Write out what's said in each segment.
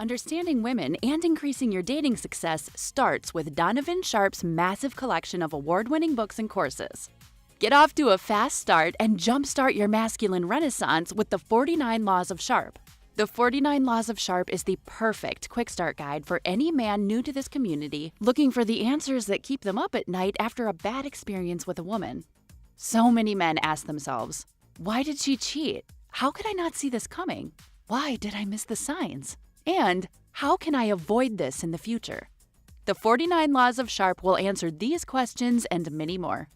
Understanding women and increasing your dating success starts with Donovan Sharpe's massive collection of award-winning books and courses. Get off to a fast start and jumpstart your masculine renaissance with the 49 Laws of Sharpe. The 49 Laws of Sharpe is the perfect quick start guide for any man new to this community looking for the answers that keep them up at night after a bad experience with a woman. So many men ask themselves, why did she cheat? How could I not see this coming? Why did I miss the signs? And how can I avoid this in the future? The 49 Laws of Sharpe will answer these questions and many more.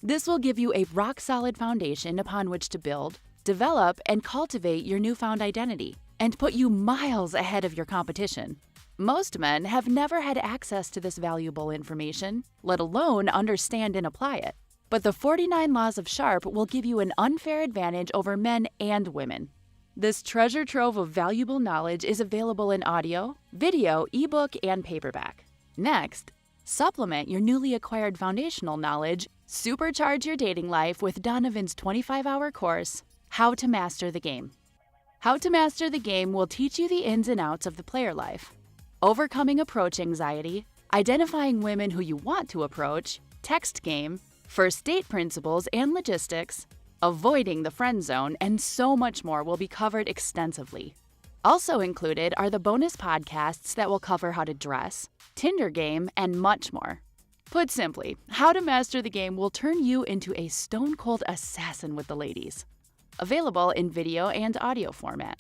This will give you a rock-solid foundation upon which to build, develop, and cultivate your newfound identity, and put you miles ahead of your competition. Most men have never had access to this valuable information, let alone understand and apply it. But the 49 Laws of Sharpe will give you an unfair advantage over men and women. This treasure trove of valuable knowledge is available in audio, video, ebook, and paperback. Next, supplement your newly acquired foundational knowledge, supercharge your dating life with Donovan's 25-hour course, How to Master the Game. How to Master the Game will teach you the ins and outs of the player life, overcoming approach anxiety, identifying women who you want to approach, text game, first date principles and logistics, avoiding the friend zone, and so much more will be covered extensively. Also included are the bonus podcasts that will cover how to dress, Tinder game, and much more. Put simply, How to Master the Game will turn you into a stone-cold assassin with the ladies. Available in video and audio format.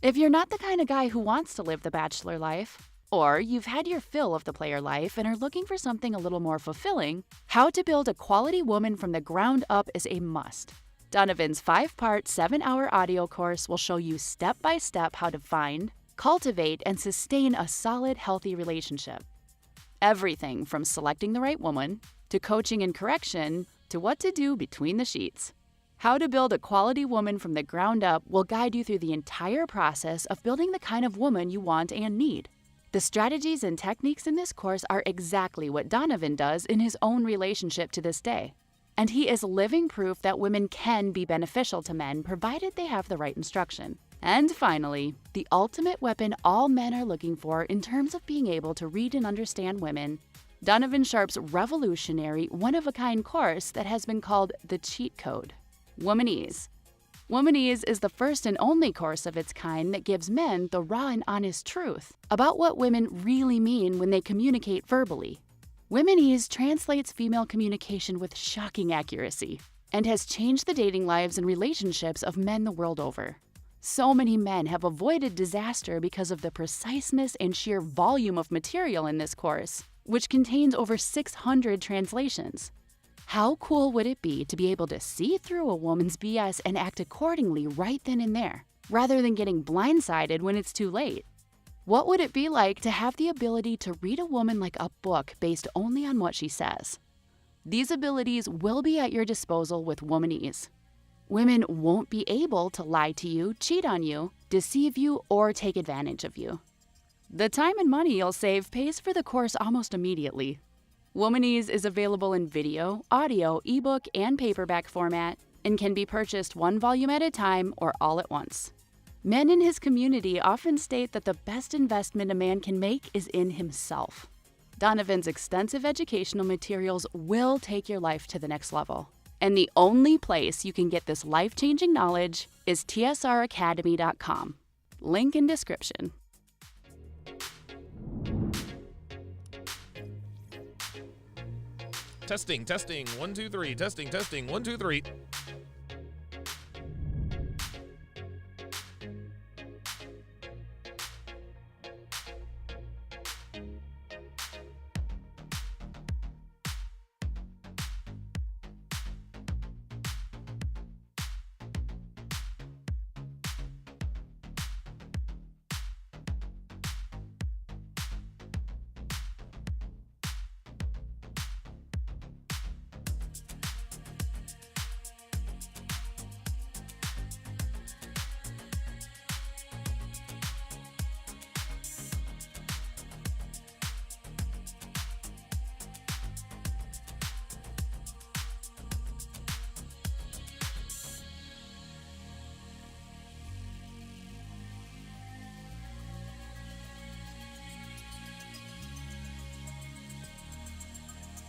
If you're not the kind of guy who wants to live the bachelor life, or you've had your fill of the player life and are looking for something a little more fulfilling, How to Build a Quality Woman from the Ground Up is a must. Donovan's 5-part, 7-hour audio course will show you step-by-step how to find, cultivate, and sustain a solid, healthy relationship. Everything from selecting the right woman, to coaching and correction, to what to do between the sheets. How to Build a Quality Woman from the Ground Up will guide you through the entire process of building the kind of woman you want and need. The strategies and techniques in this course are exactly what Donovan does in his own relationship to this day. And he is living proof that women can be beneficial to men provided they have the right instruction. And finally, the ultimate weapon all men are looking for in terms of being able to read and understand women, Donovan Sharpe's revolutionary, one-of-a-kind course that has been called the Cheat Code, Womanize. Womanize is the first and only course of its kind that gives men the raw and honest truth about what women really mean when they communicate verbally. Womanize translates female communication with shocking accuracy and has changed the dating lives and relationships of men the world over. So many men have avoided disaster because of the preciseness and sheer volume of material in this course, which contains over 600 translations. How cool would it be to be able to see through a woman's BS and act accordingly right then and there, rather than getting blindsided when it's too late? What would it be like to have the ability to read a woman like a book based only on what she says? These abilities will be at your disposal with Womanize. Women won't be able to lie to you, cheat on you, deceive you, or take advantage of you. The time and money you'll save pays for the course almost immediately. Womanize is available in video, audio, ebook, and paperback format and can be purchased one volume at a time or all at once. Men in his community often state that the best investment a man can make is in himself. Donovan's extensive educational materials will take your life to the next level. And the only place you can get this life-changing knowledge is tsracademy.com. Link in description. Testing, 1, 2, 3. Testing, 1, 2, 3.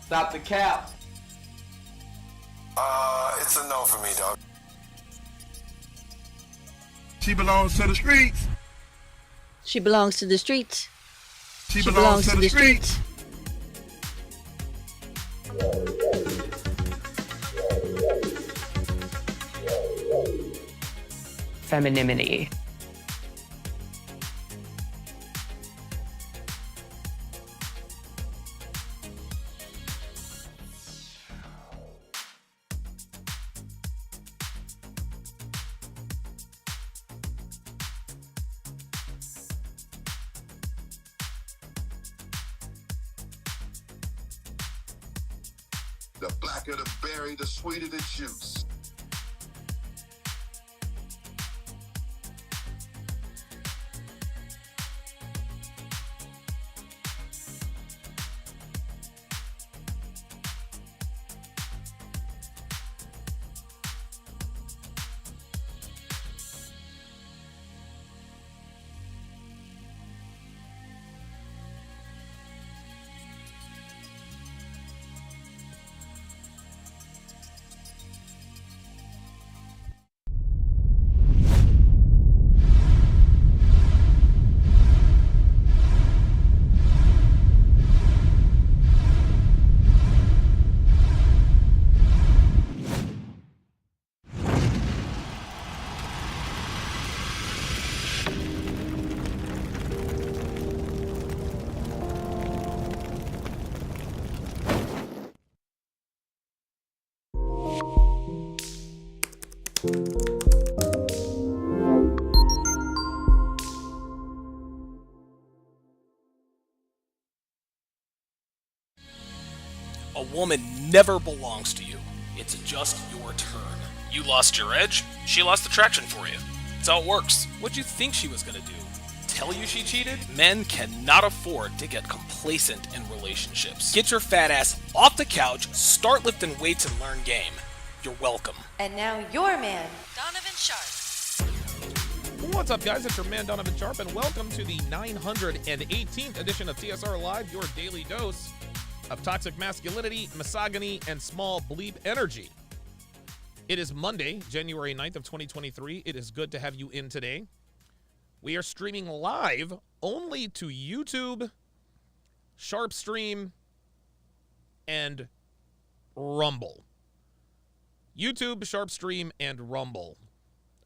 Stop the cap. It's a no for me, dog. She belongs to the streets. She belongs to the streets. She belongs to the streets. Femininity. The blacker the berry, the sweeter the juice. A woman never belongs to you. It's just your turn. You lost your edge, she lost attraction for you. That's how it works. What'd you think she was gonna do? Tell you she cheated? Men cannot afford to get complacent in relationships. Get your fat ass off the couch, start lifting weights, and learn game. You're welcome. And now your man, Donovan Sharpe. What's up, guys? It's your man, Donovan Sharpe, and welcome to the 918th edition of TSR Live, your daily dose of toxic masculinity, misogyny, and small bleep energy. It is Monday, January 9th of 2023. It is good to have you in today. We are streaming live only to YouTube, Sharp Stream, and Rumble. YouTube, Sharp Stream, and Rumble.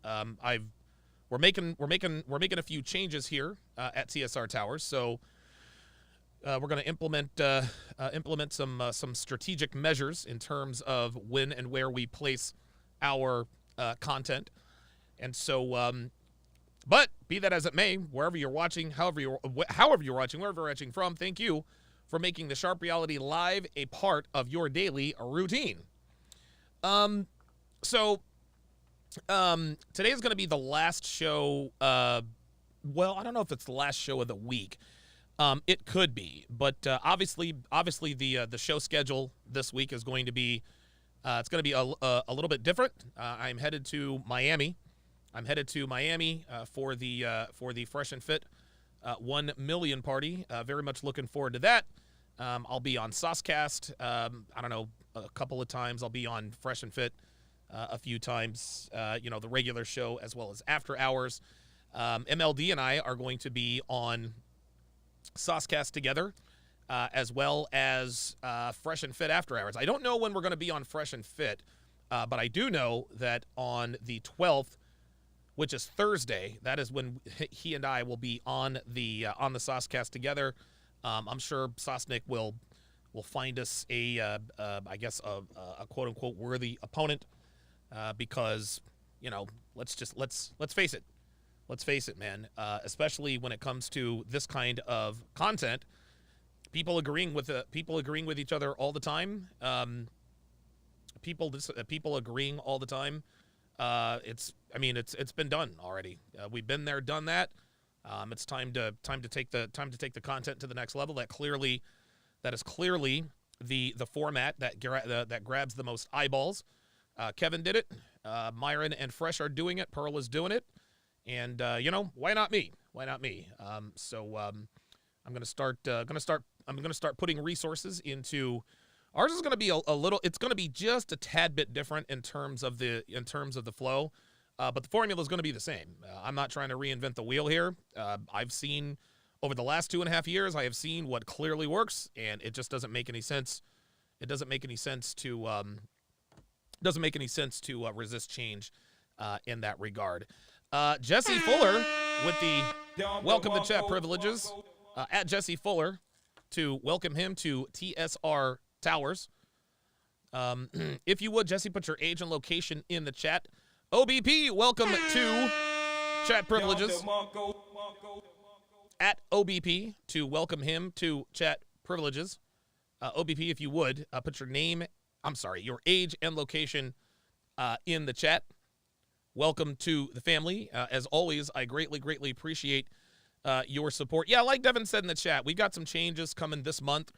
We're making a few changes here at TSR Towers, so we're going to implement some strategic measures in terms of when and where we place our content, and so. But be that as it may, wherever you're watching, however you're watching, wherever you're watching from, thank you for making the Sharp Reality Live a part of your daily routine. Today is going to be the last show. Well, I don't know if it's the last show of the week. It could be, but obviously, the show schedule this week is going to be it's going to be a little bit different. I'm headed to Miami. For the Fresh and Fit 1 million party. Very much looking forward to that. I'll be on Saucecast. I don't know, a couple of times. I'll be on Fresh and Fit a few times. The regular show as well as after hours. MLD and I are going to be on Saucecast together, as well as Fresh and Fit after hours. I don't know when we're going to be on Fresh and Fit, but I do know that on the 12th, which is Thursday, that is when he and I will be on the Saucecast together. I'm sure Sosnick will find us a quote unquote worthy opponent, because let's face it, man. Especially when it comes to this kind of content, people agreeing with each other all the time. People agreeing all the time. It's been done already. We've been there, done that. It's time to take the content to the next level. That is clearly the format that grabs the most eyeballs. Kevin did it. Myron and Fresh are doing it. Pearl is doing it. And why not me? I'm gonna start putting resources into Ours is going to be a little. It's going to be just a tad bit different in terms of the flow, but the formula is going to be the same. I'm not trying to reinvent the wheel here. I've seen over the last 2.5 years, I have seen what clearly works, and it just doesn't make any sense. It doesn't make any sense to resist change in that regard. Jesse Fuller with the welcome to chat privileges at Jesse Fuller to welcome him to TSR Towers. If you would, Jesse, put your age and location in the chat. OBP, welcome to chat privileges. At OBP to welcome him to chat privileges. OBP, if you would, put your your age and location in the chat. Welcome to the family. As always, I greatly appreciate your support. Yeah, like Devin said in the chat, we've got some changes coming this month.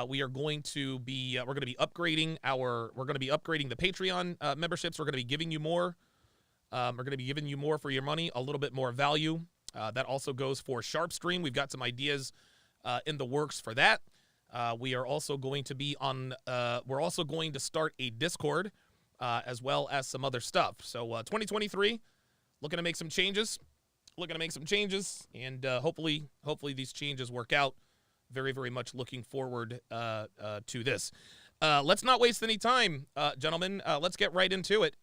We're going to be upgrading the Patreon memberships. We're going to be giving you more. We're going to be giving you more for your money, a little bit more value. That also goes for Sharp Stream. We've got some ideas in the works for that. We are also going to be on. We're also going to start a Discord, as well as some other stuff. So 2023, looking to make some changes. And hopefully these changes work out. Very much looking forward to this. Let's not waste any time, gentlemen. Let's get right into it.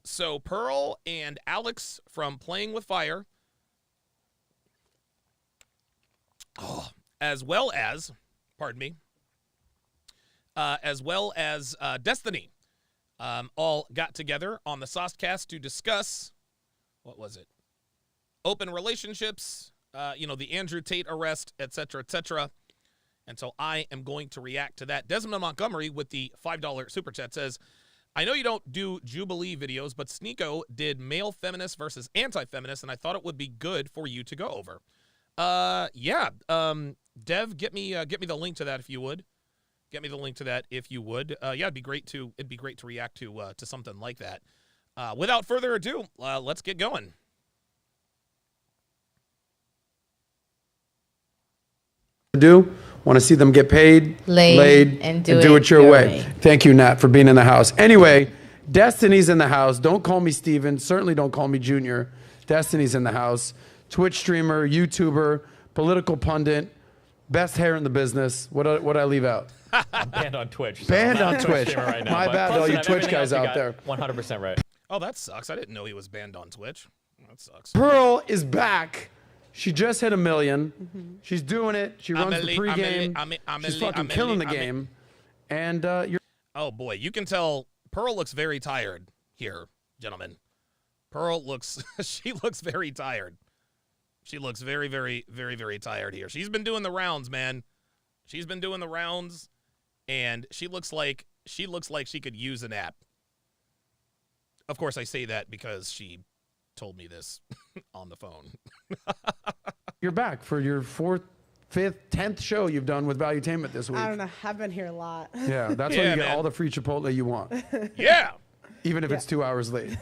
So Pearl and Alex from Playing with Fire, as well as Destiny, all got together on the Saucecast to discuss, what was it? Open relationships, the Andrew Tate arrest, etc. And so I am going to react to that. Desmond Montgomery with the $5 super chat says, I know you don't do Jubilee videos, but Sneeko did male feminist versus anti-feminist, and I thought it would be good for you to go over. Dev, get me the link to that if you would. It'd be great to react to something like that. Without further ado, let's get going. Want to see them get paid, laid and do it your way. Thank you, Nat, for being in the house. Anyway, Destiny's in the house. Don't call me Steven. Certainly don't call me Junior. Destiny's in the house. Twitch streamer, YouTuber, political pundit, best hair in the business. What I leave out? I'm banned on Twitch. So banned on Twitch. Right now, My bad, all you Twitch guys out there. 100% right. Oh, that sucks. I didn't know he was banned on Twitch. That sucks. Pearl is back. She just hit 1 million. She's doing it. She runs the pregame. She's fucking killing the game. And you're. Oh boy, you can tell Pearl looks very tired here, gentlemen. Pearl looks. She looks very tired. She looks very tired here. She's been doing the rounds, man. She's been doing the rounds, and she looks like she could use a nap. Of course, I say that because she told me this on the phone. You're back for your 4th, 5th, 10th show you've done with Valuetainment this week. I don't know. I've been here a lot. Yeah, that's why you get all the free Chipotle you want. Yeah. Even if it's 2 hours late.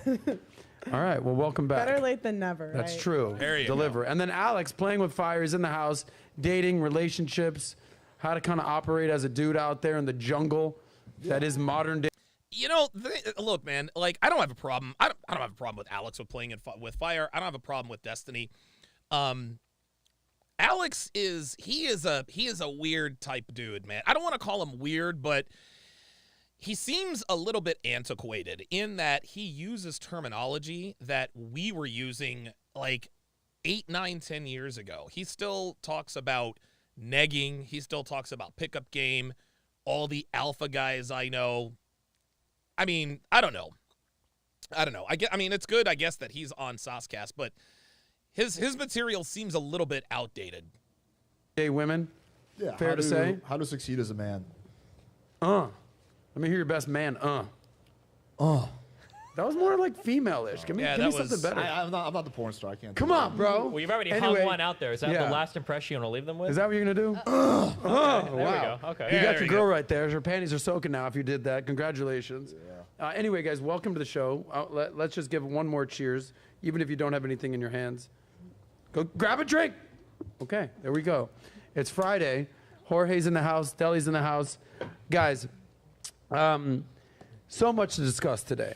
All right, well, welcome back. Better late than never. That's right? true. There you Deliver. go. And then Alex, Playing with Fire, is in the house, dating, relationships, how to kind of operate as a dude out there in the jungle that is modern day. You know, look, man. Like, I don't have a problem. I don't have a problem with Alex with Playing with Fire. I don't have a problem with Destiny. Alex is a weird type dude, man. I don't want to call him weird, but he seems a little bit antiquated in that he uses terminology that we were using like 8, 9, 10 years ago. He still talks about negging. He still talks about pickup game. All the alpha guys I know. I mean, I don't know. I mean, it's good, I guess, that he's on Saucecast, but his material seems a little bit outdated. Hey, women. Yeah. Fair to say. How to succeed as a man. Let me hear your best man. That was more like female-ish. Give me something better. I'm not the porn star. I can't. Come on, bro. Well, you've already hung one out there. Is that the last impression you want to leave them with? Is that what you're gonna do? Okay, there wow. we go. Okay. You got your girl right there. Her panties are soaking now. If you did that, congratulations. Yeah. Anyway, guys, welcome to the show. Let's just give one more cheers, even if you don't have anything in your hands. Go grab a drink. Okay, there we go. It's Friday. Jorge's in the house. Deli's in the house. Guys, so much to discuss today.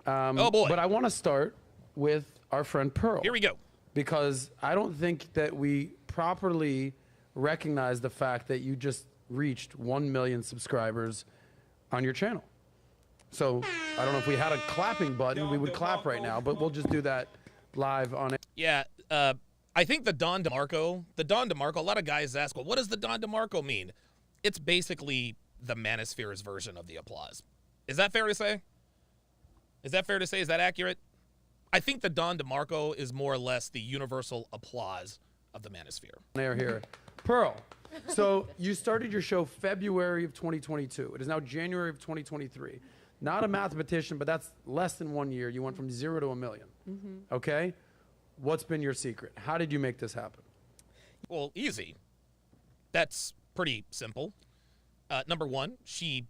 Oh, boy. But I want to start with our friend Pearl. Here we go. Because I don't think that we properly recognize the fact that you just reached 1 million subscribers on your channel. So I don't know if we had a clapping button, we would clap right now, but we'll just do that live on it. Yeah, I think the Don DeMarco, a lot of guys ask, well, what does the Don DeMarco mean? It's basically the Manosphere's version of the applause. Is that fair to say? Is that fair to say? Is that accurate? I think the Don DeMarco is more or less the universal applause of the Manosphere. There, here. Pearl, so you started your show February of 2022. It is now January of 2023. Not a mathematician, but that's less than 1 year. You went from 0 to 1 million. Okay? What's been your secret? How did you make this happen? Well, easy. That's pretty simple. Number one, she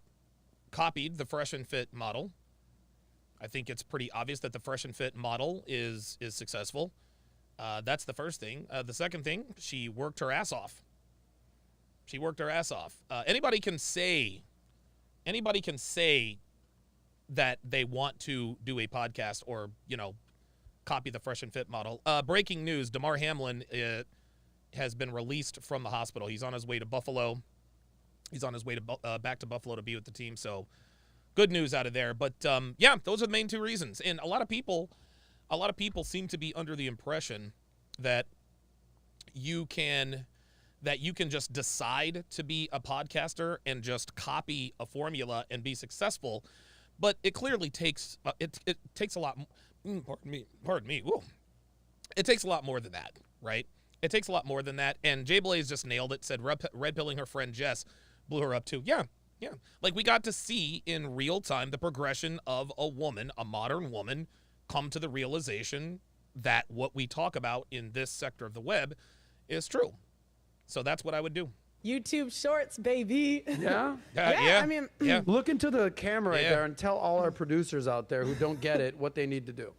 copied the Fresh and Fit model. I think it's pretty obvious that the Fresh and Fit model is successful. That's the first thing. The second thing, she worked her ass off. She worked her ass off. Anybody can say that they want to do a podcast or, copy the Fresh and Fit model. Breaking news, Damar Hamlin has been released from the hospital. He's on his way to Buffalo. He's on his way to back to Buffalo to be with the team. So good news out of there. But yeah, those are the main two reasons. And a lot of people seem to be under the impression that you can just decide to be a podcaster and just copy a formula and be successful. But it clearly takes it takes a lot. Pardon me. Whoa. It takes a lot more than that, right? It takes a lot more than that. And Jay Blaze just nailed it. Said red pilling her friend Jess blew her up too. Yeah. Like we got to see in real time the progression of a woman, a modern woman, come to the realization that what we talk about in this sector of the web is true. So that's what I would do. YouTube Shorts, baby. Yeah? I mean, look into the camera right there and tell all our producers out there who don't get it what they need to do.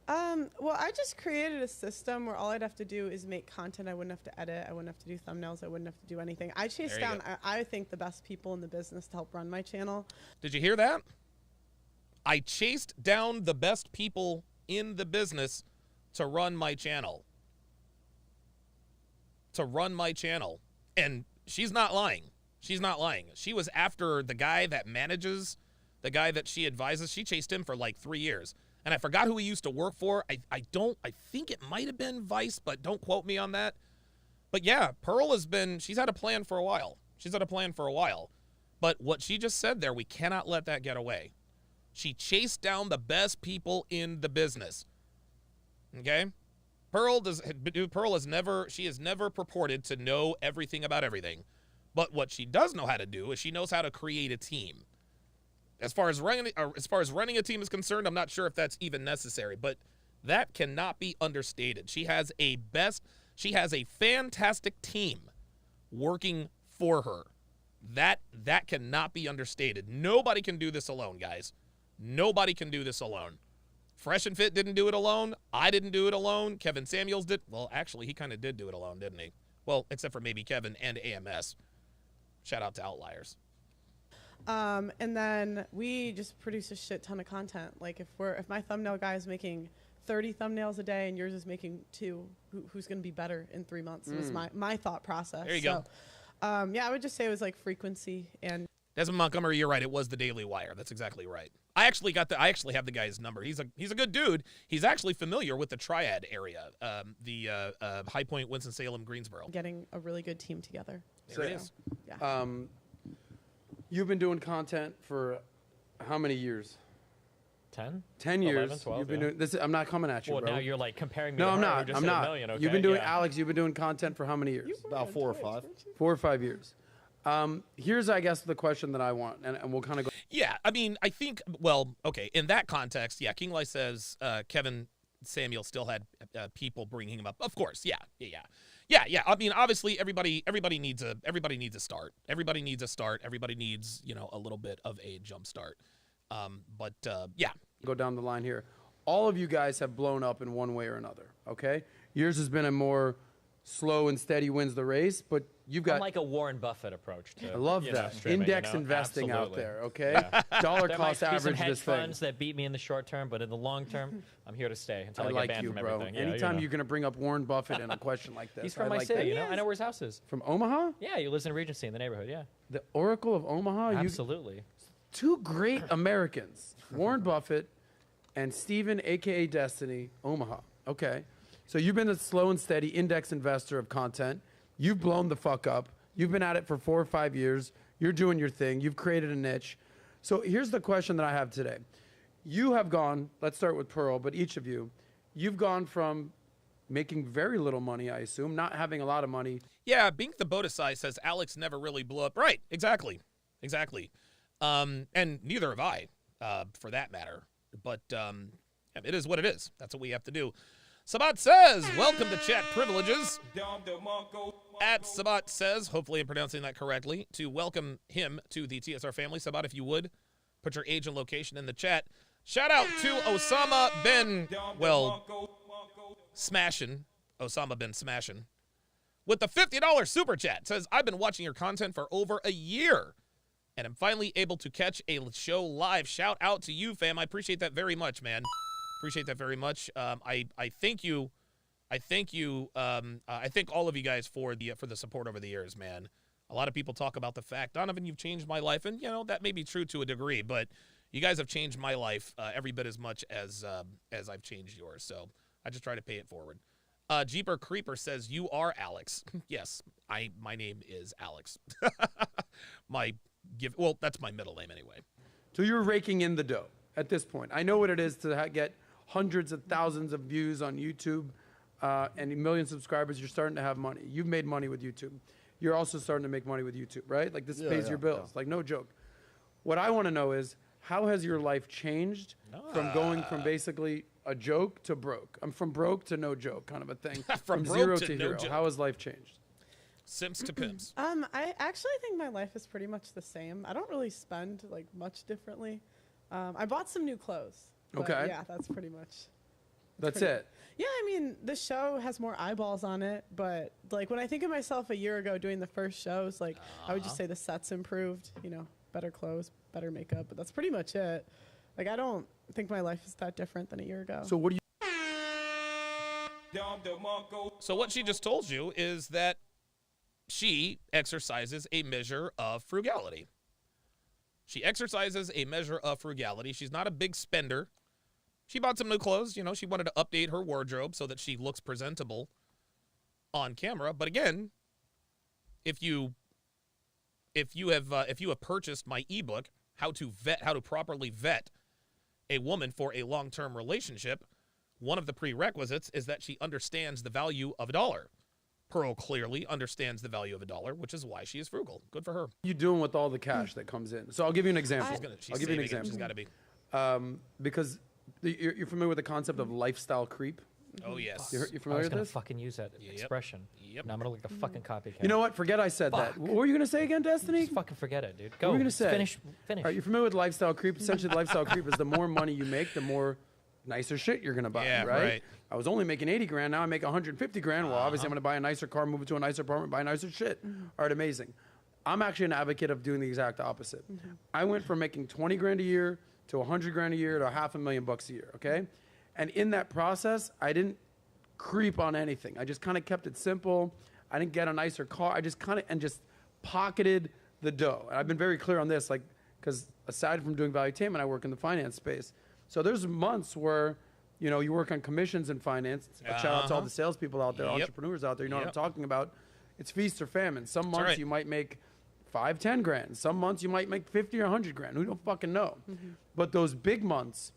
Well, I just created a system where all I'd have to do is make content. I wouldn't have to edit. I wouldn't have to do thumbnails. I wouldn't have to do anything. I chased down, I think, the best people in the business to help run my channel. Did you hear that? I chased down the best people in the business to run my channel. And she's not lying. She's not lying. She was after the guy that manages, the guy that she advises. She chased him for like 3 years. And I forgot who he used to work for. I think it might have been Vice, but don't quote me on that. But yeah, Pearl she's had a plan for a while. But what she just said there, we cannot let that get away. She chased down the best people in the business. Okay? Pearl has never purported to know everything about everything. But what she does know how to do is she knows how to create a team. As far as running a team is concerned, I'm not sure if that's even necessary, but that cannot be understated. She has a fantastic team working for her. That cannot be understated. Nobody can do this alone, guys. Nobody can do this alone. Fresh and Fit didn't do it alone. I didn't do it alone. Kevin Samuels did. Well, actually, he kind of did do it alone, didn't he? Well, except for maybe Kevin and AMS. Shout out to Outliers. And then we just produce a shit ton of content. Like if my thumbnail guy is making 30 thumbnails a day and yours is making 2, who's going to be better in 3 months? It was my thought process. There you go. Yeah, I would just say it was like frequency and. Desmond Montgomery, you're right. It was the Daily Wire. That's exactly right. I actually have the guy's number. He's a good dude. He's actually familiar with the Triad area, the High Point, Winston-Salem, Greensboro. Getting a really good team together. There it is. Yeah. You've been doing content for how many years? 10? 10 years. 11, 12, you've been doing this. I'm not coming at you, well, bro. Now you're like comparing me no, to I'm her. not. Just I'm hit not. a million, okay? You've been doing Alex. You've been doing content for how many years? About 4 or 5. 4 or 5 years. Here's, I guess, the question that I want, and we'll kind of go. Yeah, I mean, I think, well, okay, in that context, yeah, King Lai says Kevin Samuel still had people bringing him up. Of course, yeah. I mean, obviously, everybody needs a start. Everybody needs a start. Everybody needs, a little bit of a jump start. But yeah. Go down the line here. All of you guys have blown up in one way or another, okay? Yours has been a more slow and steady wins the race, but you've got... I'm like a Warren Buffett approach to I love that. Index investing out there, okay? Yeah. Dollar there cost might be average some hedge this thing. funds that beat me in the short term, but in the long term, I'm here to stay until I like get banned you, from bro. everything. Anytime you're going to bring up Warren Buffett in a question like this, He's from I my like city, that. you know? I know where his house is. From Omaha? Yeah, he lives in Regency in the neighborhood, yeah. The Oracle of Omaha? Absolutely. Two great Americans, Warren Buffett and Steven, a.k.a. Destiny, Omaha. Okay. So you've been a slow and steady index investor of content. You've blown the fuck up. You've been at it for 4 or 5 years. You're doing your thing. You've created a niche. So here's the question that I have today. You have gone, let's start with Pearl, but each of you, you've gone from making very little money, I assume, not having a lot of money. Yeah, Bink the Bodisai says Alex never really blew up. Right, exactly. And neither have I, for that matter. But it is what it is. That's what we have to do. Sabat says, welcome to chat privileges. At Sabat says, hopefully I'm pronouncing that correctly, to welcome him to the TSR family. Sabat, if you would, put your age and location in the chat. Shout out to Osama bin, Smashin'. Osama bin Smashin'. With the $50 super chat. Says, I've been watching your content for over a year. And I'm finally able to catch a show live. Shout out to you, fam. I appreciate that very much, man. Appreciate that very much. I thank you. I thank all of you guys for the support over the years, man. A lot of people talk about the fact, Donovan, you've changed my life, and that may be true to a degree, but you guys have changed my life every bit as much as I've changed yours. So I just try to pay it forward. Jeeper Creeper says, you are Alex. Yes, my name is Alex. That's my middle name anyway. So you're raking in the dough at this point. I know what it is to get hundreds of thousands of views on YouTube and a million subscribers. You're starting to have money. You've made money with YouTube. You're also starting to make money with YouTube, right? Like this pays your bills. Like no joke. What I want to know is, how has your life changed from going from basically a joke to broke? I'm from broke to no joke kind of a thing. from zero to hero. No, how has life changed? Simps to pimps. I actually think my life is pretty much the same. I don't really spend like much differently. I bought some new clothes. Okay. Yeah, that's pretty much. That's it. Yeah, I mean, the show has more eyeballs on it, but like when I think of myself a year ago doing the first shows, like I would just say the sets improved, better clothes, better makeup, but that's pretty much it. Like I don't think my life is that different than a year ago. So what do you... So what she just told you is that she exercises a measure of frugality. She exercises a measure of frugality. She's not a big spender. She bought some new clothes. She wanted to update her wardrobe so that she looks presentable on camera. But again, if you have purchased my ebook, how to properly vet a woman for a long-term relationship, one of the prerequisites is that she understands the value of a dollar. Pearl clearly understands the value of a dollar, which is why she is frugal. Good for her. What are you doing with all the cash that comes in? So I'll give you an example. I'll give you an example. She's got to be. Because you're familiar with the concept of lifestyle creep? Oh, yes. You're familiar with this? I was going to fucking use that expression. Yep. Now I'm going to look like a fucking copycat. You know what? Forget I said that. What were you going to say again, Destiny? Just fucking forget it, dude. Go. What were you going to say? Finish. All right, you're familiar with lifestyle creep? Essentially, the lifestyle creep is the more money you make, the more nicer shit you're going to buy, right? I was only making 80 grand. Now I make 150 grand. Well, obviously, I'm going to buy a nicer car, move into a nicer apartment, buy nicer shit. All right, amazing. I'm actually an advocate of doing the exact opposite. I went from making 20 grand a year to 100 grand a year to $500,000 a year, okay? And in that process, I didn't creep on anything. I just kind of kept it simple. I didn't get a nicer car. I just kind of just pocketed the dough. And I've been very clear on this, like, because aside from doing valuetainment, I work in the finance space. So there's months where, you work on commissions in finance. Shout out to all the salespeople out there, entrepreneurs out there. You know what I'm talking about. It's feast or famine. Some months you might make 5, 10 grand. Some months you might make 50 or 100 grand. We don't fucking know. But those big months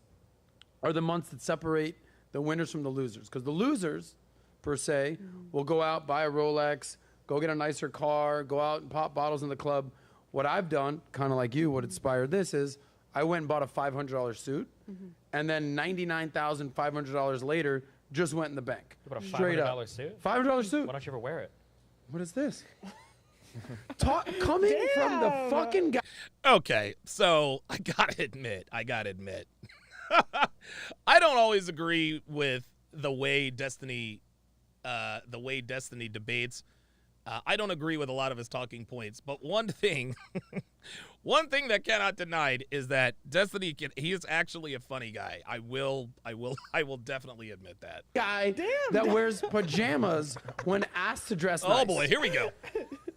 are the months that separate the winners from the losers. Because the losers, per se, will go out, buy a Rolex, go get a nicer car, go out and pop bottles in the club. What I've done, kind of like you, what inspired this is I went and bought a $500 suit, and then $99,500 later, just went in the bank. You bought a Straight up. $500 suit? $500 suit. Why don't you ever wear it? What is this? Coming from the fucking guy. Okay, so I gotta admit, I don't always agree with the way Destiny Destiny debates. I don't agree with a lot of his talking points, but one thing that cannot denied is that Destiny he is actually a funny guy. I will definitely admit that. Guy that wears pajamas when asked to dress nice. Oh boy, here we go.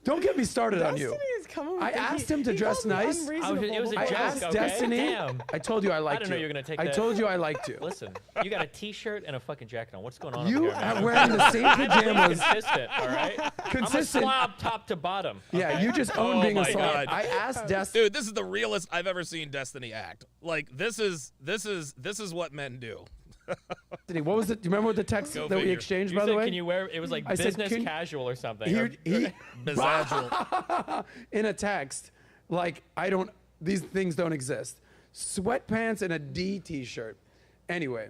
Don't get me started on Destiny you. is coming with I asked him to dress nice. It was a I joke, asked okay? Destiny. Damn. I told you I liked I didn't know you were gonna take I that. told you I liked you. Listen, you got a T-shirt and a fucking jacket on. What's going on You over here, man? are wearing the same pajamas. Consistent, all right? Consistent. I'm a slob top to bottom. Yeah, okay? you just own being a my slob. God. I asked Destiny. Dude, this is the realest I've ever seen Destiny act. Like this is what men do. What was it? Do you remember what the text Go that we figure. exchanged, You by said, the way? can you wear? It was like I said, business can- casual or something. He Bizarre. in a text, like, these things don't exist. Sweatpants and a D t-shirt. Anyway,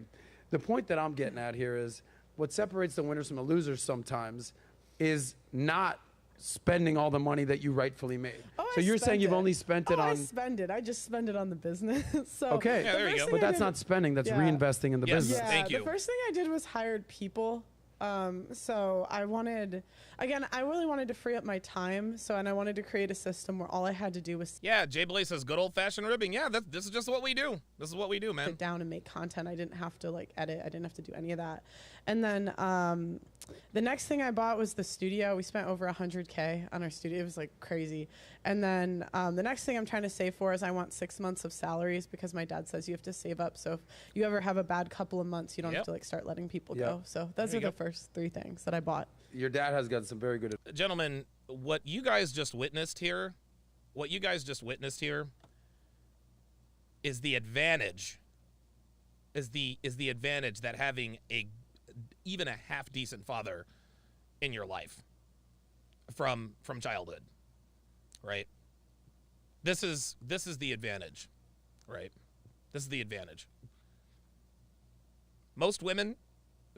the point that I'm getting at here is what separates the winners from the losers sometimes is not spending all the money that you rightfully made. So you're saying you've only spent it on... I spend it. I just spend it on the business. So Okay, Yeah, there you go. but that's not spending, that's reinvesting in the Yes. business. Yeah, Thank you. the first thing I did was hired people. So I wanted, again, I really wanted to free up my time. And I wanted to create a system where all I had to do was Yeah, Jay Blaze says good old-fashioned ribbing. Yeah, this is just what we do. This is what we do, man. sit down and make content. I didn't have to like edit. I didn't have to do any of that. And then the next thing I bought was the studio. We spent over $100K on our studio. It was like crazy. And then the next thing I'm trying to save for is I want 6 months of salaries because my dad says you have to save up. So if you ever have a bad couple of months, you don't have to like start letting people go. So those There are you the go. first 3 things that I bought. Your dad has got some very good... Gentlemen, what you guys just witnessed here is the advantage that having even a half decent father in your life from childhood, right? This is the advantage, right? This is the advantage. Most women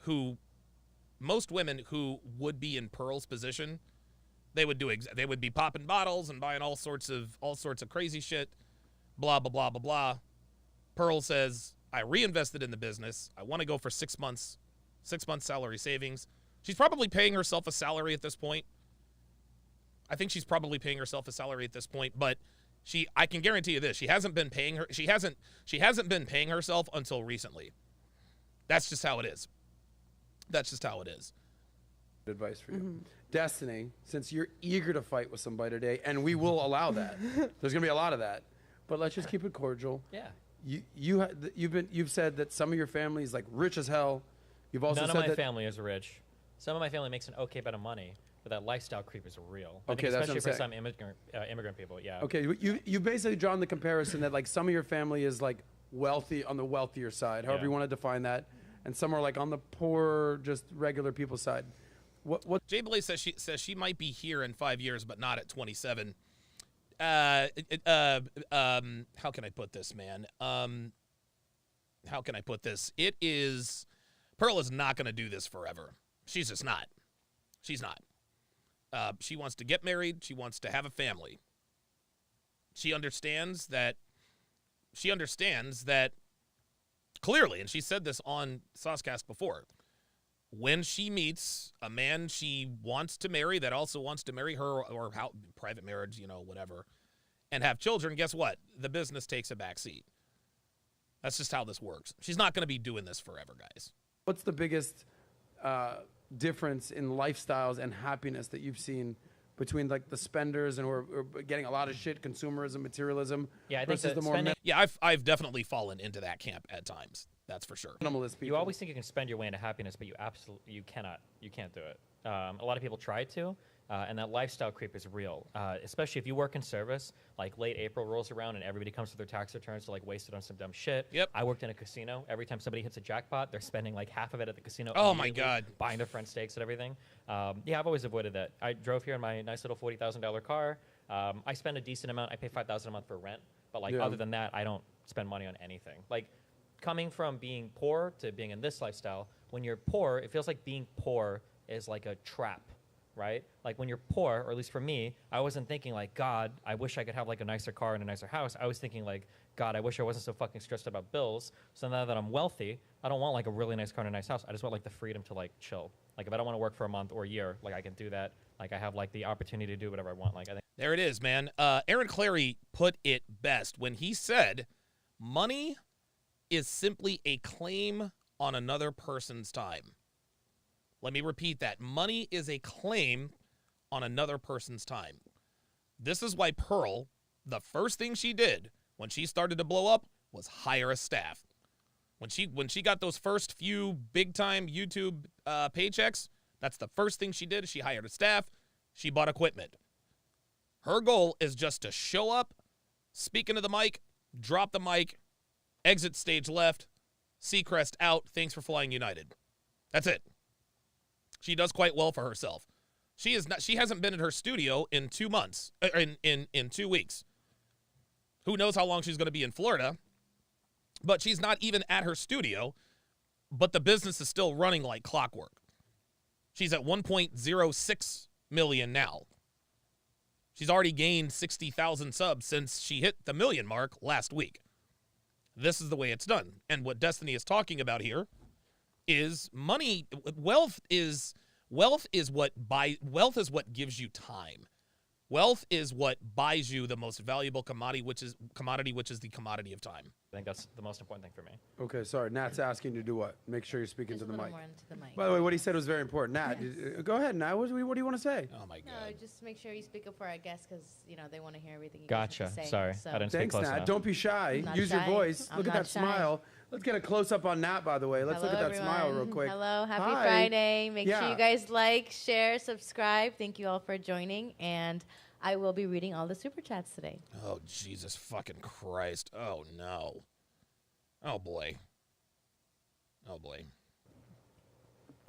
who would be in Pearl's position, they would be popping bottles and buying all sorts of crazy shit, blah blah blah blah blah. Pearl says, I reinvested in the business. I want to go for 6 months salary savings. She's probably paying herself a salary at this point. I think she's probably paying herself a salary at this point, but I can guarantee you this, she hasn't been paying herself until recently. That's just how it is. Advice for you. Destiny, since you're eager to fight with somebody today, and we will allow that. There's going to be a lot of that. But let's just keep it cordial. Yeah. You've said that some of your family is like rich as hell. You've also None said of my that family is rich. Some of my family makes an okay bit of money, but that lifestyle creep is real. I Okay, think that's what especially I'm for some immigrant people. Yeah. Okay, you basically drawn the comparison that like some of your family is like wealthy on the wealthier side, however you want to define that, and some are like on the poor, just regular people side. What Jay Blaze says she might be here in 5 years, but not at 27. How can I put this, man? How can I put this? Pearl is not going to do this forever. She's just not. She's not. She wants to get married. She wants to have a family. She understands that clearly, and she said this on Saucecast before, when she meets a man she wants to marry that also wants to marry her, or private marriage, whatever, and have children, guess what? The business takes a back seat. That's just how this works. She's not going to be doing this forever, guys. What's the biggest difference in lifestyles and happiness that you've seen between like the spenders and who are getting a lot of shit, consumerism, materialism, Yeah, I think versus that the more spending- Yeah, I've definitely fallen into that camp at times. That's for sure. minimalist people? You always think you can spend your way into happiness, but you cannot. You can't do it. A lot of people try to, and that lifestyle creep is real. Especially if you work in service, like late April rolls around and everybody comes to their tax returns to like waste it on some dumb shit. Yep. I worked in a casino. Every time somebody hits a jackpot, they're spending like half of it at the casino. Oh my immediately, God. Buying their friend steaks and everything. Yeah, I've always avoided that. I drove here in my nice little $40,000 car. I spend a decent amount. I pay $5,000 a month for rent, but like other than that, I don't spend money on anything. Like coming from being poor to being in this lifestyle, when you're poor, it feels like being poor is like a trap, right? Like when you're poor, or at least for me, I wasn't thinking like, God, I wish I could have like a nicer car and a nicer house. I was thinking like, God, I wish I wasn't so fucking stressed about bills. So now that I'm wealthy, I don't want like a really nice car and a nice house. I just want like the freedom to like chill. Like if I don't want to work for a month or a year, like I can do that. Like I have like the opportunity to do whatever I want. Like I think there it is, man. Aaron Clary put it best when he said, money is simply a claim on another person's time. Let me repeat that. Money is a claim on another person's time. This is why Pearl, the first thing she did when she started to blow up was hire a staff. When she got those first few big-time YouTube paychecks, that's the first thing she did. She hired a staff. She bought equipment. Her goal is just to show up, speak into the mic, drop the mic, exit stage left, Seacrest out, thanks for flying United. That's it. She does quite well for herself. She hasn't been in her studio in 2 months, in 2 weeks. Who knows how long she's going to be in Florida, but she's not even at her studio, but the business is still running like clockwork. She's at 1.06 million now. She's already gained 60,000 subs since she hit the million mark last week. This is the way it's done. And what Destiny is talking about here is money. Wealth is what gives you time. Wealth is what buys you the most valuable commodity, which is the commodity of time. I think that's the most important thing for me. Okay, sorry. Nat's asking you to do what? Make sure you're speaking to the mic. More into the mic. By the way, what he said was very important. Nat, go ahead, Nat. What do you want to say? Oh, my God. No, just make sure you speak up for our guests because, they want to hear everything you Gotcha. have to say. Sorry. So. I didn't speak Thanks, close Nat. enough. Don't be shy. I'm not Use shy. your voice. I'm Look at not that shy. smile. Let's get a close-up on Nat, by the way. Let's Hello, look at that everyone. smile real quick. Hello. Happy Hi. Friday. Make Yeah. sure you guys like, share, subscribe. Thank you all for joining. And I will be reading all the super chats today. Oh, Jesus fucking Christ. Oh, no. Oh, boy. Oh, boy.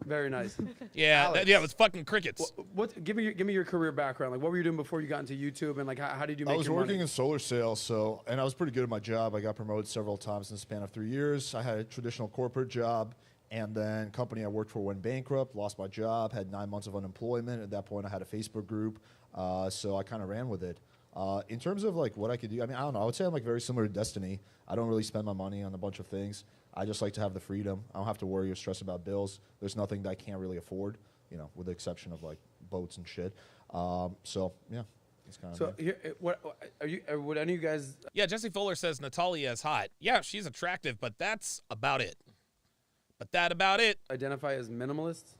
Very nice. Yeah, Alex, yeah, it was fucking crickets. Give me your career background. Like, what were you doing before you got into YouTube, and like, how did you make? I was your working money? in solar sales, and I was pretty good at my job. I got promoted several times in the span of 3 years. I had a traditional corporate job, and then company I worked for went bankrupt, lost my job, had 9 months of unemployment. At that point, I had a Facebook group, so I kind of ran with it. In terms of like what I could do, I mean, I don't know. I would say I'm like very similar to Destiny. I don't really spend my money on a bunch of things. I just like to have the freedom. I don't have to worry or stress about bills. There's nothing that I can't really afford, with the exception of like boats and shit. So yeah, that's kind of. So here, what are you? Would any of you guys? Yeah, Jesse Fuller says Natalia is hot. Yeah, she's attractive, but that's about it. Identify as minimalists?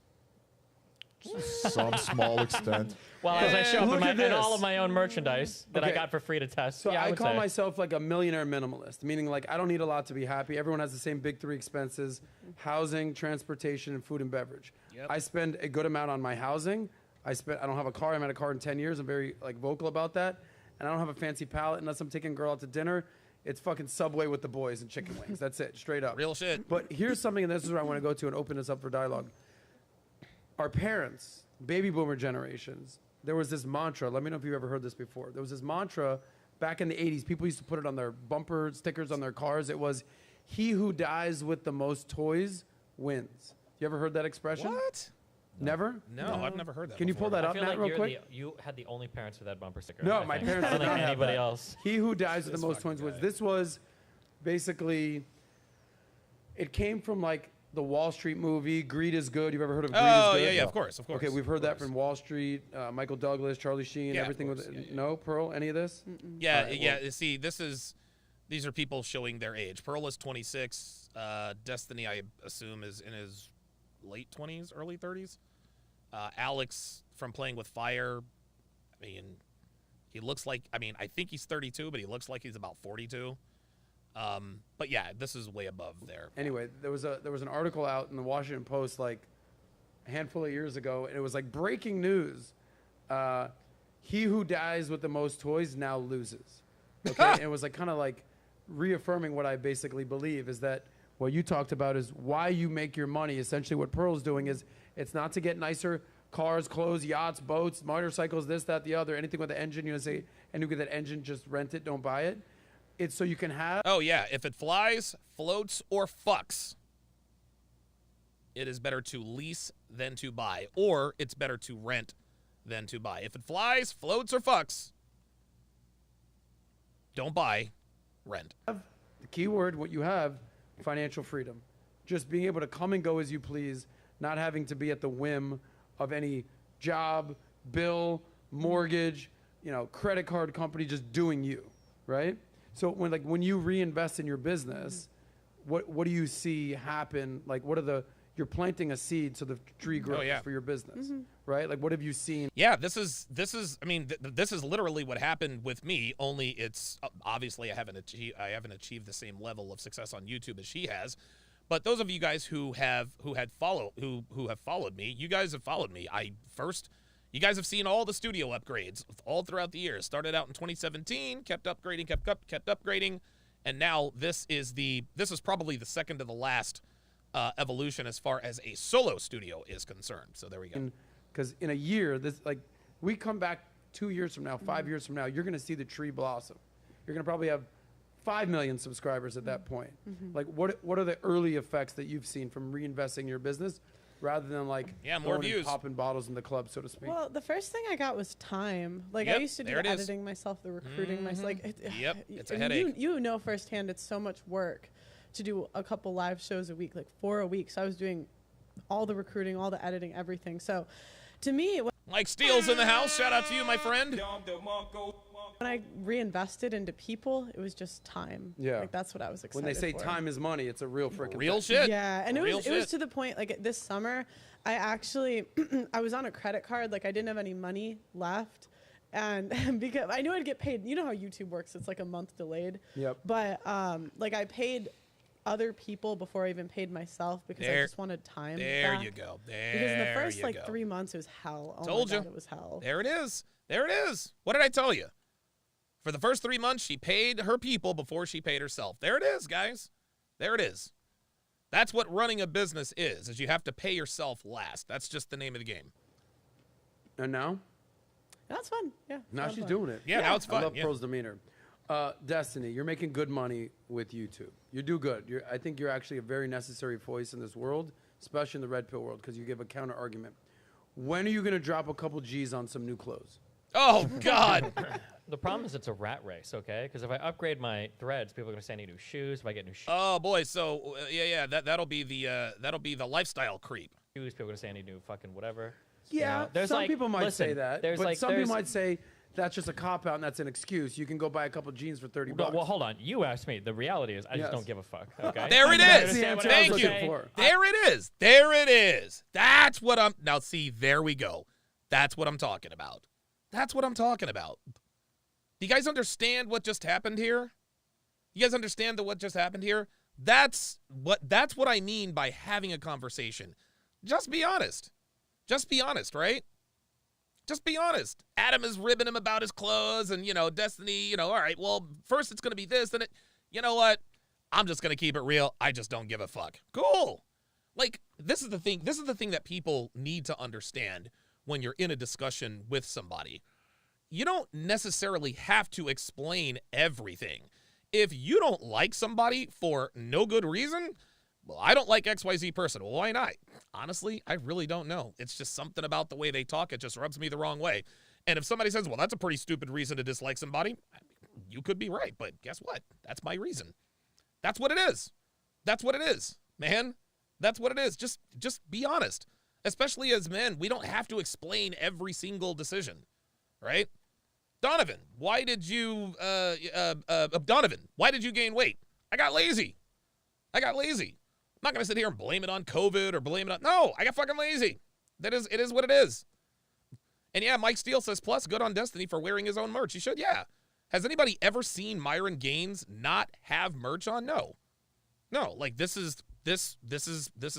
Some small extent. Well, as I show Look up at in all this. of my own merchandise that I Okay. got for free to test. So yeah, I would call say. myself like a millionaire minimalist, meaning like I don't need a lot to be happy. Everyone has the same big three expenses: housing, transportation, and food and beverage. Yep. I spend a good amount on my housing. I don't have a car. I haven't had a car in 10 years. I'm very like vocal about that. And I don't have a fancy palate unless I'm taking a girl out to dinner. It's fucking Subway with the boys and chicken wings. That's it, straight up. Real shit. But here's something, and this is where I want to go to and open this up for dialogue. Our parents, baby boomer generations, there was this mantra. Let me know if you've ever heard this before. There was this mantra back in the 80s. People used to put it on their bumper stickers on their cars. It was, "He who dies with the most toys wins." You ever heard that expression? What? Never? No, I've never heard that. Can you before. pull that I up, feel Matt, like real you're quick? you had the only parents with that bumper sticker. No, I my think. parents I did don't not think have anybody that. else. He who dies with This the most fucking twins wins. guy. This was basically, it came from like the Wall Street movie, Greed is Good. You've ever heard of Greed Oh, is Good? yeah, of course. Okay, we've heard that from Wall Street, Michael Douglas, Charlie Sheen, Yeah, of everything course. with Yeah, yeah. No, Pearl, any of this? Yeah, All right, yeah. well- See, these are people showing their age. Pearl is 26. Destiny, I assume, is in his late 20s, early 30s. Alex, from Playing with Fire, I mean, he looks like, I think he's 32, but he looks like he's about 42. But yeah, this is way above there. Anyway, there was an article out in the Washington Post like a handful of years ago, and it was like breaking news. He who dies with the most toys now loses. Okay, and it was like kind of like reaffirming what I basically believe is that what you talked about is why you make your money. Essentially, what Pearl's doing is it's not to get nicer cars, clothes, yachts, boats, motorcycles, this, that, the other, anything with the engine. You say, and you get that engine, just rent it, don't buy it. It's so you can have. Oh, yeah. If it flies, floats, or fucks, it is better to lease than to buy. Or it's better to rent than to buy. If it flies, floats, or fucks, don't buy, rent. The key word, what you have, financial freedom. Just being able to come and go as you please, not having to be at the whim of any job, bill, mortgage, credit card company, just doing you, right? So when you reinvest in your business, what do you see happen? Like, you're planting a seed so the tree grows for your business, right? Like, what have you seen? Yeah, this is literally what happened with me. Only it's obviously I haven't achieved the same level of success on YouTube as she has. But those of you guys who have followed me, you guys have followed me. You guys have seen all the studio upgrades all throughout the years. Started out in 2017, kept upgrading, kept upgrading, and now this is probably the second to the last evolution as far as a solo studio is concerned. So there we go. Because in a year, we come back 2 years from now, 5 years from now, you're going to see the tree blossom. You're going to probably have 5 million subscribers at that point. Like, what are the early effects that you've seen from reinvesting in your business, rather than more views, popping bottles in the club, so to speak? Well, the first thing I got was time. Like, I used to do the editing myself, the recruiting myself. Like, it's a headache. You know firsthand, it's so much work to do a couple live shows a week, like 4 a week. So I was doing all the recruiting, all the editing, everything. So to me, Mike Steele's in the house. Shout out to you, my friend. When I reinvested into people, it was just time. Yeah. Like, that's what I was excited When they say for. time is money, it's a real freaking real thing. shit. Yeah, and it was to the point, like, this summer, I actually, I was on a credit card. Like, I didn't have any money left. And because I knew I'd get paid. You know how YouTube works. It's like a month delayed. Yep. But, I paid other people before I even paid myself because I just wanted time There back. you go. Because in the first 3 months, it was hell. Oh Told my you. God, it was hell. There it is. There it is. What did I tell you? For the first 3 months, she paid her people before she paid herself. There it is, guys. There it is. That's what running a business is you have to pay yourself last. That's just the name of the game. And now? That's fun. Yeah. Now she's doing it. Yeah, now it's fun. I love Pro's demeanor. Destiny, you're making good money with YouTube. You do good. I think you're actually a very necessary voice in this world, especially in the red pill world, because you give a counter argument. When are you going to drop a couple G's on some new clothes? Oh, God. The problem is it's a rat race, okay? Because if I upgrade my threads, people are going to say I need new shoes. If I get new shoes, Oh boy, so that'll be the lifestyle creep. people are going to say I need new fucking whatever. Yeah, there's some people might say that, but some people there's- might say that's just a cop out and that's an excuse. You can go buy a couple jeans for $30. Well, hold on. You asked me. The reality is I Yes. just don't give a fuck. Okay. There it That's is. the answer I was Thank you. looking for. There it is. There it is. That's what I'm now. See, there we go. That's what I'm talking about. That's what I'm talking about. Do you guys understand what just happened here? You guys understand what just happened here? That's what I mean by having a conversation. Just be honest. Just be honest, right? Just be honest. Adam is ribbing him about his clothes and, Destiny, all right, well, first it's going to be this, then you know what? I'm just going to keep it real. I just don't give a fuck. Cool. Like, this is the thing that people need to understand when you're in a discussion with somebody. You don't necessarily have to explain everything. If you don't like somebody for no good reason, well, I don't like XYZ person. Well, why not? Honestly, I really don't know. It's just something about the way they talk. It just rubs me the wrong way. And if somebody says, well, that's a pretty stupid reason to dislike somebody, you could be right. But guess what? That's my reason. That's what it is. That's what it is, man. That's what it is. Just be honest. Especially as men, we don't have to explain every single decision, right? Donovan, why did you gain weight? I got lazy. I'm not going to sit here and blame it on COVID or blame it on... No, I got fucking lazy. It is what it is. And yeah, Mike Steele says, plus, good on Destiny for wearing his own merch. He should, yeah. Has anybody ever seen Myron Gaines not have merch on? No. No, like this is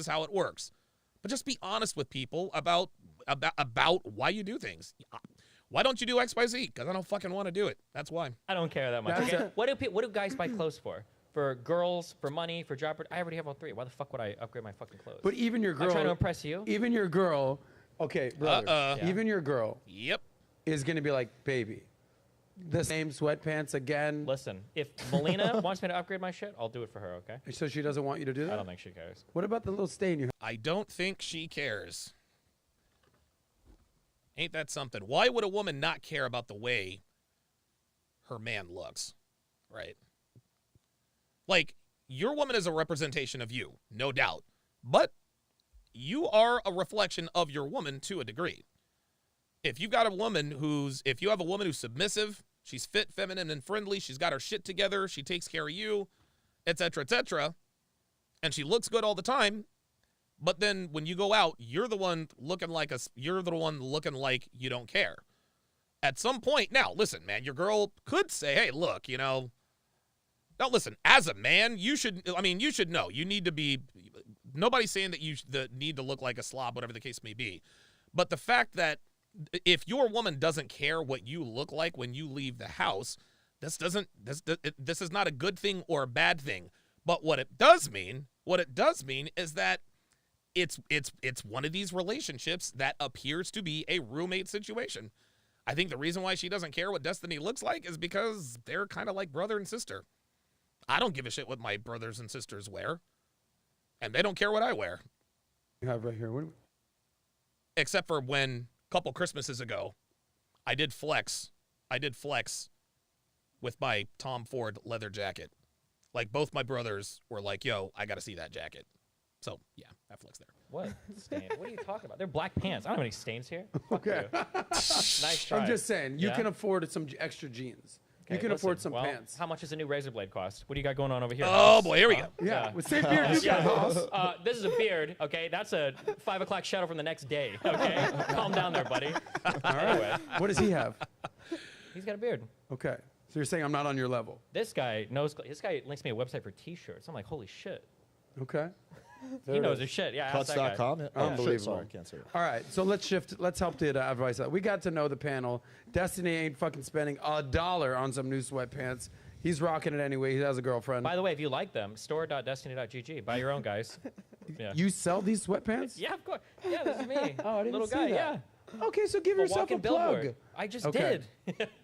how it works. But just be honest with people about why you do things. Why don't you do XYZ? Because I don't fucking want to do it. That's why. I don't care that much. Okay? What do guys buy clothes for? For girls, for money, for job? I already have all three. Why the fuck would I upgrade my fucking clothes? But even your girl... I'm trying to impress you? Even your girl... Okay, brother. Even your girl... Yep. ...is going to be like, baby, the same sweatpants again. Listen, if Melina wants me to upgrade my shit, I'll do it for her, okay? So she doesn't want you to do that? I don't think she cares. What about the little stain you have? I don't think she cares. Ain't that something? Why would a woman not care about the way her man looks? Right? Like, your woman is a representation of you, no doubt. But you are a reflection of your woman to a degree. If you have a woman who's submissive, she's fit, feminine, and friendly, she's got her shit together, she takes care of you, etc., and she looks good all the time, but then when you go out, you're the one looking like you don't care. At some point, now listen, man, your girl could say, hey, look, now listen, as a man, you should know, you need to be, nobody's saying that you need to look like a slob, whatever the case may be. But the fact that if your woman doesn't care what you look like when you leave the house, this is not a good thing or a bad thing. But what it does mean is that it's one of these relationships that appears to be a roommate situation. I think the reason why she doesn't care what Destiny looks like is because they're kind of like brother and sister. I don't give a shit what my brothers and sisters wear, and they don't care what I wear. You have right here. Except for when a couple Christmases ago, I did flex with my Tom Ford leather jacket. Like, both my brothers were like, yo, I got to see that jacket. So, yeah, I flexed there. What? Stain? What are you talking about? They're black pants. I don't have any stains here. Okay. Nice try. I'm just saying, you can afford some extra jeans. Okay, you can afford some pants. How much does a new razor blade cost? What do you got going on over here? Oh, boy, here we go. Yeah, with same beard you got, boss. This is a beard, okay? That's a 5 o'clock shadow from the next day, okay? Calm down there, buddy. All right. Anyway. What does he have? He's got a beard. Okay. So you're saying I'm not on your level? This guy links me a website for T-shirts. I'm like, holy shit. Okay. He knows his shit. Yeah, Cuts.com. Unbelievable. Sorry, can't say it. All right, so let's shift. Let's help the advice out. We got to know the panel. Destiny ain't fucking spending $1 on some new sweatpants. He's rocking it anyway. He has a girlfriend. By the way, if you like them, store.destiny.gg. Buy your own, guys. Yeah. You sell these sweatpants? Yeah, of course. Yeah, this is me. Oh, I didn't Little see guy. that. Yeah. Okay, so give yourself a plug. Billboard. I just did.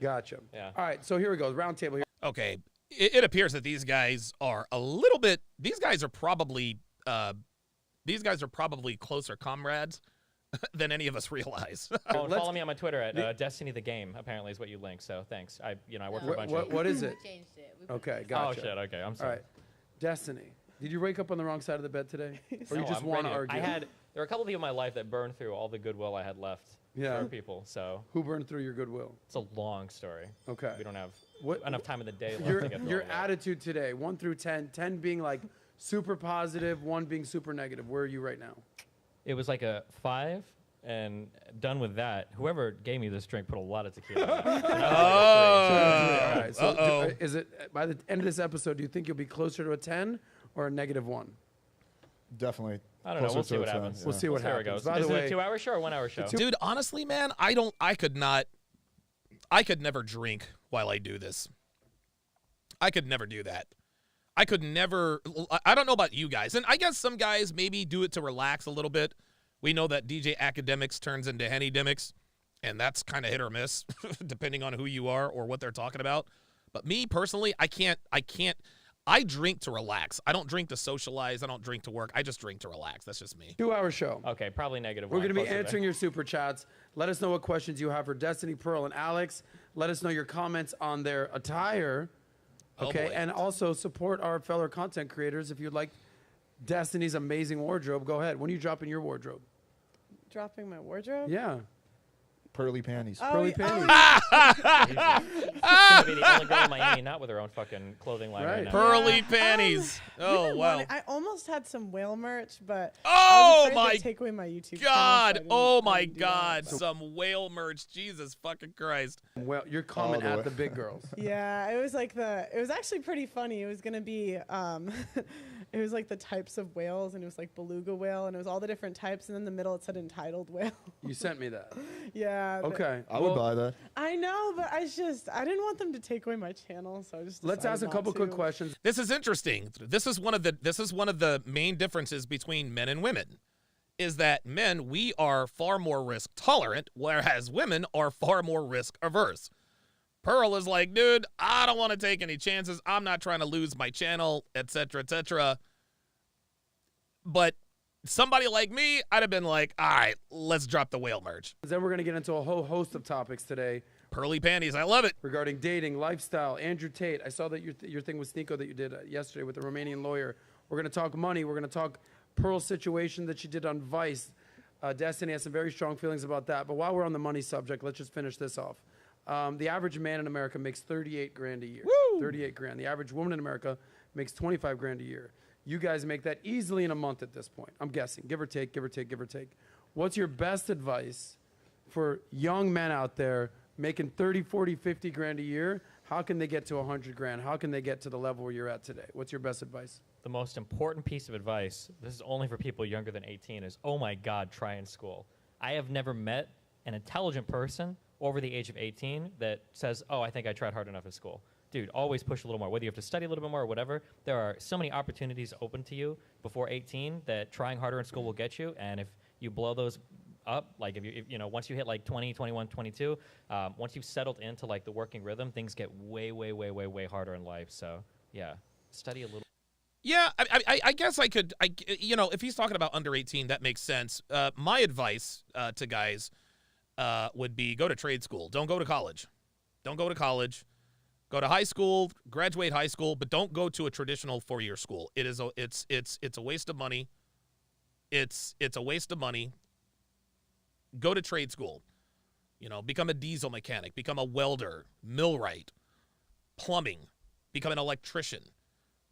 Gotcha. Yeah. All right, so here we go. Round table here. Okay, it appears that these guys are a little bit. These guys are probably closer comrades than any of us realize. Follow me on my Twitter at Destiny the Game. Apparently, is what you link. So thanks. I work for a bunch of. What is it? We changed it. Okay, gotcha. Oh shit. Okay, I'm sorry. All right, Destiny. Did you wake up on the wrong side of the bed today, or you No, just I'm want to ready. argue? There were a couple people in my life that burned through all the goodwill I had left. Yeah. For people. So. Who burned through your goodwill? It's a long story. Okay. We don't have enough time in the day left to get through Your all that. attitude today, 1 through 10, 10 being like super positive, 1 being super negative. Where are you right now? It was like a 5, and done with that. Whoever gave me this drink put a lot of tequila in it. All right. So is it by the end of this episode? Do you think you'll be closer to a 10 or a -1? Definitely. I don't know. We'll see what happens. We'll see what How it happens. goes. By Is the it way, a 2-hour show or 1-hour show? Dude, honestly, man, I could never drink while I do this. I could never do that. I don't know about you guys. And I guess some guys maybe do it to relax a little bit. We know that DJ Academics turns into Hennydemics, and that's kind of hit or miss, depending on who you are or what they're talking about. But me, personally, I can't. I drink to relax. I don't drink to socialize. I don't drink to work. I just drink to relax. That's just me. 2-hour show. Okay, probably -1. We're going to be answering your super chats. Let us know what questions you have for Destiny, Pearl, and Alex. Let us know your comments on their attire. Okay, and also support our fellow content creators. If you'd like Destiny's amazing wardrobe, go ahead. When are you dropping your wardrobe? Dropping my wardrobe? Yeah. Pearly panties. Pearly panties. She's gonna be the only girl in Miami not with her own fucking clothing line right now. Pearly panties. Oh wow. I almost had some whale merch, but oh I was afraid my to take away my YouTube God. channel, so Oh my God. that. Some whale merch. Jesus fucking Christ. Well, you're coming at the big girls. Yeah, it was actually pretty funny. It was gonna be it was like the types of whales, and it was like beluga whale, and it was all the different types, and in the middle it said entitled whale. You sent me that. Yeah. Okay. I would buy that. I know, but I didn't want them to take away my channel, so I just let's ask a decided couple not quick to. questions. This is interesting. This is one of the main differences between men and women. Is that men, we are far more risk tolerant, whereas women are far more risk averse. Pearl is like, dude, I don't want to take any chances. I'm not trying to lose my channel, etc., etc. But somebody like me, I'd have been like, all right, let's drop the whale merch. Then we're going to get into a whole host of topics today. Pearly panties, I love it. Regarding dating, lifestyle, Andrew Tate. I saw that your thing with Sneeko that you did yesterday with the Romanian lawyer. We're going to talk money. We're going to talk Pearl's situation that she did on Vice. Destiny has some very strong feelings about that. But while we're on the money subject, let's just finish this off. The average man in America makes 38 grand a year. Woo! 38 grand. The average woman in America makes 25 grand a year. You guys make that easily in a month at this point. I'm guessing, give or take, give or take, give or take. What's your best advice for young men out there making 30, 40, 50 grand a year? How can they get to 100 grand? How can they get to the level where you're at today? What's your best advice? The most important piece of advice, this is only for people younger than 18, is, oh my God, try in school. I have never met an intelligent person over the age of 18 that says, oh, I think I tried hard enough in school. Dude, always push a little more. Whether you have to study a little bit more or whatever, there are so many opportunities open to you before 18 that trying harder in school will get you. And if you blow those up, like if you know, once you hit like 20, 21, 22, once you've settled into like the working rhythm, things get way, way, way, way, way harder in life. So yeah, study a little. Yeah, I guess I could, you know, if he's talking about under 18, that makes sense. My advice to guys would be go to trade school. Don't go to college. Don't go to college. Go to high school, graduate high school, but don't go to a traditional 4-year school. It's a waste of money. It's a waste of money. Go to trade school. You know, become a diesel mechanic, become a welder, millwright, plumbing, become an electrician.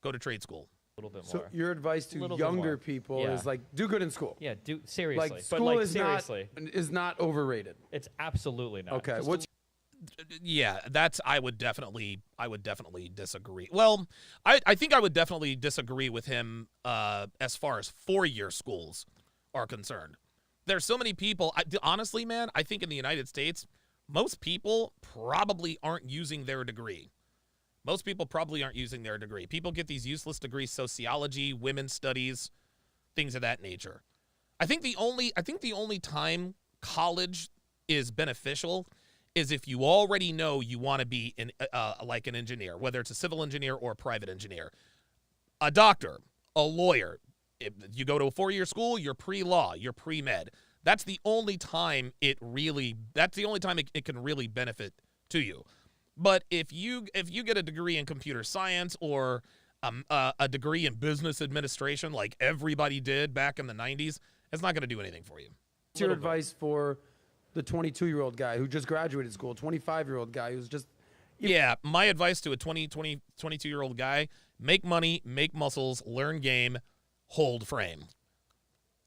Go to trade school. A little bit more. So your advice to younger people is like, do good in school. Yeah, do seriously. Like, school but like, is seriously. is not overrated. It's absolutely not. Okay. Yeah, I would definitely disagree. Well, I think I would definitely disagree with him as far as 4-year schools are concerned. There's so many people, honestly, man, I think in the United States, most people probably aren't using their degree. Most people probably aren't using their degree. People get these useless degrees, sociology, women's studies, things of that nature. I think the only time college is beneficial is if you already know you want to be like an engineer, whether it's a civil engineer or a private engineer, a doctor, a lawyer. If you go to a 4-year school, you're pre-law, you're pre-med. That's the only time it can really benefit to you. But if you get a degree in computer science or a degree in business administration like everybody did back in the 90s, it's not going to do anything for you. What's your advice for the 22-year-old guy who just graduated school, 25-year-old guy who's just... Yeah, my advice to a 22-year-old guy, make money, make muscles, learn game, hold frame.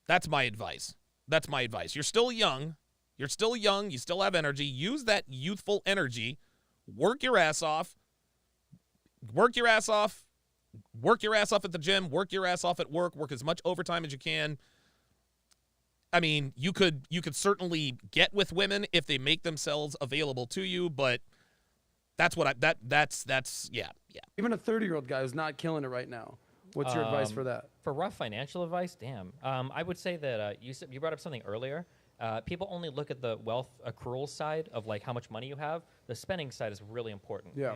That's my advice. That's my advice. You're still young. You still have energy. Use that youthful energy. Work your ass off. Work your ass off at the gym. Work your ass off at work. Work as much overtime as you can. I mean, you could certainly get with women if they make themselves available to you, but that's yeah. Even a 30-year-old guy who's not killing it right now. What's your advice for that? For rough financial advice, damn. I would say that you brought up something earlier. People only look at the wealth accrual side of like how much money you have. The spending side is really important. Yeah.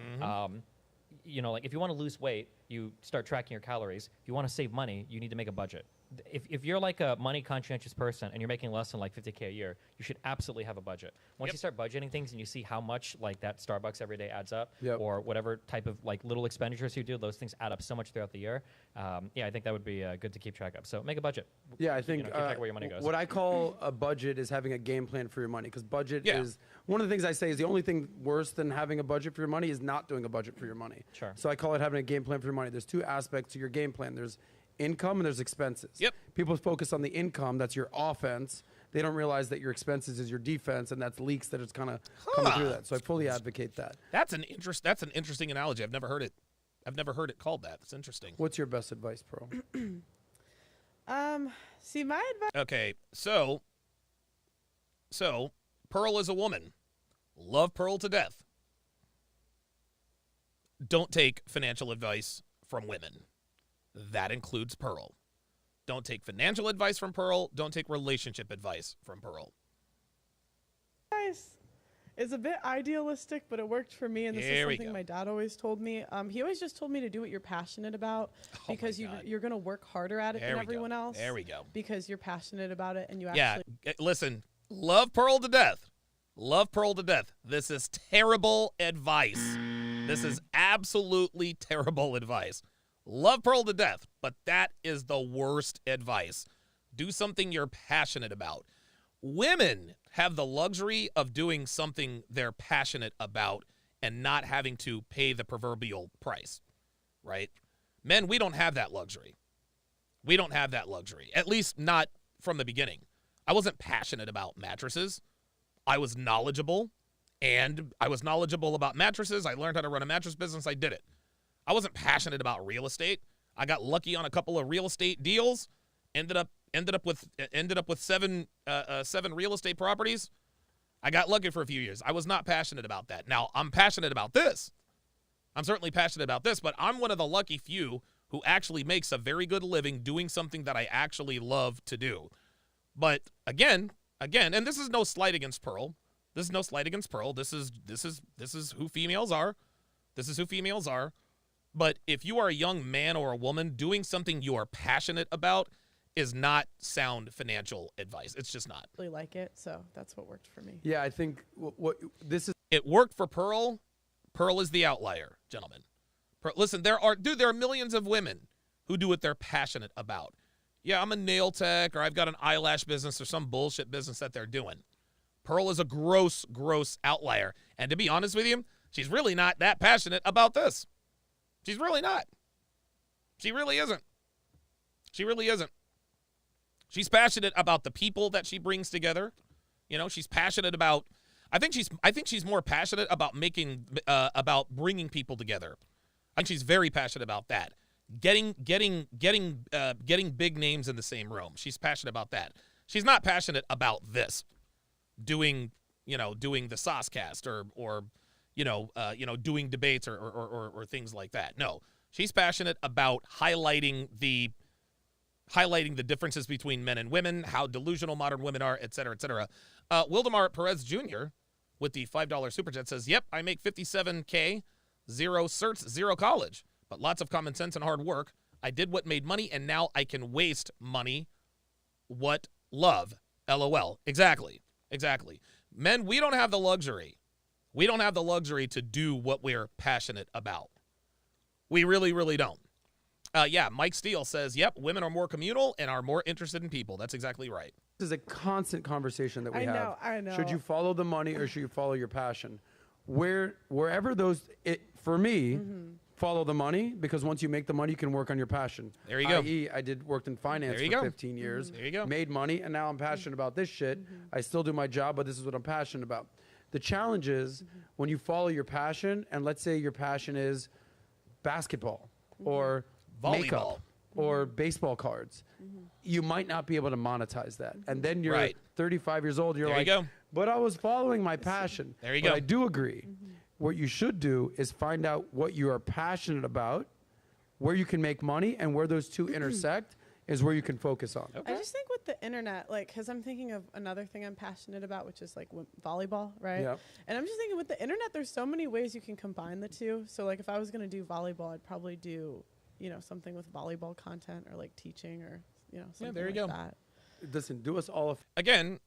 You know, like if you want to lose weight, you start tracking your calories. If you want to save money, you need to make a budget. If you're like a money conscientious person and you're making less than like $50K a year, you should absolutely have a budget. Once you start budgeting things and you see how much like that Starbucks every day adds up, or whatever type of like little expenditures you do, those things add up so much throughout the year. I think that would be good to keep track of. So make a budget. Yeah, I think keep track of where your money goes. What I call a budget is having a game plan for your money, because budget is one of the things I say is the only thing worse than having a budget for your money is not doing a budget for your money. Sure. So I call it having a game plan for your money. There's two aspects to your game plan. There's income and there's expenses. Yep. People focus on the income, that's your offense. They don't realize that your expenses is your defense, and that's leaks that it's kind of coming through that. So I fully advocate that. That's an interesting analogy. I've never heard it called that. That's interesting. What's your best advice, Pearl? See, my advice. Okay, so Pearl is a woman. Love Pearl to death. Don't take financial advice from women. That includes Pearl. Don't take financial advice from Pearl. Don't take relationship advice from Pearl. Guys, it's a bit idealistic, but it worked for me, and this is something my dad always told me. He always just told me to do what you're passionate about, because you're going to work harder at it than everyone else. There we go. Because you're passionate about it, and you actually... Yeah, listen, love Pearl to death. Love Pearl to death. This is terrible advice. This is absolutely terrible advice. Love Pearl to death, but that is the worst advice. Do something you're passionate about. Women have the luxury of doing something they're passionate about and not having to pay the proverbial price, right? Men, we don't have that luxury. We don't have that luxury, at least not from the beginning. I wasn't passionate about mattresses. I was knowledgeable, and I was knowledgeable about mattresses. I learned how to run a mattress business. I did it. I wasn't passionate about real estate. I got lucky on a couple of real estate deals. Ended up with seven real estate properties. I got lucky for a few years. I was not passionate about that. Now, I'm passionate about this. I'm certainly passionate about this, but I'm one of the lucky few who actually makes a very good living doing something that I actually love to do. But again, and this is no slight against Pearl. This is no slight against Pearl. This is who females are. This is who females are. But if you are a young man or a woman, doing something you are passionate about is not sound financial advice. It's just not. Really like it, so that's what worked for me. Yeah, I think this is. It worked for Pearl. Pearl is the outlier, gentlemen. Listen, there are millions of women who do what they're passionate about. Yeah, I'm a nail tech, or I've got an eyelash business, or some bullshit business that they're doing. Pearl is a gross outlier. And to be honest with you, she's really not that passionate about this. She's really not. She really isn't. She really isn't. She's passionate about the people that she brings together. You know, she's passionate about. I think she's more passionate about about bringing people together. I think she's very passionate about that. Getting big names in the same room. She's passionate about that. She's not passionate about this. Doing the Saucecast or doing debates or things like that. No, she's passionate about highlighting the differences between men and women, how delusional modern women are, et cetera, et cetera. Wildemar Perez Jr. with the $5 super chat says, "Yep, I make $57K, 0 certs, 0 college, but lots of common sense and hard work. I did what made money, and now I can waste money. What love? LOL." Exactly. Men, we don't have the luxury. We don't have the luxury to do what we're passionate about. We really, really don't. Mike Steele says, "Yep, women are more communal and are more interested in people." That's exactly right. This is a constant conversation that we have. I know. Should you follow the money or should you follow your passion? Wherever for me, follow the money, because once you make the money, you can work on your passion. There you go. I.e., I worked in finance for 15 years. There you go. Made money, and now I'm passionate about this shit. I still do my job, but this is what I'm passionate about. The challenge is when you follow your passion, and let's say your passion is basketball or volleyball makeup or baseball cards, you might not be able to monetize that. And then you're 35 years old, you're like, but I was following my passion. There you go. go. I do agree. What you should do is find out what you are passionate about, where you can make money, and where those two intersect is where you can focus on. I just think with the internet, because I'm thinking of another thing I'm passionate about, which is volleyball, right? Yep. And I'm just thinking with the internet, there's so many ways you can combine the two. So if I was going to do volleyball, I'd probably do, something with volleyball content or teaching or, something there you like go. that. Listen, do us all Again,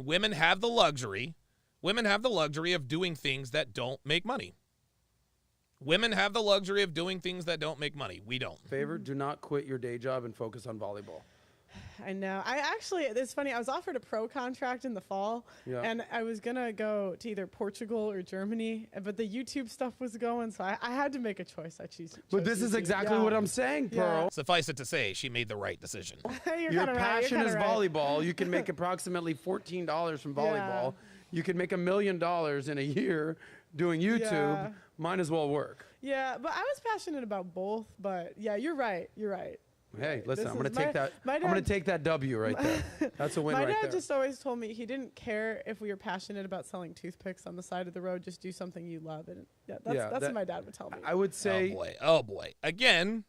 women have the luxury. Women have the luxury of doing things that don't make money. Women have the luxury of doing things that don't make money. We don't. Favor, do not quit your day job and focus on volleyball. I know. It's funny. I was offered a pro contract in the fall, and I was going to go to either Portugal or Germany, but the YouTube stuff was going, so I had to make a choice. But this is exactly what I'm saying, Pearl. Suffice it to say, she made the right decision. Your passion is volleyball. You can make approximately $14 from volleyball. You can make $1 million in a year doing YouTube. Might as well work. Yeah, but I was passionate about both, but you're right. Hey, listen, I'm going to take that W right there. That's a win right there. My dad just always told me he didn't care if we were passionate about selling toothpicks on the side of the road. Just do something you love. And that's what my dad would tell me. I would say... Oh, boy. Again,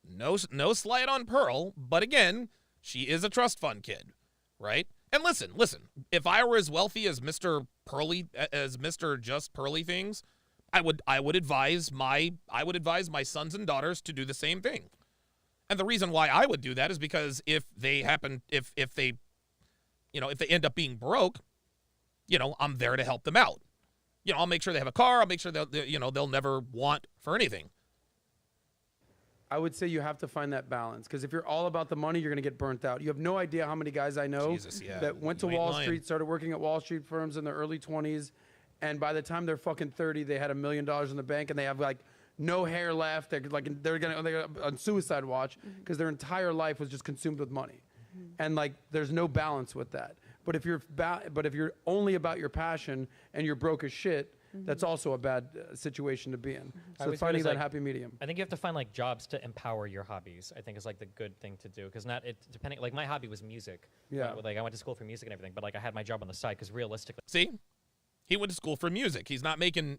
no slight on Pearl, but again, she is a trust fund kid, right? And listen, if I were as wealthy as Mr. Just Pearly Things, I would advise my sons and daughters to do the same thing. And the reason why I would do that is because if they end up being broke, I'm there to help them out. You know, I'll make sure they have a car. I'll make sure they'll never want for anything. I would say you have to find that balance, because if you're all about the money, you're going to get burnt out. You have no idea how many guys I know that went to Wall Street, started working at Wall Street firms in their early 20s, and by the time they're fucking 30, they had $1 million in the bank, and they have like no hair left. They're on suicide watch because their entire life was just consumed with money, and like there's no balance with that. But if you're only about your passion and you're broke as shit, that's also a bad situation to be in. So finding that happy medium. I think you have to find like jobs to empower your hobbies. I think is like the good thing to do, because depending, like my hobby was music. Yeah. Like I went to school for music and everything, but like I had my job on the side because realistically. See, he went to school for music. He's not making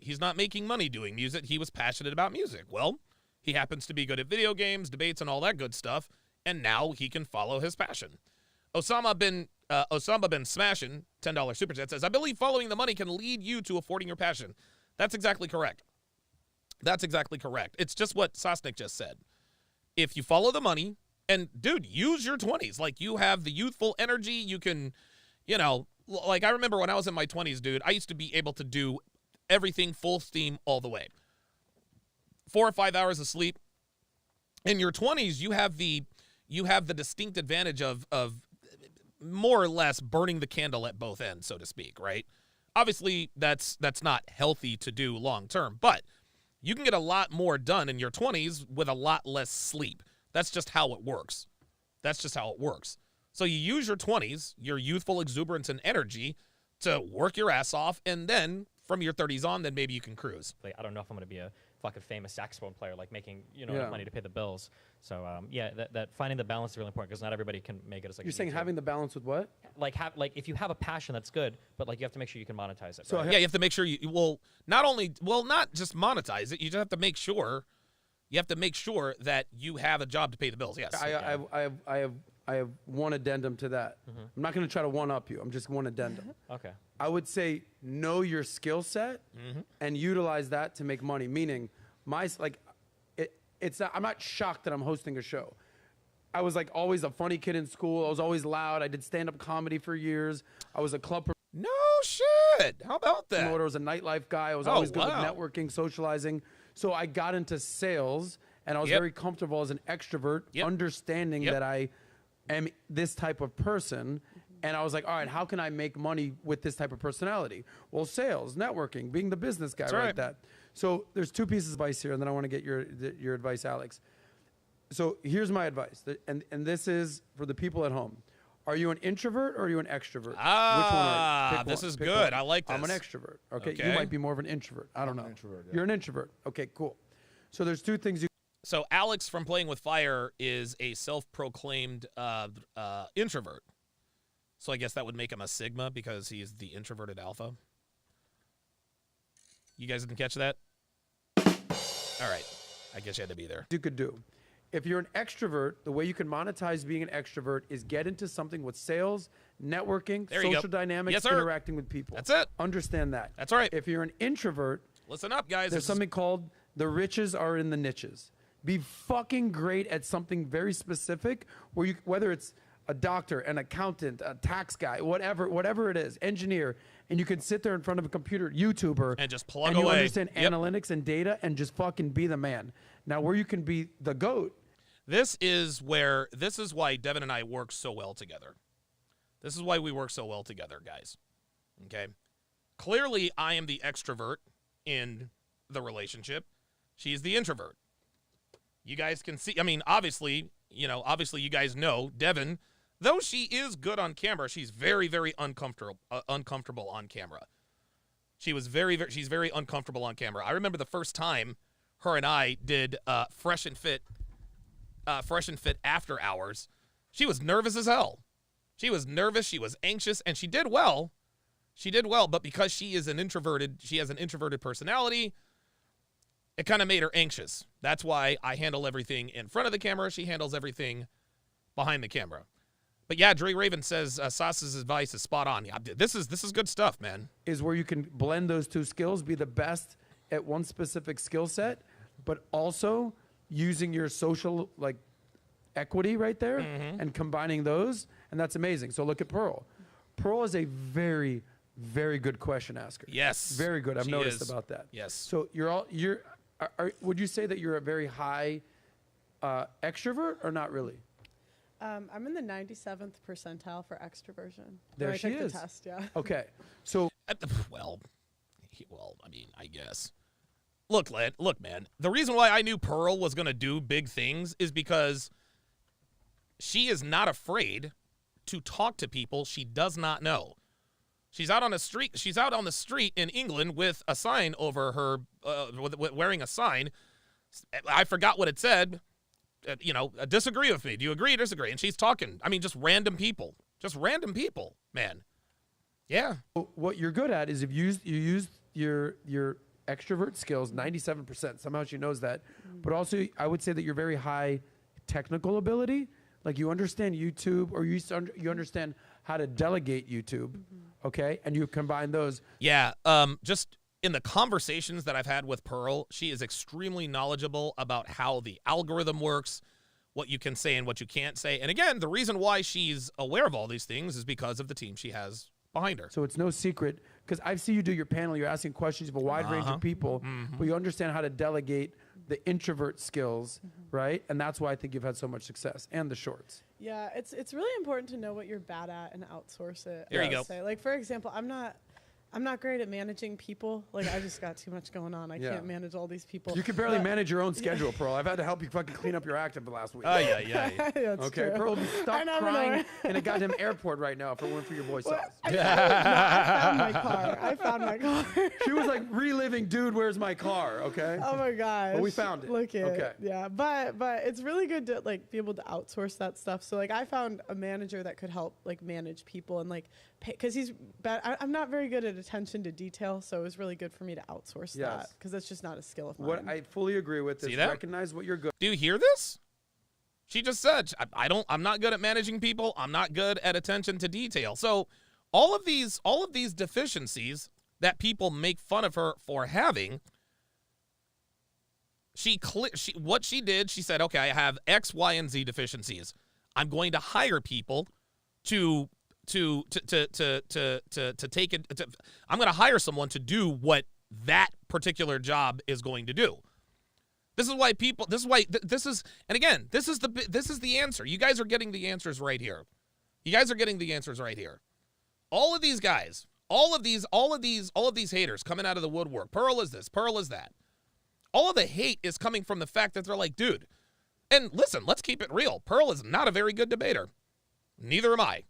money doing music. He was passionate about music. Well, he happens to be good at video games, debates, and all that good stuff, and now he can follow his passion. Osama bin Smashing, $10 super chat, says, I believe following the money can lead you to affording your passion. That's exactly correct. That's exactly correct. It's just what Sosnick just said. If you follow the money, and dude, use your 20s. Like, you have the youthful energy. You can, like I remember when I was in my 20s, dude, I used to be able to do everything full steam all the way. 4 or 5 hours of sleep. In your 20s, you have the distinct advantage of more or less burning the candle at both ends, so to speak, right? Obviously, that's not healthy to do long term, but you can get a lot more done in your 20s with a lot less sleep. That's just how it works. So you use your 20s, your youthful exuberance and energy, to work your ass off, and then from your 30s on, then maybe you can cruise. I don't know if I'm going to be a fucking famous saxophone player, like making enough money to pay the bills. So that finding the balance is really important, because not everybody can make it as like. You're saying having the balance with what? Like if you have a passion, that's good, but like you have to make sure you can monetize it. So right? you have to make sure not just monetize it. You just have to make sure. You have to make sure that you have a job to pay the bills. Yes. I have one addendum to that. I'm not going to try to one-up you. I'm just one addendum. Okay. I would say know your skill set and utilize that to make money. Meaning, I'm not shocked that I'm hosting a show. I was like always a funny kid in school. I was always loud. I did stand-up comedy for years. I was a club promoter. No shit. How about that? I was a nightlife guy. I was always good with networking, socializing. So I got into sales, and I was very comfortable as an extrovert, understanding that I am this type of person. And I was like, all right, how can I make money with this type of personality? Well, sales, networking, being the business guy, like that. So there's two pieces of advice here, and then I want to get your advice, Alex. So here's my advice, and this is for the people at home. Are you an introvert or are you an extrovert? Which one are you? This is good. I like this. I'm an extrovert. Okay, you might be more of an introvert. I don't know. Introvert, You're an introvert. Okay, cool. So there's two things you. So Alex from Playing with Fire is a self-proclaimed introvert. So I guess that would make him a Sigma because he's the introverted alpha. You guys didn't catch that? All right. I guess you had to be there. You could do. If you're an extrovert, the way you can monetize being an extrovert is get into something with sales, networking, social dynamics, interacting with people. That's it. Understand that. That's right. If you're an introvert, listen up, guys. There's something called the riches are in the niches. Be fucking great at something very specific, whether it's a doctor, an accountant, a tax guy, whatever it is, engineer, and you can sit there in front of a computer, YouTuber, and just plug away. You understand analytics and data, and just fucking be the man. Now, where you can be the GOAT. This is why Devin and I work so well together. This is why we work so well together, guys. Okay? Clearly, I am the extrovert in the relationship. She's the introvert. You guys can see, obviously you guys know Devin, though she is good on camera, she's very, very uncomfortable on camera. She's very uncomfortable on camera. I remember the first time her and I did Fresh and Fit after hours. She was nervous as hell. She was nervous, she was anxious, and she did well. But because she has an introverted personality, it kind of made her anxious. That's why I handle everything in front of the camera. She handles everything behind the camera. But yeah, Dre Raven says Sas's advice is spot on. Yeah, this is good stuff, man. Is where you can blend those two skills, be the best at one specific skill set, but also using your social equity right there and combining those, and that's amazing. So look at Pearl. Pearl is a very, very good question asker. Yes. Very good. I've she noticed is. about that. Yes. So would you say that you're a very high extrovert or not really? I'm in the 97th percentile for extroversion. There she is. The test, yeah. Okay. So well, I mean, I guess. Look, man. The reason why I knew Pearl was going to do big things is because she is not afraid to talk to people she does not know. She's out on the street. She's out on the street in England with a sign over her, wearing a sign. I forgot what it said. Disagree with me. Do you agree or disagree? And she's talking. I mean, just random people, man. Yeah. What you're good at is if you use your extrovert skills, 97%. Somehow she knows that. But also, I would say that you're very high technical ability. Like you understand YouTube, or you understand how to delegate YouTube. Okay, and you combine those. Yeah. Just in the conversations that I've had with Pearl, she is extremely knowledgeable about how the algorithm works, what you can say and what you can't say. And again, the reason why she's aware of all these things is because of the team she has behind her. So it's no secret, because I see you do your panel, you're asking questions of a wide range of people, but you understand how to delegate the introvert skills, right? And that's why I think you've had so much success, and the shorts. Yeah, it's really important to know what you're bad at and outsource it. There you go. Say. Like, for example, I'm not great at managing people. Like, I just got too much going on. I can't manage all these people. You can barely manage your own schedule, Pearl. I've had to help you fucking clean up your active the last week. Yeah. That's okay, true. Pearl, be stuck crying in a goddamn airport right now if it weren't for your boy sauce. I found my car. She was like reliving, dude, where's my car? Okay. Oh my gosh. But we found it. Look at okay. it. Yeah, but it's really good to like be able to outsource that stuff. So like I found a manager that could help like manage people and like because he's bad. I'm not very good at attention to detail, so it was really good for me to outsource that because that's just not a skill of mine. What I fully agree with is recognize what you're good. Do you hear this? She just said, I'm not good at managing people. I'm not good at attention to detail. So all of these deficiencies that people make fun of her for having, what she did, she said, okay, I have X, Y, and Z deficiencies. I'm going to hire people to take it. I'm going to hire someone to do what that particular job is going to do. This is why and again, this is the answer. You guys are getting the answers right here. All of these guys, all of these haters coming out of the woodwork. Pearl is this, Pearl is that. All of the hate is coming from the fact that they're like, dude, and listen, let's keep it real. Pearl is not a very good debater. Neither am I.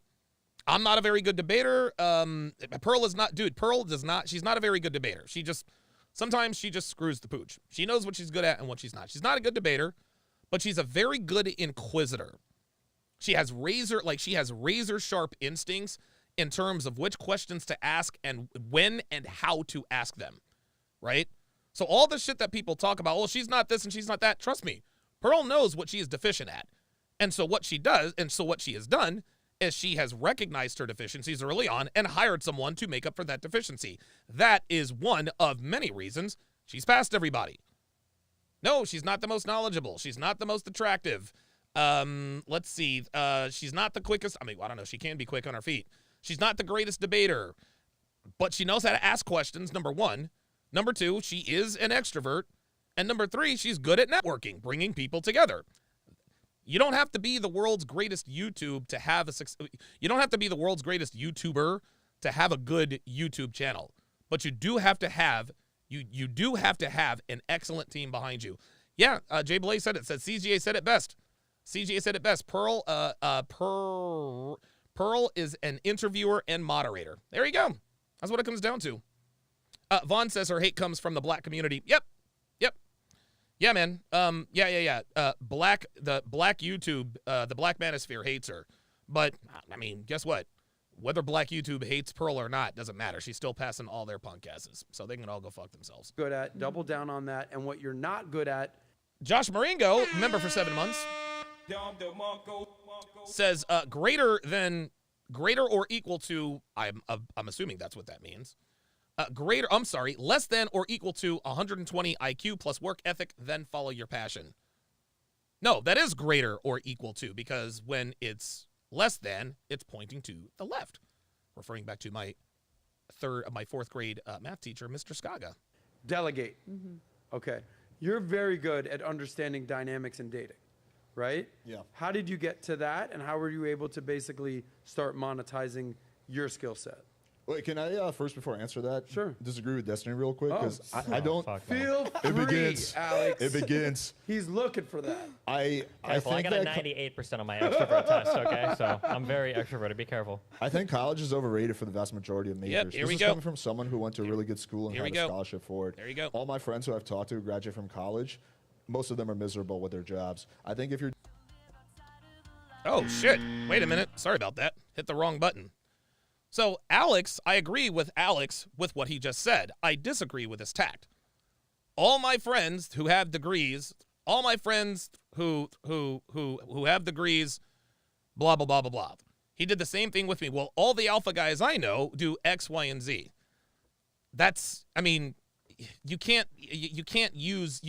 I'm not a very good debater. Pearl is not, dude, she's not a very good debater. Sometimes she just screws the pooch. She knows what she's good at and what she's not. She's not a good debater, but she's a very good inquisitor. She has razor sharp instincts in terms of which questions to ask and when and how to ask them, right? So all the shit that people talk about, well, she's not this and she's not that, trust me, Pearl knows what she is deficient at. And so what she has done is she has recognized her deficiencies early on and hired someone to make up for that deficiency. That is one of many reasons she's passed everybody. No, she's not the most knowledgeable. She's not the most attractive. Let's see. She's not the quickest. I mean, I don't know. She can be quick on her feet. She's not the greatest debater, but she knows how to ask questions, number one. Number two, she is an extrovert. And number three, she's good at networking, bringing people together. You don't have to be the world's greatest YouTuber to have a good YouTube channel, but you do have to have an excellent team behind you. Yeah, Jay Blaze said it. CGA said it best. Pearl is an interviewer and moderator. There you go. That's what it comes down to. Vaughn says her hate comes from the black community. Yep. Yeah, man. The black YouTube, the black Manosphere hates her. But, I mean, guess what? Whether black YouTube hates Pearl or not doesn't matter. She's still passing all their podcasts, so they can all go fuck themselves. Good at, double down on that. And what you're not good at. Josh Maringo, member for 7 months, says greater or equal to, I'm assuming that's what that means. Less than or equal to 120 IQ plus work ethic, then follow your passion. No, that is greater or equal to, because when it's less than, it's pointing to the left. Referring back to my fourth grade math teacher, Mr. Skaga. Delegate. Okay. You're very good at understanding dynamics in dating, right? Yeah. How did you get to that, and how were you able to basically start monetizing your skill set? Wait, can I first, before I answer that, disagree with Destiny real quick? Because I don't feel free, Alex. It begins. He's looking for that. I got a 98% on my extrovert test, okay? So I'm very extroverted. Be careful. I think college is overrated for the vast majority of majors. Yep, here this we is go. coming from someone who went to a really good school and had a scholarship for it. There you go. All my friends who I've talked to who graduate from college, most of them are miserable with their jobs. I think if you're... Oh, shit. Wait a minute. Sorry about that. Hit the wrong button. So Alex, I agree with Alex with what he just said. I disagree with his tact. All my friends who have degrees, all my friends who have degrees, blah, blah, blah, blah, blah. He did the same thing with me. Well, all the alpha guys I know do X, Y, and Z. That's, I mean, you can't use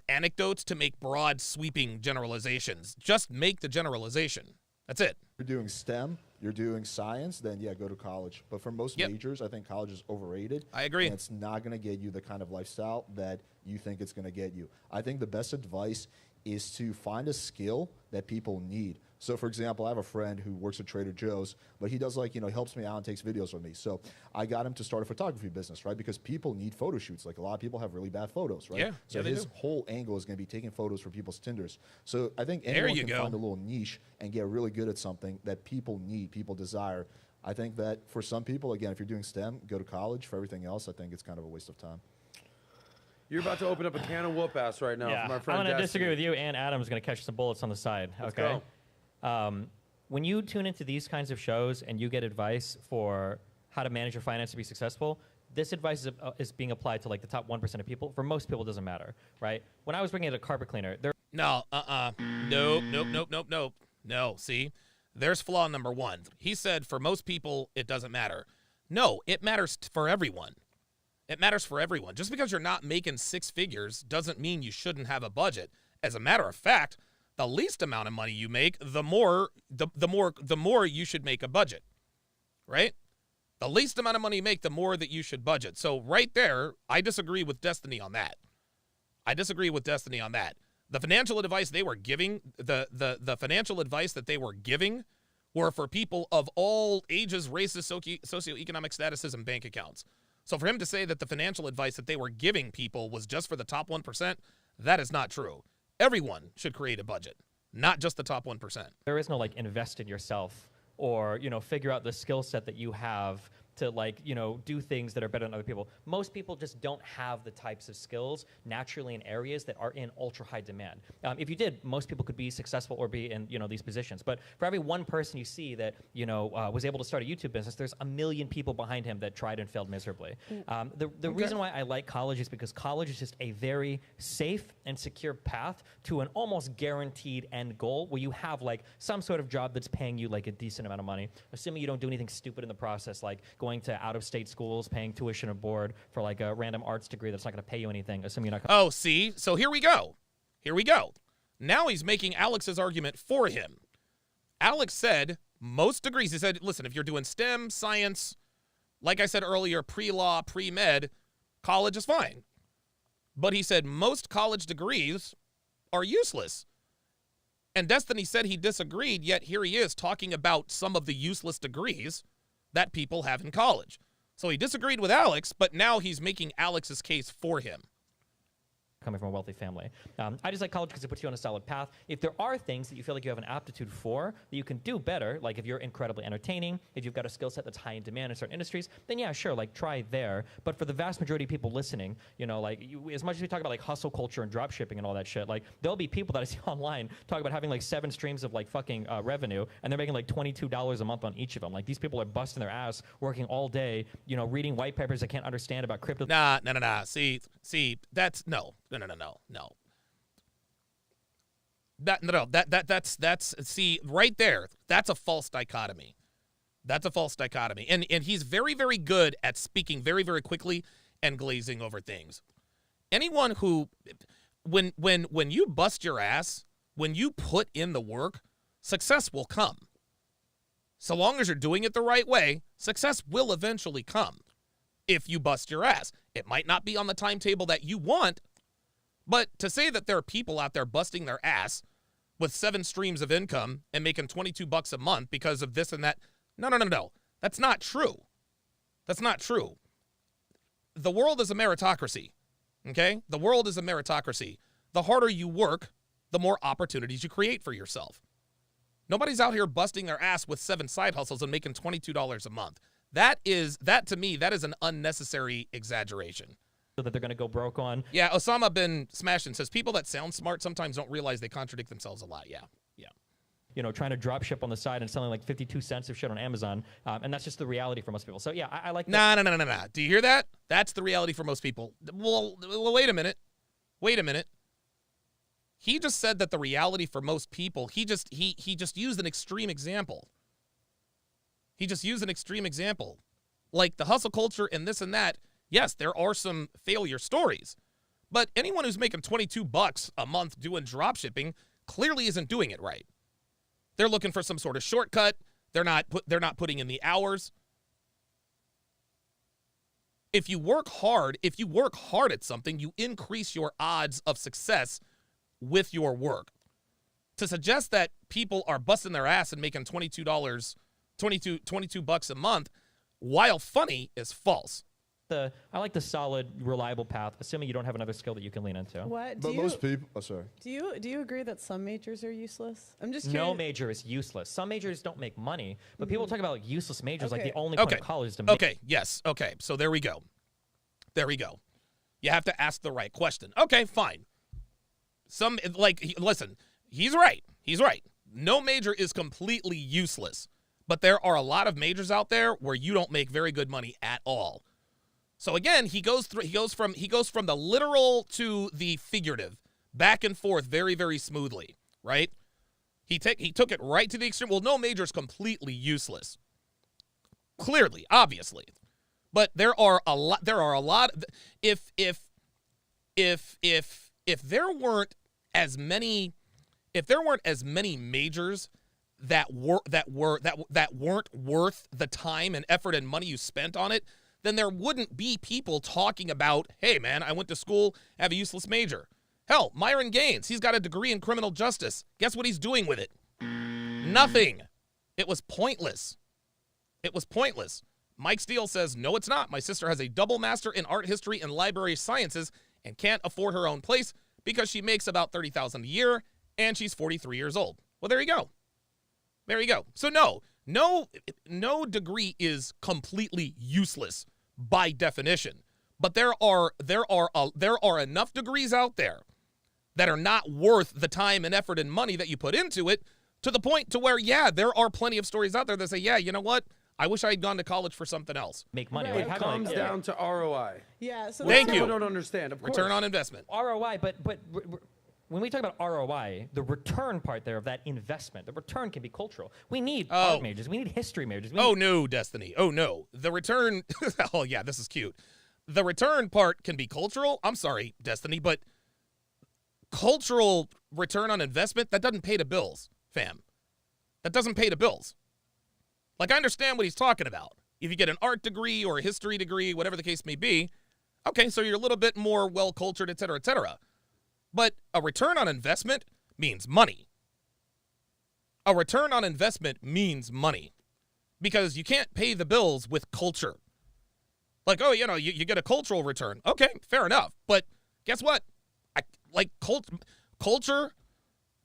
anecdotes to make broad sweeping generalizations. Just make the generalization. That's it. You're doing STEM, you're doing science, then yeah, go to college. But for most majors, I think college is overrated. I agree. And it's not going to get you the kind of lifestyle that you think it's going to get you. I think the best advice is to find a skill that people need. So, for example, I have a friend who works at Trader Joe's, but he does he helps me out and takes videos with me. So I got him to start a photography business, right? Because people need photo shoots. Like a lot of people have really bad photos, right? Yeah, so they his do. whole angle is going to be taking photos for people's Tinders. So I think anyone can find a little niche and get really good at something that people need, people desire. I think that for some people, again, if you're doing STEM, go to college. For everything else, I think it's kind of a waste of time. You're about to open up a can of whoop ass right now from our friend I'm going to Destiny. disagree with you, and Adam's going to catch some bullets on the side. Let's okay. When you tune into these kinds of shows and you get advice for how to manage your finance to be successful, this advice is being applied to like the top 1% of people. For most people, it doesn't matter, right? When I was bringing in a carpet cleaner, Nope. No, see? There's flaw number one. He said for most people, it doesn't matter. No, it matters for everyone. It matters for everyone. Just because you're not making six figures doesn't mean you shouldn't have a budget. As a matter of fact, the least amount of money you make, the more you should make a budget, right? The least amount of money you make, the more that you should budget. So right there, I disagree with Destiny on that. The financial advice they were giving, the financial advice that they were giving were for people of all ages, races, socioeconomic statuses, and bank accounts. So for him to say that the financial advice that they were giving people was just for the top 1%, that is not true. Everyone should create a budget, not just the top 1%. There is no invest in yourself or, figure out the skill set that you have to do things that are better than other people. Most people just don't have the types of skills naturally in areas that are in ultra high demand. If you did, most people could be successful or be in these positions. But for every one person you see that was able to start a YouTube business, there's a million people behind him that tried and failed miserably. The reason why I like college is because college is just a very safe and secure path to an almost guaranteed end goal where you have some sort of job that's paying you a decent amount of money, assuming you don't do anything stupid in the process, like going to out-of-state schools, paying tuition and board for a random arts degree that's not going to pay you anything, assuming you're not. Oh, see? So here we go. Now he's making Alex's argument for him. Alex said most degrees. He said, listen, if you're doing STEM, science, like I said earlier, pre-law, pre-med, college is fine. But he said most college degrees are useless. And Destiny said he disagreed, yet here he is talking about some of the useless degrees that people have in college. So he disagreed with Alex, but now he's making Alex's case for him. Coming from a wealthy family. I just like college because it puts you on a solid path. If there are things that you feel like you have an aptitude for, that you can do better, like if you're incredibly entertaining, if you've got a skill set that's high in demand in certain industries, then yeah, sure, try there. But for the vast majority of people listening, as much as we talk about hustle culture and drop shipping and all that shit, there'll be people that I see online talk about having 7 streams of fucking revenue, and they're making $22 a month on each of them. These people are busting their ass, working all day, reading white papers they can't understand about crypto. Nah. See, that's no. That's see right there. That's a false dichotomy. And he's very, very good at speaking very, very quickly and glazing over things. Anyone who, when you bust your ass, when you put in the work, success will come. So long as you're doing it the right way, success will eventually come. If you bust your ass, it might not be on the timetable that you want, but to say that there are people out there busting their ass with 7 streams of income and making $22 a month because of this and that, no. That's not true. That's not true. The world is a meritocracy, okay? The world is a meritocracy. The harder you work, the more opportunities you create for yourself. Nobody's out here busting their ass with 7 side hustles and making $22 a month. That to me, that is an unnecessary exaggeration. So that they're going to go broke on. Yeah, Osama bin Smashin says people that sound smart sometimes don't realize they contradict themselves a lot. Yeah. You know, trying to drop ship on the side and selling like 52 cents of shit on Amazon. And that's just the reality for most people. So, yeah, I like that. No. Do you hear that? That's the reality for most people. Well, wait a minute. He just said that the reality for most people, he just used an extreme example. Like the hustle culture and this and that. Yes, there are some failure stories. But anyone who's making $22 a month doing drop shipping clearly isn't doing it right. They're looking for some sort of shortcut. They're not putting in the hours. If you work hard at something, you increase your odds of success with your work. To suggest that people are busting their ass and making $22 a month, while funny, is false. I like the solid, reliable path, assuming you don't have another skill that you can lean into. What? But most people, oh, sorry. Do you agree that some majors are useless? I'm just curious. No major is useless. Some majors don't make money, but people talk about like useless majors, like Okay. the only point of college is to make. Okay, yes, okay. So there we go. You have to ask the right question. Okay, fine. Listen, he's right. No major is completely useless, but there are a lot of majors out there where you don't make very good money at all. So again, he goes from the literal to the figurative, back and forth very, very smoothly, right? He took it right to the extreme. Well, no major is completely useless. Clearly, obviously. But there are a lot if there weren't as many majors that weren't worth the time and effort and money you spent on it, then there wouldn't be people talking about, hey, man, I went to school, have a useless major. Hell, Myron Gaines, he's got a degree in criminal justice. Guess what he's doing with it? Nothing. It was pointless. Mike Steele says, no, it's not. My sister has a double master in art history and library sciences and can't afford her own place because she makes about $30,000 a year and she's 43 years old. Well, there you go. So no degree is completely useless by definition, but there are enough degrees out there that are not worth the time and effort and money that you put into it, to the point to where, yeah, there are plenty of stories out there that say, yeah, you know what? I wish I had gone to college for something else. Make money. It comes down to ROI. Yeah. So Thank you. I don't understand. Of course. Return on investment. ROI, but when we talk about ROI, the return part there of that investment, the return can be cultural. We need art majors. We need history majors. No, Destiny. Oh, no. The return. Oh, yeah, this is cute. The return part can be cultural. I'm sorry, Destiny, but cultural return on investment, that doesn't pay the bills, fam. That doesn't pay the bills. Like, I understand what he's talking about. If you get an art degree or a history degree, whatever the case may be, okay, so you're a little bit more well-cultured, et cetera, et cetera. But a return on investment means money. A return on investment means money. Because you can't pay the bills with culture. Like, oh, you get a cultural return. Okay, fair enough. But guess what? Culture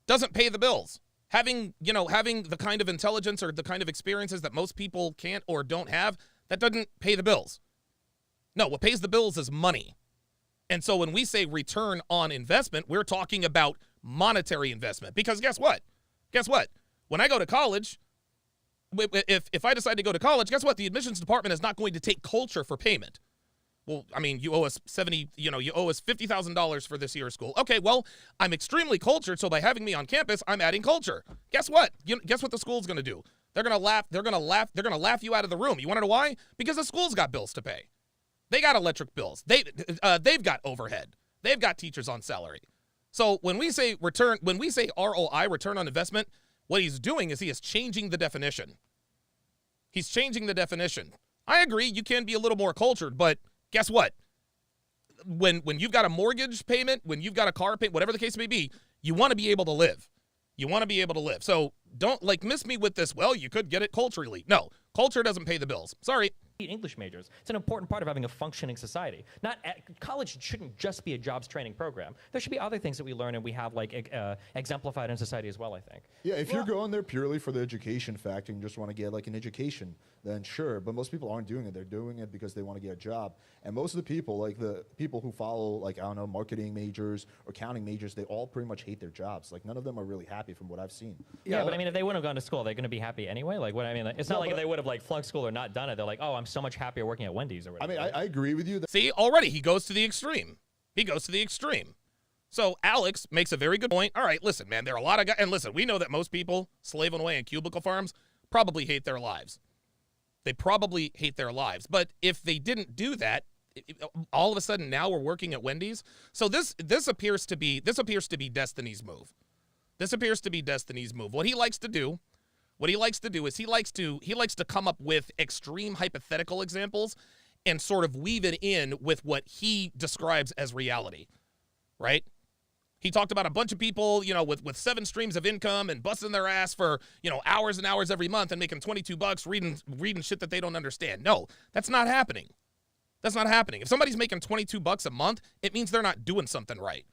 doesn't pay the bills. Having the kind of intelligence or the kind of experiences that most people can't or don't have, that doesn't pay the bills. No, what pays the bills is money. And so when we say return on investment, we're talking about monetary investment. Because guess what? When I go to college, if I decide to go to college, guess what? The admissions department is not going to take culture for payment. Well, I mean, you owe us $50,000 for this year's school. Okay, well, I'm extremely cultured, so by having me on campus, I'm adding culture. Guess what? Guess what the school's going to do? They're going to laugh you out of the room. You want to know why? Because the school's got bills to pay. They got electric bills. They've got overhead. They've got teachers on salary. So when we say ROI, return on investment, what he's doing is he is changing the definition. He's changing the definition. I agree, you can be a little more cultured, but guess what? When you've got a mortgage payment, when you've got a car payment, whatever the case may be, you want to be able to live. You want to be able to live. So don't miss me with this, well, you could get it culturally. No, culture doesn't pay the bills. Sorry. English majors. It's an important part of having a functioning society. College shouldn't just be a jobs training program. There should be other things that we learn and we have exemplified in society as well, I think. Yeah, if you're going there purely for the education factor and just want to get an education, then sure. But most people aren't doing it. They're doing it because they want to get a job. And most of the people, the people who follow, I don't know, marketing majors or accounting majors, they all pretty much hate their jobs. None of them are really happy from what I've seen. Yeah, but I mean, if they wouldn't have gone to school, they're going to be happy anyway. It's not like if they would have flunked school or not done it, they're like, oh, I'm so much happier working at Wendy's or whatever. I mean, I agree with you. See, already he goes to the extreme. He goes to the extreme. So Alex makes a very good point. All right, listen, man, there are a lot of guys, and listen, we know that most people slaving away in cubicle farms probably hate their lives. They probably hate their lives. But if they didn't do that, all of a sudden now we're working at Wendy's. So this appears to be Destiny's move. This appears to be Destiny's move. What he likes to do is he likes to come up with extreme hypothetical examples and sort of weave it in with what he describes as reality, right? He talked about a bunch of people, with 7 streams of income and busting their ass for, hours and hours every month and making $22 reading shit that they don't understand. No, that's not happening. That's not happening. If somebody's making $22 a month, it means they're not doing something right.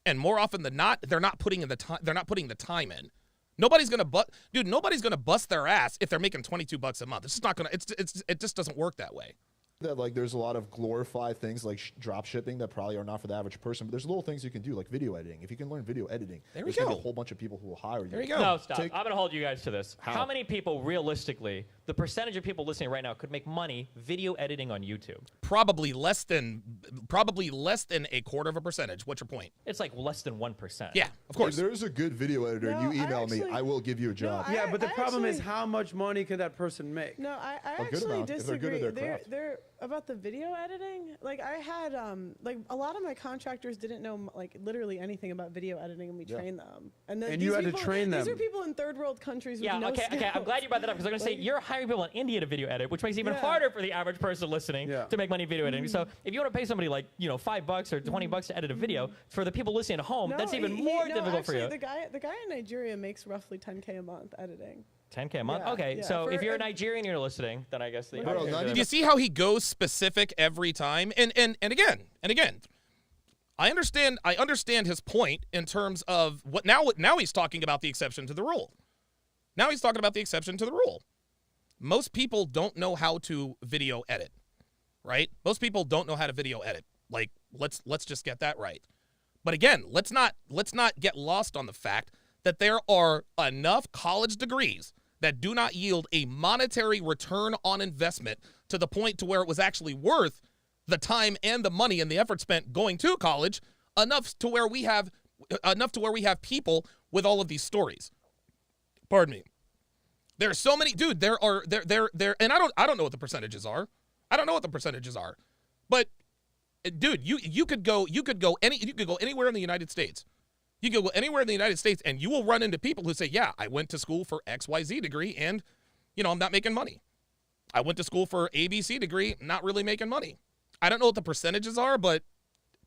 And more often than not, they're not putting the time in. Nobody's gonna bust their ass if they're making $22 a month. It's just not gonna. It just doesn't work that way. That there's a lot of glorified things like drop shipping that probably are not for the average person, but there's little things you can do like video editing. If you can learn video editing, there's gonna be a whole bunch of people who will hire you. There you go. No, stop. I'm gonna hold you guys to this. How many people realistically, the percentage of people listening right now could make money video editing on YouTube? Probably less than a quarter of a percentage. What's your point? It's less than 1%. Yeah, of course. If there's a good video editor and you email me, I will give you a job. But the problem is how much money could that person make? No, I actually disagree. They're about the video editing. I had a lot of my contractors didn't know literally anything about video editing, and we trained them. And you had to train them. These are people in third world countries with no okay. I'm glad you brought that up because I'm going to say you're hiring people in India to video edit, which makes it even harder for the average person listening to make money video editing. So if you want to pay somebody $5 or $20 to edit a video, for the people listening at home, that's even more difficult for you. The guy in Nigeria makes roughly $10K a month editing. 10K a month? Okay, so if you're a Nigerian you're listening, then I guess the... Do you see how he goes specific every time? And again, I understand his point in terms of what now he's talking about the exception to the rule. Now he's talking about the exception to the rule. Most people don't know how to video edit, right? Most people don't know how to video edit. Let's just get that right. But again, let's not get lost on the fact that there are enough college degrees that do not yield a monetary return on investment to the point to where it was actually worth the time and the money and the effort spent going to college, enough to where we have people with all of these stories. Pardon me. There are so many, dude. There and I don't know what the percentages are. But dude, you could go anywhere in the United States. You can go anywhere in the United States and you will run into people who say, yeah, I went to school for XYZ degree and, I'm not making money. I went to school for ABC degree, not really making money. I don't know what the percentages are, but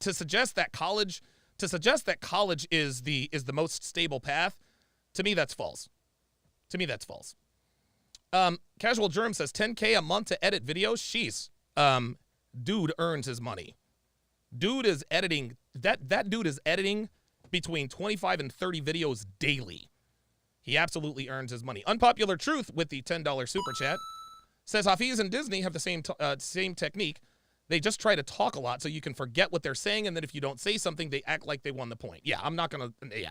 to suggest that college is the most stable path, to me, that's false. Casual Germ says 10K a month to edit videos. Sheesh. Dude earns his money. Dude is editing. That dude is editing between 25 and 30 videos daily. He absolutely earns his money. Unpopular Truth with the $10 super chat says Hafiz and Disney have the same technique. They just try to talk a lot so you can forget what they're saying, and then if you don't say something, they act like they won the point. Yeah, I'm not gonna. Yeah.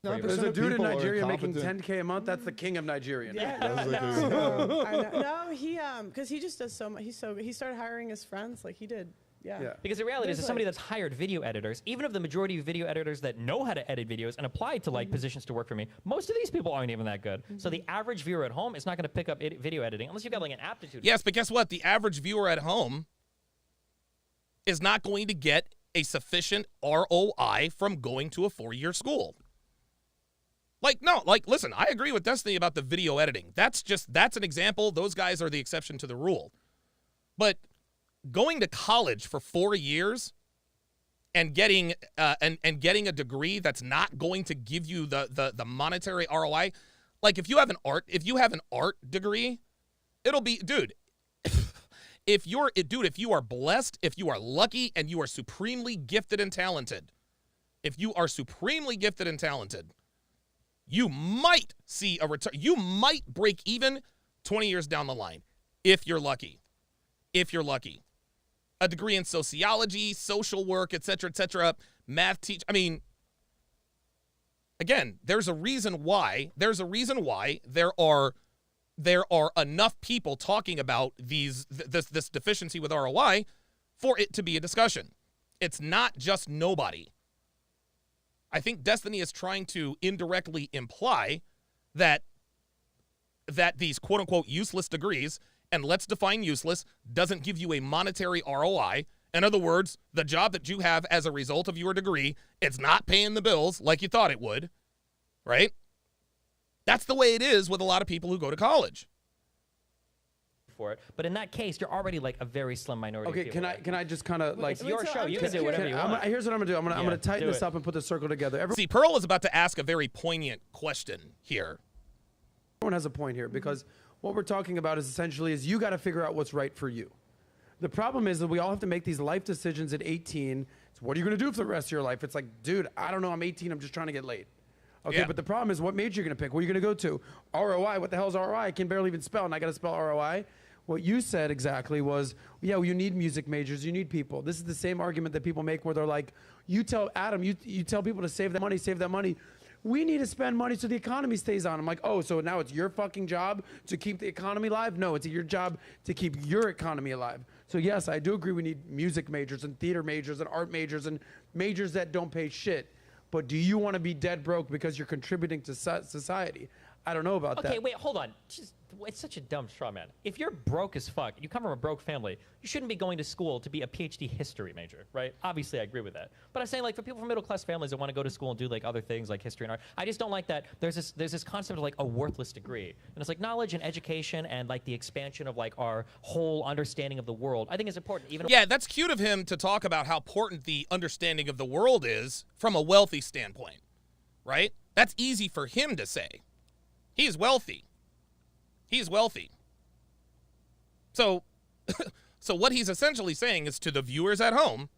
There's a dude in Nigeria making 10K a month. That's the king of Nigeria. No, he because he just does so much. He started hiring his friends like he did. Yeah. Because the reality is, as somebody that's hired video editors, even of the majority of video editors that know how to edit videos and apply to positions to work for me, most of these people aren't even that good. So the average viewer at home is not going to pick up video editing unless you've got an aptitude. Yes, but guess what? The average viewer at home is not going to get a sufficient ROI from going to a 4-year school. Like, no, like, listen, I agree with Destiny about the video editing. That's an example. Those guys are the exception to the rule. But going to college for 4 years and getting a degree that's not going to give you the monetary ROI, like if you have an art degree, it'll be, dude, if you are blessed, if you are lucky, and you are supremely gifted and talented, you might see a return. You might break even 20 years down the line if you're lucky. A degree in sociology, social work, etc., math teach. I mean, again, there's a reason why there are enough people talking about this deficiency with ROI for it to be a discussion. It's not just nobody. I think Destiny is trying to indirectly imply that these quote-unquote useless degrees, and let's define useless, doesn't give you a monetary ROI. In other words, the job that you have as a result of your degree, it's not paying the bills like you thought it would, right? That's the way it is with a lot of people who go to college. For it, but in that case, you're already like a very slim minority. Okay, of people, can I just kind of like? It's your show. You can do whatever you want. Here's what I'm gonna do. I'm gonna tighten this up and put the circle together. See, Pearl is about to ask a very poignant question here. Everyone has a point here because what we're talking about is essentially you got to figure out what's right for you. The problem is that we all have to make these life decisions at 18. So what are you gonna do for the rest of your life? It's like, dude, I don't know. I'm 18. I'm just trying to get laid. Okay, but the problem is what major you're gonna pick. Where are you gonna go to? ROI. What the hell is ROI? I can barely even spell, and I got to spell ROI. What you said exactly was, yeah, well, you need music majors, you need people. This is the same argument that people make where they're like, you tell Adam, you tell people to save that money. We need to spend money so the economy stays on. I'm like, oh, so now it's your fucking job to keep the economy alive? No, it's your job to keep your economy alive. So yes, I do agree we need music majors and theater majors and art majors and majors that don't pay shit. But do you want to be dead broke because you're contributing to society? I don't know about that. Okay, wait, hold on. It's such a dumb straw man. If you're broke as fuck, you come from a broke family, you shouldn't be going to school to be a PhD history major, right? Obviously, I agree with that. But I'm saying, like, for people from middle-class families that want to go to school and do, like, other things like history and art, I just don't like that there's this concept of, like, a worthless degree. And it's like knowledge and education and, like, the expansion of, like, our whole understanding of the world, I think is important. Yeah, that's cute of him to talk about how important the understanding of the world is from a wealthy standpoint, right? That's easy for him to say. He's wealthy. So what he's essentially saying is to the viewers at home,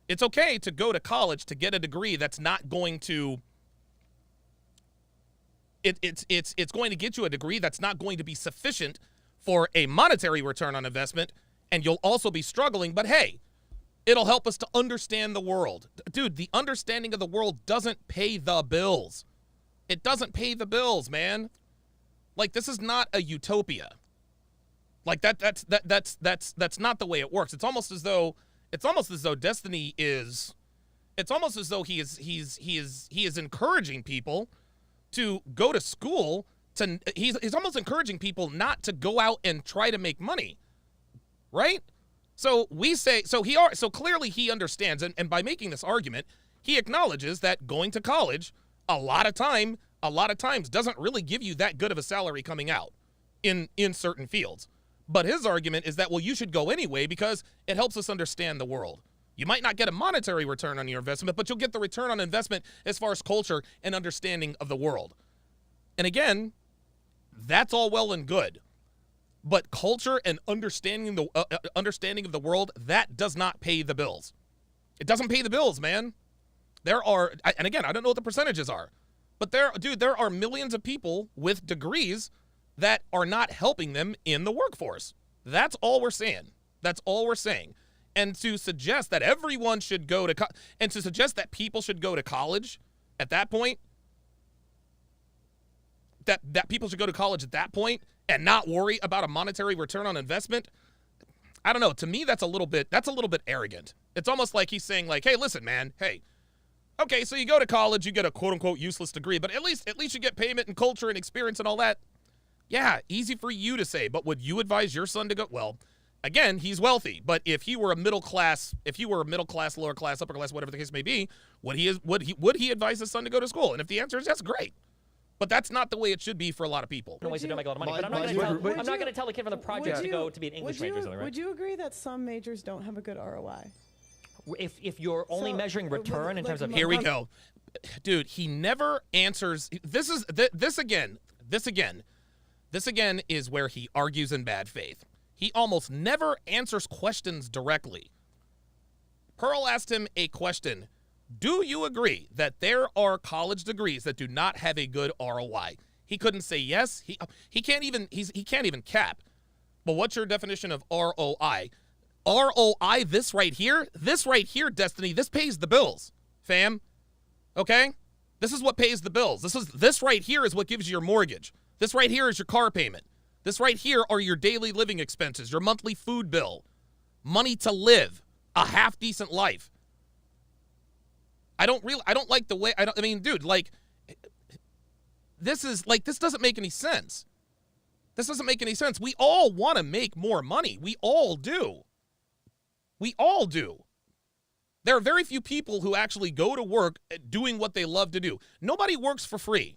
it's okay to go to college to get a degree that's not going to it's going to get you a degree that's not going to be sufficient for a monetary return on investment, and you'll also be struggling, but hey, it'll help us to understand the world. Dude, the understanding of the world doesn't pay the bills. It doesn't pay the bills, man. Like, this is not a utopia. Like that's not the way it works. It's almost as though Destiny is. It's almost as though he is encouraging people to go to school. He's almost encouraging people not to go out and try to make money, right? So we say so clearly he understands, and by making this argument, he acknowledges that going to college a lot of times doesn't really give you that good of a salary coming out in certain fields. But his argument is that, well, you should go anyway because it helps us understand the world. You might not get a monetary return on your investment, but you'll get the return on investment as far as culture and understanding of the world. And again, that's all well and good. But culture and understanding of the world, that does not pay the bills. It doesn't pay the bills, man. And again, I don't know what the percentages are. But there are millions of people with degrees that are not helping them in the workforce. That's all we're saying. And to suggest that everyone should go to and to suggest that people should go to college at that point, that people should go to college at that point and not worry about a monetary return on investment, I don't know. To me, that's a little bit arrogant. It's almost like he's saying, like, hey, listen, man, hey, okay, so you go to college, you get a quote-unquote useless degree, but at least you get payment and culture and experience and all that. Yeah, easy for you to say, but would you advise your son to go? Well, again, he's wealthy, but if he were a middle class, lower class, upper class, whatever the case may be, would he advise his son to go to school? And if the answer is yes, great. But that's not the way it should be for a lot of people. Ways to make a lot of money. But I'm not going to tell the kid from the project to go to be an English major or something, right? Would you agree that some majors don't have a good ROI? If you're only measuring return in terms of... Here we go. Dude, he never answers. This again is where he argues in bad faith. He almost never answers questions directly. Pearl asked him a question. Do you agree that there are college degrees that do not have a good ROI? He couldn't say yes. He can't even cap. But what's your definition of ROI? ROI, this right here, Destiny, this pays the bills, fam. Okay? This is what pays the bills. This right here is what gives you your mortgage. This right here is your car payment. This right here are your daily living expenses, your monthly food bill, money to live a half decent life. I don't like the way, dude, like, this doesn't make any sense. This doesn't make any sense. We all want to make more money. We all do. We all do. There are very few people who actually go to work doing what they love to do. Nobody works for free.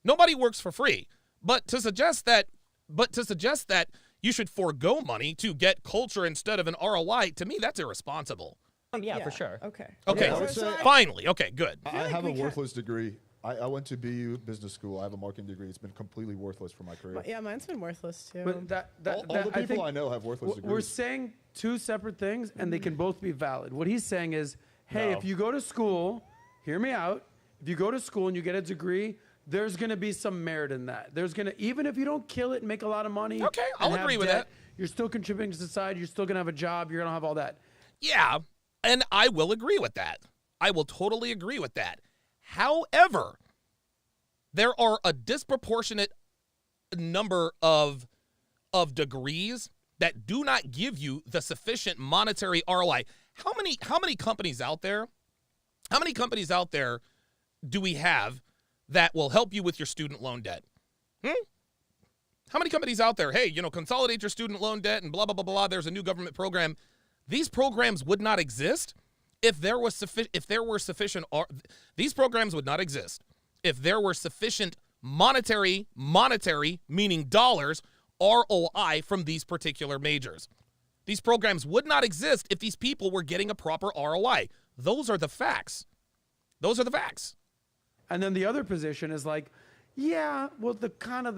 Nobody works for free. But to suggest that you should forego money to get culture instead of an ROI, to me, that's irresponsible. Yeah, for sure. Okay. Finally. Okay, good. I have a worthless degree. I went to BU Business School. I have a marketing degree. It's been completely worthless for my career. Yeah, mine's been worthless too. But all the people I know have worthless degrees. We're saying two separate things, and they can both be valid. What he's saying is, hey, if you go to school, hear me out. If you go to school and you get a degree, there's going to be some merit in that. Even if you don't kill it and make a lot of money. Okay, I'll agree with that. You're still contributing to society. You're still going to have a job. You're going to have all that. Yeah, and I will agree with that. I will totally agree with that. However, there are a disproportionate number of degrees that do not give you the sufficient monetary ROI. How many companies out there? How many companies out there do we have that will help you with your student loan debt? How many companies out there? Hey, consolidate your student loan debt and blah blah blah blah. There's a new government program. These programs would not exist if there were sufficient. These programs would not exist if there were sufficient monetary meaning dollars ROI from these particular majors. These programs would not exist if these people were getting a proper ROI. Those are the facts. And then the other position is like, yeah, well, the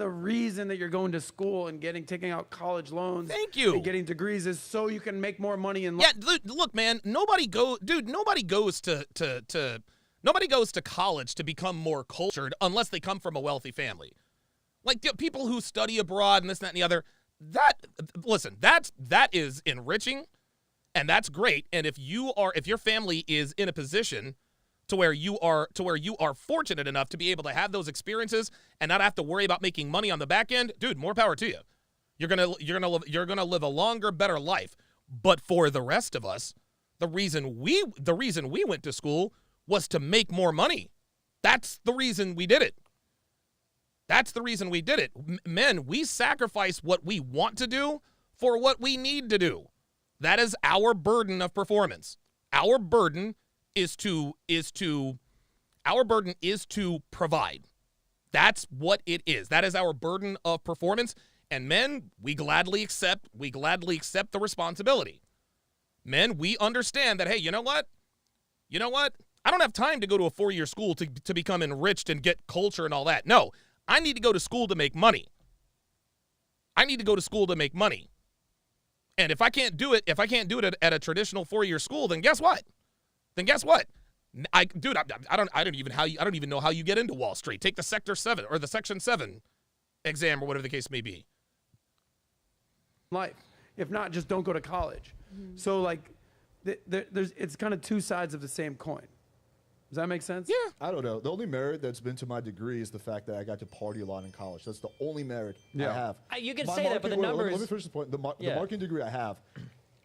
reason that you're going to school and taking out college loans, and getting degrees is so you can make more money in life. Yeah, look, man, nobody goes to college to become more cultured unless they come from a wealthy family. Like people who study abroad and this, that, and the other. That is enriching, and that's great. And if your family is in a position to where you are fortunate enough to be able to have those experiences and not have to worry about making money on the back end, dude, more power to you. You're gonna live a longer, better life. But for the rest of us, the reason we went to school was to make more money. That's the reason we did it. Men, we sacrifice what we want to do for what we need to do. That is our burden of performance. Our burden is to provide. That's what it is. That is our burden of performance. And men, we gladly accept the responsibility. Men, we understand that, hey, you know what? I don't have time to go to a 4-year school to become enriched and get culture and all that. No, I need to go to school to make money. And if I can't do it at a traditional 4-year school, then guess what? I don't even know how you get into Wall Street. Take the Sector 7 or the Section 7 exam or whatever the case may be. Life. If not, just don't go to college. Mm-hmm. So it's kind of two sides of the same coin. Does that make sense? Yeah. I don't know. The only merit that's been to my degree is the fact that I got to party a lot in college. That's the only merit I have. You can say that, but the numbers... Let me finish the point. The marketing degree I have,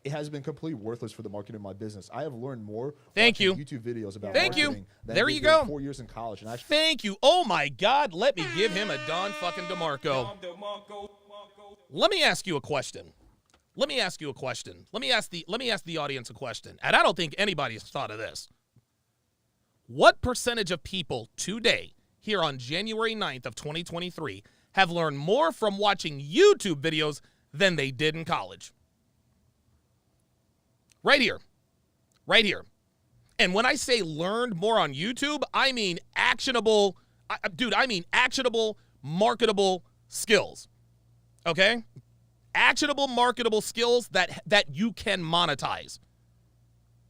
it has been completely worthless for the marketing of my business. I have learned more watching YouTube videos about marketing than there you go. 4 years in college. And Thank you. Oh, my God. Let me give him a Don fucking DeMarco. Let me ask you a question. Let me ask the audience a question. And I don't think anybody's thought of this. What percentage of people today here on January 9th of 2023 have learned more from watching YouTube videos than they did in college. Right here. Right here. And when I say learned more on YouTube, I mean actionable, actionable, marketable skills. Okay? Actionable, marketable skills that you can monetize.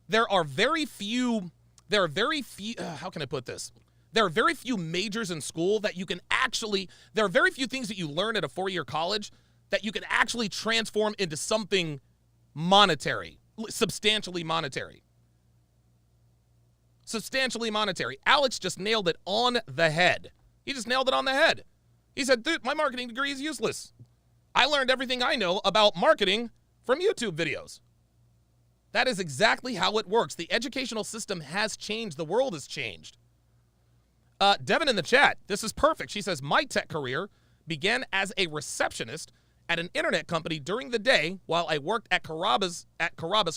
There are very few, how can I put this? There are very few majors in school that you can actually, there are very few things that you learn at a 4-year college that you can actually transform into something monetary, substantially monetary. Substantially monetary. Alex just nailed it on the head. He just nailed it on the head. He said, dude, my marketing degree is useless. I learned everything I know about marketing from YouTube videos. That is exactly how it works. The educational system has changed. The world has changed. Devin in the chat, this is perfect. She says, my tech career began as a receptionist at an internet company during the day while I worked at Carrabba's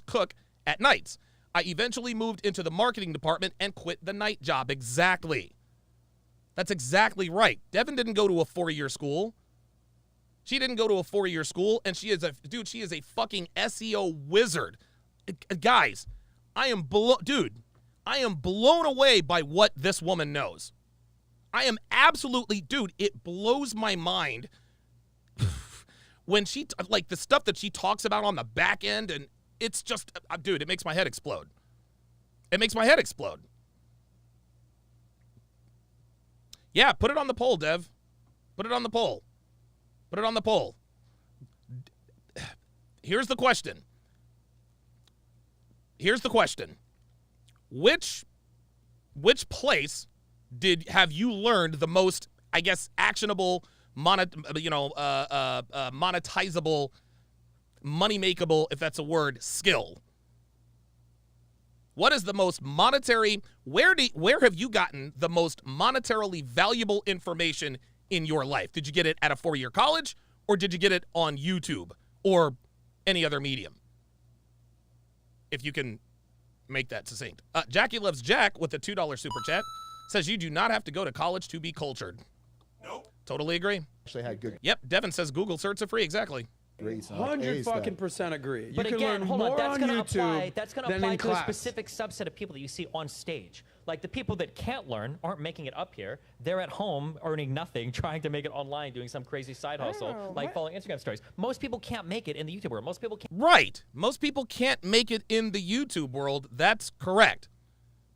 Cook at nights. I eventually moved into the marketing department and quit the night job. Exactly. That's exactly right. Devin didn't go to a 4-year school. She didn't go to a 4-year school, and she is a fucking SEO wizard. Guys, I am blown away by what this woman knows. I am absolutely, it blows my mind when she, like the stuff that she talks about on the back end, and it's just, it makes my head explode. It makes my head explode. Yeah, put it on the poll, Dev. Put it on the poll. Put it on the poll. Here's the question. Which place have you learned the most, I guess, actionable, monetizable, money-makeable, if that's a word, skill? What is the most monetary, where have you gotten the most monetarily valuable information in your life? Did you get it at a 4-year college, or did you get it on YouTube or any other medium? If you can make that succinct. Jackie Loves Jack with a $2 super chat says you do not have to go to college to be cultured. Nope. Totally agree. Actually had good. Yep. Devin says Google search are free. Exactly. 100% agree. But you can again, learn hold on. more That's on going to YouTube apply. That's going to than apply in to a class. specific subset of people that you see on stage. Like the people that can't learn aren't making it up here. They're at home earning nothing, trying to make it online, doing some crazy side hustle, like following Instagram stories. Most people can't make it in the YouTube world. Most people can't. Right. Most people can't make it in the YouTube world. That's correct.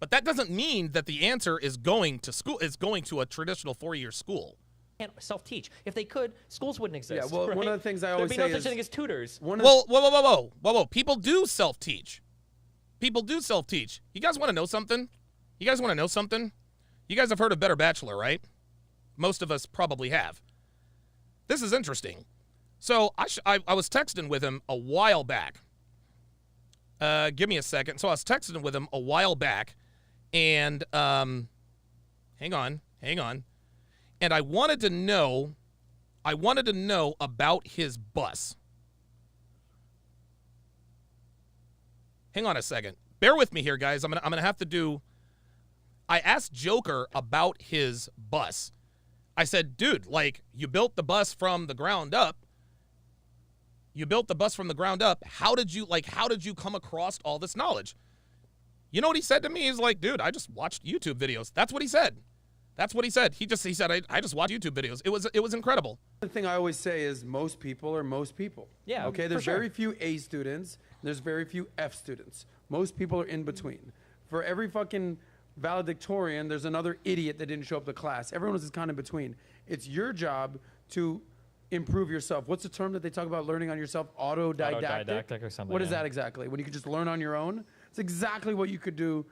But that doesn't mean that the answer is going to school. Is going to a traditional 4-year school. Can't self-teach. If they could, schools wouldn't exist. Yeah, well, right? one of the things I always say There'd be no is such thing as tutors. Whoa. People do self-teach. People do self-teach. You guys want to know something? You guys have heard of Better Bachelor, right? Most of us probably have. This is interesting. So I was texting with him a while back. Give me a second. So I was texting with him a while back, and hang on. And I wanted to know about his bus. Hang on a second. Bear with me here, guys. I'm gonna have to do. I asked Joker about his bus. I said, dude, like, you built the bus from the ground up. How did you come across all this knowledge? You know what he said to me? He's like, dude, I just watched YouTube videos. That's what he said. He said, I just watch YouTube videos. It was incredible. The thing I always say is most people are most people. Yeah. Okay. There's very few A students. There's very few F students. Most people are in between. For every fucking valedictorian, there's another idiot that didn't show up to class. Everyone is kind of in between. It's your job to improve yourself. What's the term that they talk about learning on yourself? Autodidactic or something. What is that exactly? When you could just learn on your own? It's exactly what you could do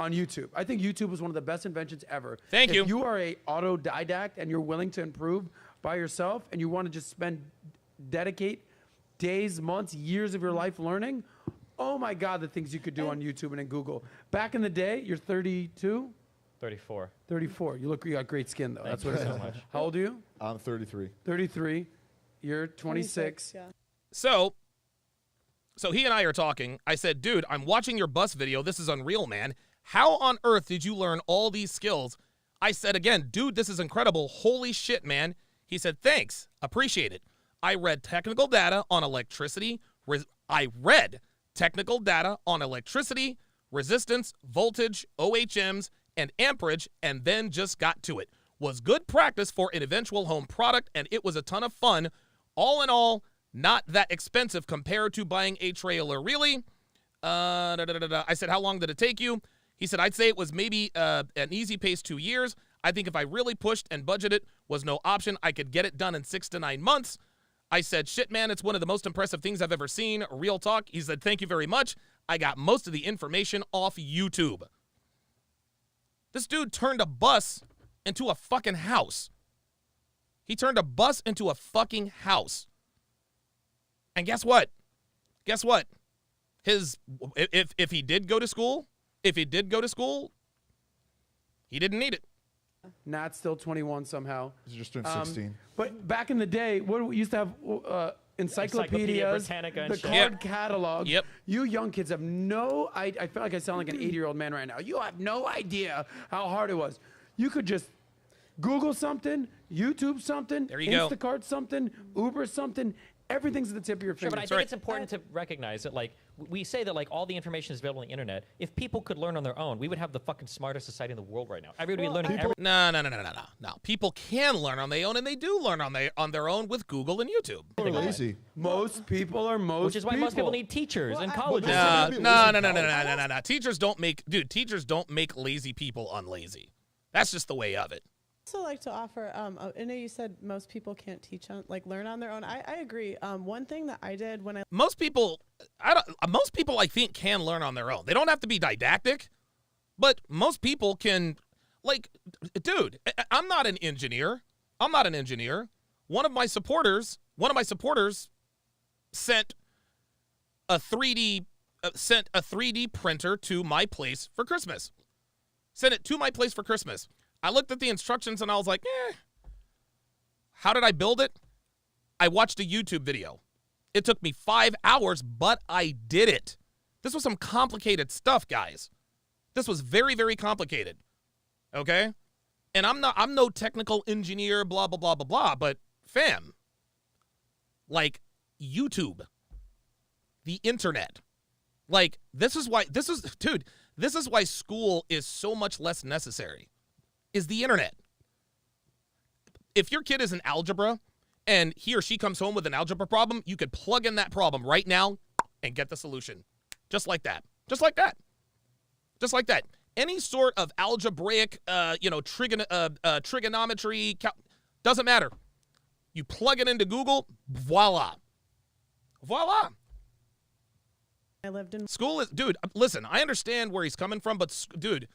on YouTube. I think YouTube was one of the best inventions ever. Thank you. If you are a autodidact and you're willing to improve by yourself and you want to just dedicate days, months, years of your life learning, oh my God, the things you could do on YouTube and in Google. Back in the day, you're 32? 34. 34. You got great skin though. That's what it is. So much. How old are you? I'm 33. 33. You're 26. Yeah. So he and I are talking. I said, dude, I'm watching your bus video. This is unreal, man. How on earth did you learn all these skills I said again, dude, this is incredible. Holy shit, man. He said, thanks. Appreciate it. I read technical data on electricity. Resistance, voltage, OHMs, and amperage, and then just got to it. Was good practice for an eventual home product, and it was a ton of fun. All in all, not that expensive compared to buying a trailer. Really? I said, how long did it take you? He said, I'd say it was maybe an easy pace 2 years. I think if I really pushed and budgeted was no option, I could get it done in 6 to 9 months. I said, shit, man, it's one of the most impressive things I've ever seen. Real talk. He said, thank you very much. I got most of the information off YouTube. This dude turned a bus into a fucking house. He turned a bus into a fucking house. And guess what? Guess what? If he did go to school, he didn't need it. Not still 21 somehow. He's just turned 16. But back in the day, what we used to have encyclopedias, Britannica and the shit. card catalog. Yep. You young kids have no I feel like I sound like an 80-year-old man right now. You have no idea how hard it was. You could just Google something, YouTube something, there you go. Instacart something, Uber something. Everything's at the tip of your Sure, finger. but I think it's important to recognize that, like, we say that, like, all the information is available on the internet. If people could learn on their own, we would have the fucking smartest society in the world right now. Everybody would be learning everything. No. People can learn on their own, and they do learn on their own with Google and YouTube. They're lazy. Most people are Which is why most people need teachers and colleges. No. Teachers don't make lazy people unlazy. That's just the way of it. I also like to offer, I know you said most people can't learn on their own. I agree. One thing that I did when most people I think can learn on their own. They don't have to be didactic, but most people can, like, dude, I'm not an engineer. One of my supporters sent a 3D printer to my place for Christmas. Sent it to my place for Christmas. I looked at the instructions and I was like, How did I build it? I watched a YouTube video. It took me 5 hours, but I did it. This was some complicated stuff, guys. This was very, very complicated. Okay? And I'm no technical engineer, blah, blah, blah, blah, blah, but fam, like, YouTube, the internet, like, this is why school is so much less necessary. Is the internet. If your kid is in algebra and he or she comes home with an algebra problem, you could plug in that problem right now and get the solution. Just like that. Any sort of algebraic, trigonometry, doesn't matter. You plug it into Google, voila. I lived in school is, dude, listen, I understand where he's coming from, but dude,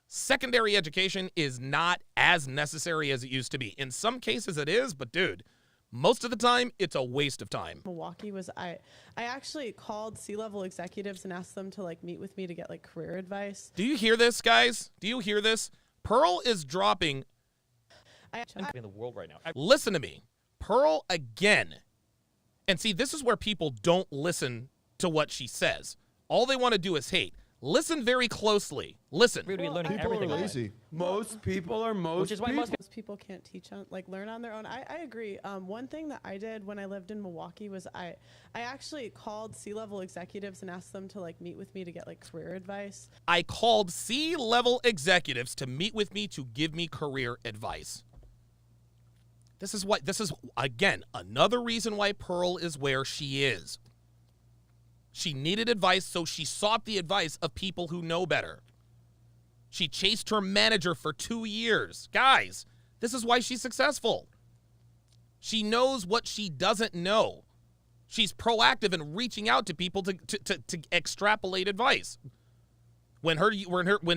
secondary education is not as necessary as it used to be. In some cases it is, but dude, most of the time it's a waste of time. Milwaukee was I actually called C-level executives and asked them to like meet with me to get like career advice. Do you hear this, guys? Do you hear this? Pearl is dropping. I'm in the world right now. Listen to me. Pearl again. And see, this is where people don't listen to what she says. All they want to do is hate. Listen very closely. Listen. We're going to be learning People everything. are lazy. Most people are Which is why most people can't learn on their own. I agree. One thing that I did when I lived in Milwaukee was I actually called C-level executives and asked them to like meet with me to get like career advice. I called C-level executives to meet with me to give me career advice. This is again another reason why Pearl is where she is. She needed advice, so she sought the advice of people who know better. She chased her manager for 2 years. Guys, this is why she's successful. She knows what she doesn't know. She's proactive in reaching out to people to extrapolate advice. When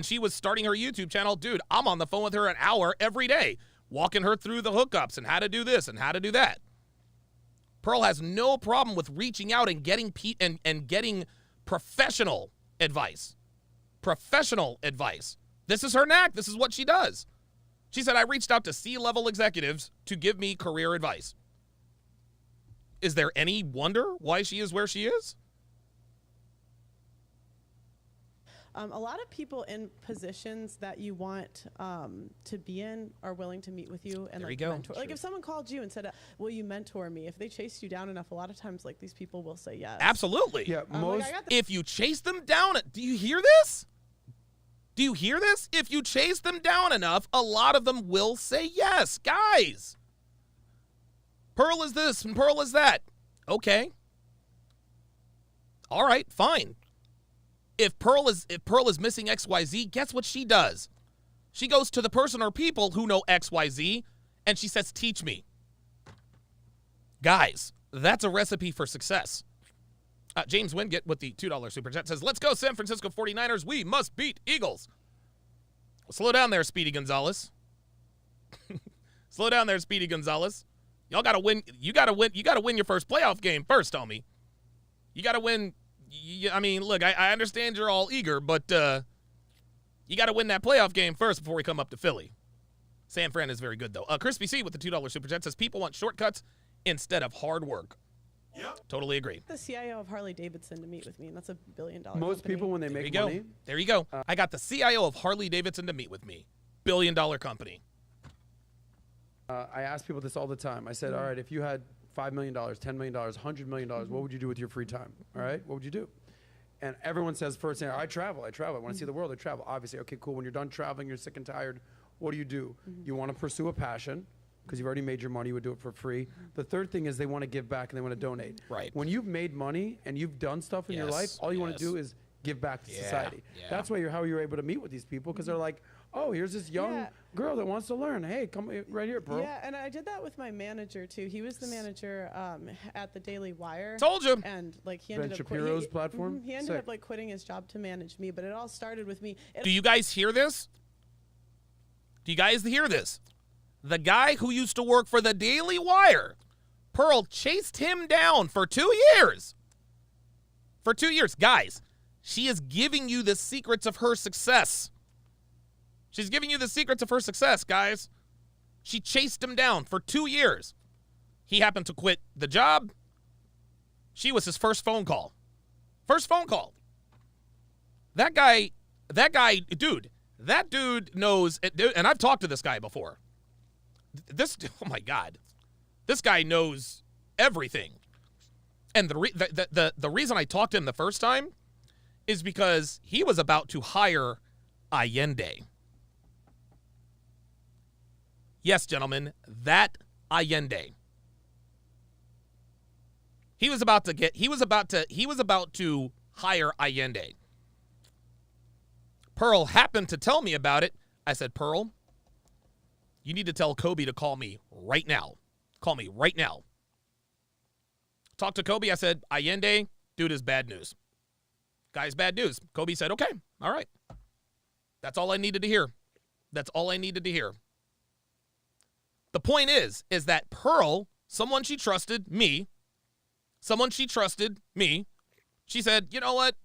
she was starting her YouTube channel, dude, I'm on the phone with her an hour every day, walking her through the hookups and how to do this and how to do that. Pearl has no problem with reaching out and getting getting professional advice. Professional advice. This is her knack. This is what she does. She said, I reached out to C-level executives to give me career advice. Is there any wonder why she is where she is? A lot of people in positions that you want to be in are willing to meet with you and there you go. mentor. Like if someone called you and said, "Will you mentor me?" If they chased you down enough, a lot of times like these people will say yes. Absolutely. Yeah. If you chase them down, do you hear this? Do you hear this? If you chase them down enough, a lot of them will say yes. Guys, Pearl is this and Pearl is that. Okay. All right, fine. If Pearl is missing XYZ, guess what she does? She goes to the person or people who know XYZ, and she says, teach me. Guys, that's a recipe for success. James Wingate with the $2 super chat says, let's go San Francisco 49ers. We must beat Eagles. Well, slow down there, Speedy Gonzalez. Slow down there, Speedy Gonzalez. Y'all got to win. You got to win your first playoff game first, homie. You got to win. I mean, look, I understand you're all eager, but you got to win that playoff game first before we come up to Philly. San Fran is very good, though. Crispy C with the $2 super chat says, people want shortcuts instead of hard work. Yep. Totally agree. The CIO of Harley Davidson to meet with me, and that's $1 billion. Most people, when they make money. There you go. I got the CIO of Harley Davidson to meet with me. $1 billion company. I ask people this all the time. I said, all right, if you had $5 million, $10 million, $100 million, what would you do with your free time? All right, what would you do? And everyone says first thing, I travel. I want to see the world. I travel. Obviously, okay, cool. When you're done traveling, you're sick and tired. What do? You want to pursue a passion because you've already made your money. You would do it for free. The third thing is they want to give back and they want to donate. Right. When you've made money and you've done stuff in your life, all you want to do is give back to society. Yeah. That's why how you're able to meet with these people because they're like, oh, here's this young girl that wants to learn. Hey, come right here, bro. Yeah, and I did that with my manager too. He was the manager at the Daily Wire. Told you. And like he ended Ben up Shapiro's platform. He ended up like quitting his job to manage me, but it all started with me. Do you guys hear this? Do you guys hear this? The guy who used to work for the Daily Wire, Pearl chased him down for 2 years. For 2 years. Guys, she is giving you the secrets of her success. She's giving you the secrets of her success, guys. She chased him down for 2 years. He happened to quit the job. She was his first phone call. First phone call. That dude knows, and I've talked to this guy before. Oh my God. This guy knows everything. And the reason I talked to him the first time is because he was about to hire Allende. Yes, gentlemen, that Allende. He was about to hire Allende. Pearl happened to tell me about it. I said, Pearl, you need to tell Kobe to call me right now. Call me right now. Talked to Kobe. I said, Allende, dude, is bad news. Guy's bad news. Kobe said, okay, all right. That's all I needed to hear. That's all I needed to hear. The point is that Pearl, someone she trusted me, she said, you know what?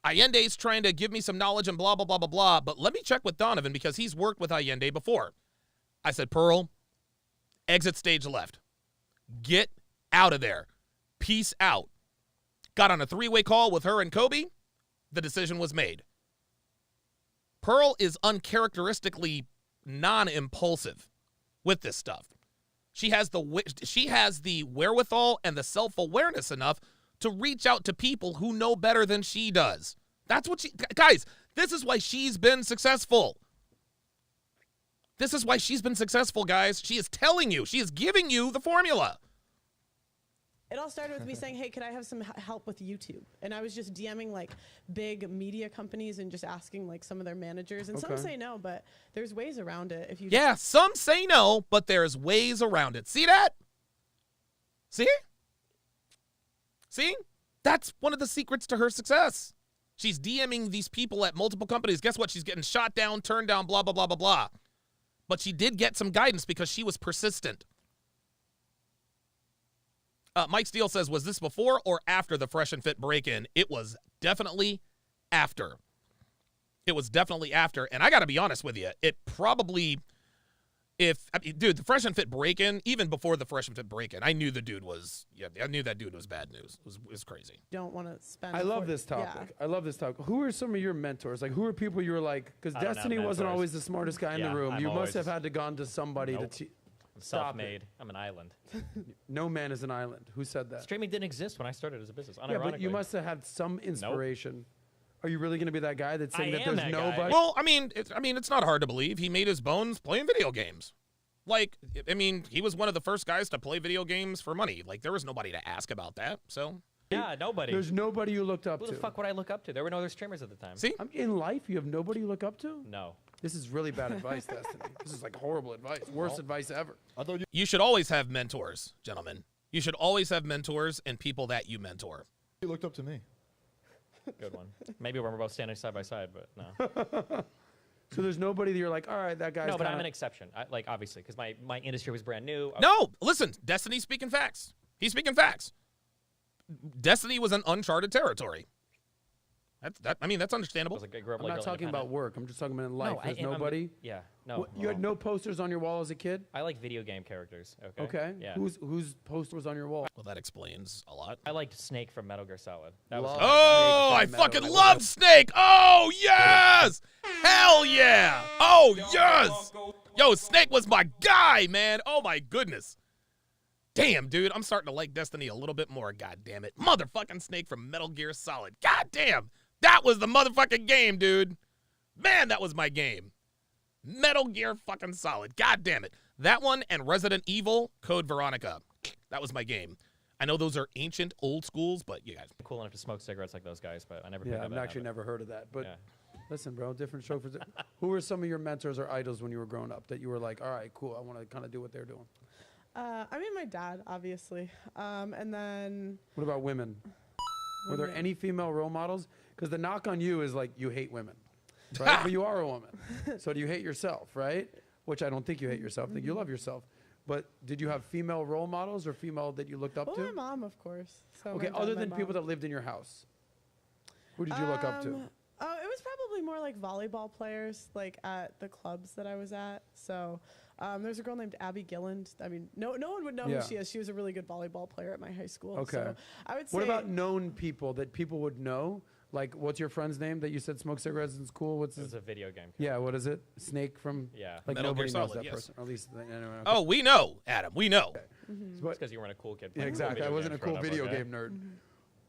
Allende's trying to give me some knowledge and blah, blah, blah, blah, blah, but let me check with Donovan because he's worked with Allende before. I said, Pearl, exit stage left. Get out of there. Peace out. Got on a 3-way call with her and Kobe. The decision was made. Pearl is uncharacteristically non-impulsive with this stuff. She has the wherewithal and the self-awareness enough to reach out to people who know better than she does. That's what guys, this is why she's been successful. This is why she's been successful, guys. She is telling you, she is giving you the formula. It all started with me saying, hey, could I have some help with YouTube? And I was just DMing like big media companies and just asking like some of their managers. And some say no, but there's ways around it. Yeah, some say no, but there's ways around it. See that? See? That's one of the secrets to her success. She's DMing these people at multiple companies. Guess what? She's getting shot down, turned down, blah, blah, blah, blah, blah. But she did get some guidance because she was persistent. Mike Steele says, was this before or after the Fresh and Fit break-in? It was definitely after. It was definitely after. And I got to be honest with you, it probably, Dude, the Fresh and Fit break-in, even before the Fresh and Fit break-in, I knew the dude was, I knew that dude was bad news. It was crazy. Don't want to spend. I love this topic. I love this topic. Who are some of your mentors? Like, who are people you were like, because Destiny wasn't always the smartest guy in the room. You must have had to gone to somebody to self-made. I'm an island. No man is an island. Who said that? Streaming didn't exist when I started as a business. Yeah, but you must have had some inspiration. Nope. Are you really going to be that guy that's saying that there's nobody? Well, I mean, it's not hard to believe. He made his bones playing video games. Like, I mean, he was one of the first guys to play video games for money. Like, there was nobody to ask about that. So yeah, nobody. There's nobody you looked up to. Who the fuck would I look up to? There were no other streamers at the time. See, in life, you have nobody you look up to. No. This is really bad advice, Destiny. This is like horrible advice. Worst advice ever. You should always have mentors, gentlemen. You should always have mentors and people that you mentor. You looked up to me. Good one. Maybe when we're both standing side by side, but no. So there's nobody that you're like, all right, that guy's No, but I'm an exception. Like, obviously, because my industry was brand new. No, listen, Destiny's speaking facts. He's speaking facts. Destiny was an uncharted territory. I mean, that's understandable. I'm not talking about work. I'm just talking about in life. There's nobody. No. You had no posters on your wall as a kid? I like video game characters. Okay. Okay. Yeah. Whose poster was on your wall? Well, that explains a lot. I liked Snake from Metal Gear Solid. That was I fucking love Snake. Oh, yes. Hell yeah. Oh, yes. Yo, Snake was my guy, man. Oh, my goodness. Damn, dude. I'm starting to like Destiny a little bit more. God damn it. Motherfucking Snake from Metal Gear Solid. God damn. That was the motherfucking game, dude. Man, that was my game. Metal Gear fucking Solid. God damn it. That one and Resident Evil Code Veronica. That was my game. I know those are ancient old schools, but you guys. Cool enough to smoke cigarettes like those guys, but I never Yeah, I've actually never heard of that. But listen, bro, different show. Who were some of your mentors or idols when you were growing up that you were like, all right, cool, I want to kind of do what they're doing? I mean, my dad, obviously. And then... What about women? Were there any female role models? Because the knock on you is like you hate women, right? But you are a woman. So do you hate yourself, right? Which I don't think you hate yourself. I think you love yourself. But did you have female role models or female that you looked up to? My mom, of course. So okay, other than people that lived in your house, who did you look up to? Oh, it was probably more like volleyball players, like at the clubs that I was at. So there's a girl named Abby Gilland. I mean, no one would know who she is. She was a really good volleyball player at my high school. Okay. So I would say. What about known people that people would know? Like, what's your friend's name that you said smoked cigarettes in school? What's his? It's a video game. Yeah, what is it? Snake from? Yeah. Like Metal nobody Gear knows Solid, that yes. person. Or at least. Okay. Oh, we know, Adam. We know. Okay. It's because you weren't a cool kid. Yeah, exactly. I wasn't a cool video game nerd.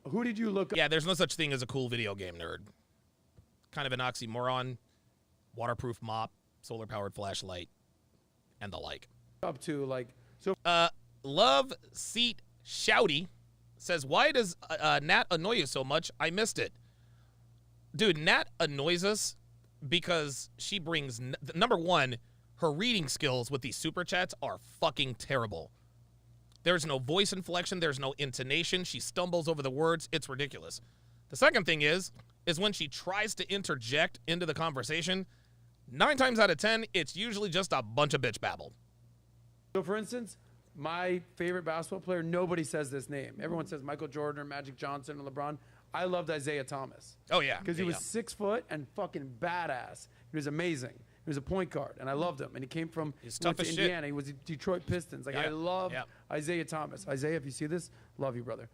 Who did you look up? Yeah, there's no such thing as a cool video game nerd. Kind of an oxymoron. Waterproof mop, solar-powered flashlight, and the like. Up to like so. Love Seat Shouty says, "Why does Nat annoy you so much? I missed it." Dude, Nat annoys us because she brings number one, her reading skills with these super chats are fucking terrible. There's no voice inflection. There's no intonation. She stumbles over the words. It's ridiculous. The second thing is when she tries to interject into the conversation, 9 times out of 10, it's usually just a bunch of bitch babble. So, for instance, my favorite basketball player, nobody says this name. Everyone says Michael Jordan or Magic Johnson or LeBron. I loved Isaiah Thomas. Oh, yeah. Because he was 6 foot and fucking badass. He was amazing. He was a point guard, and I loved him. And he came from tough as Indiana. shit. He was Detroit Pistons. Like, I love Isaiah Thomas. Isaiah, if you see this, love you, brother.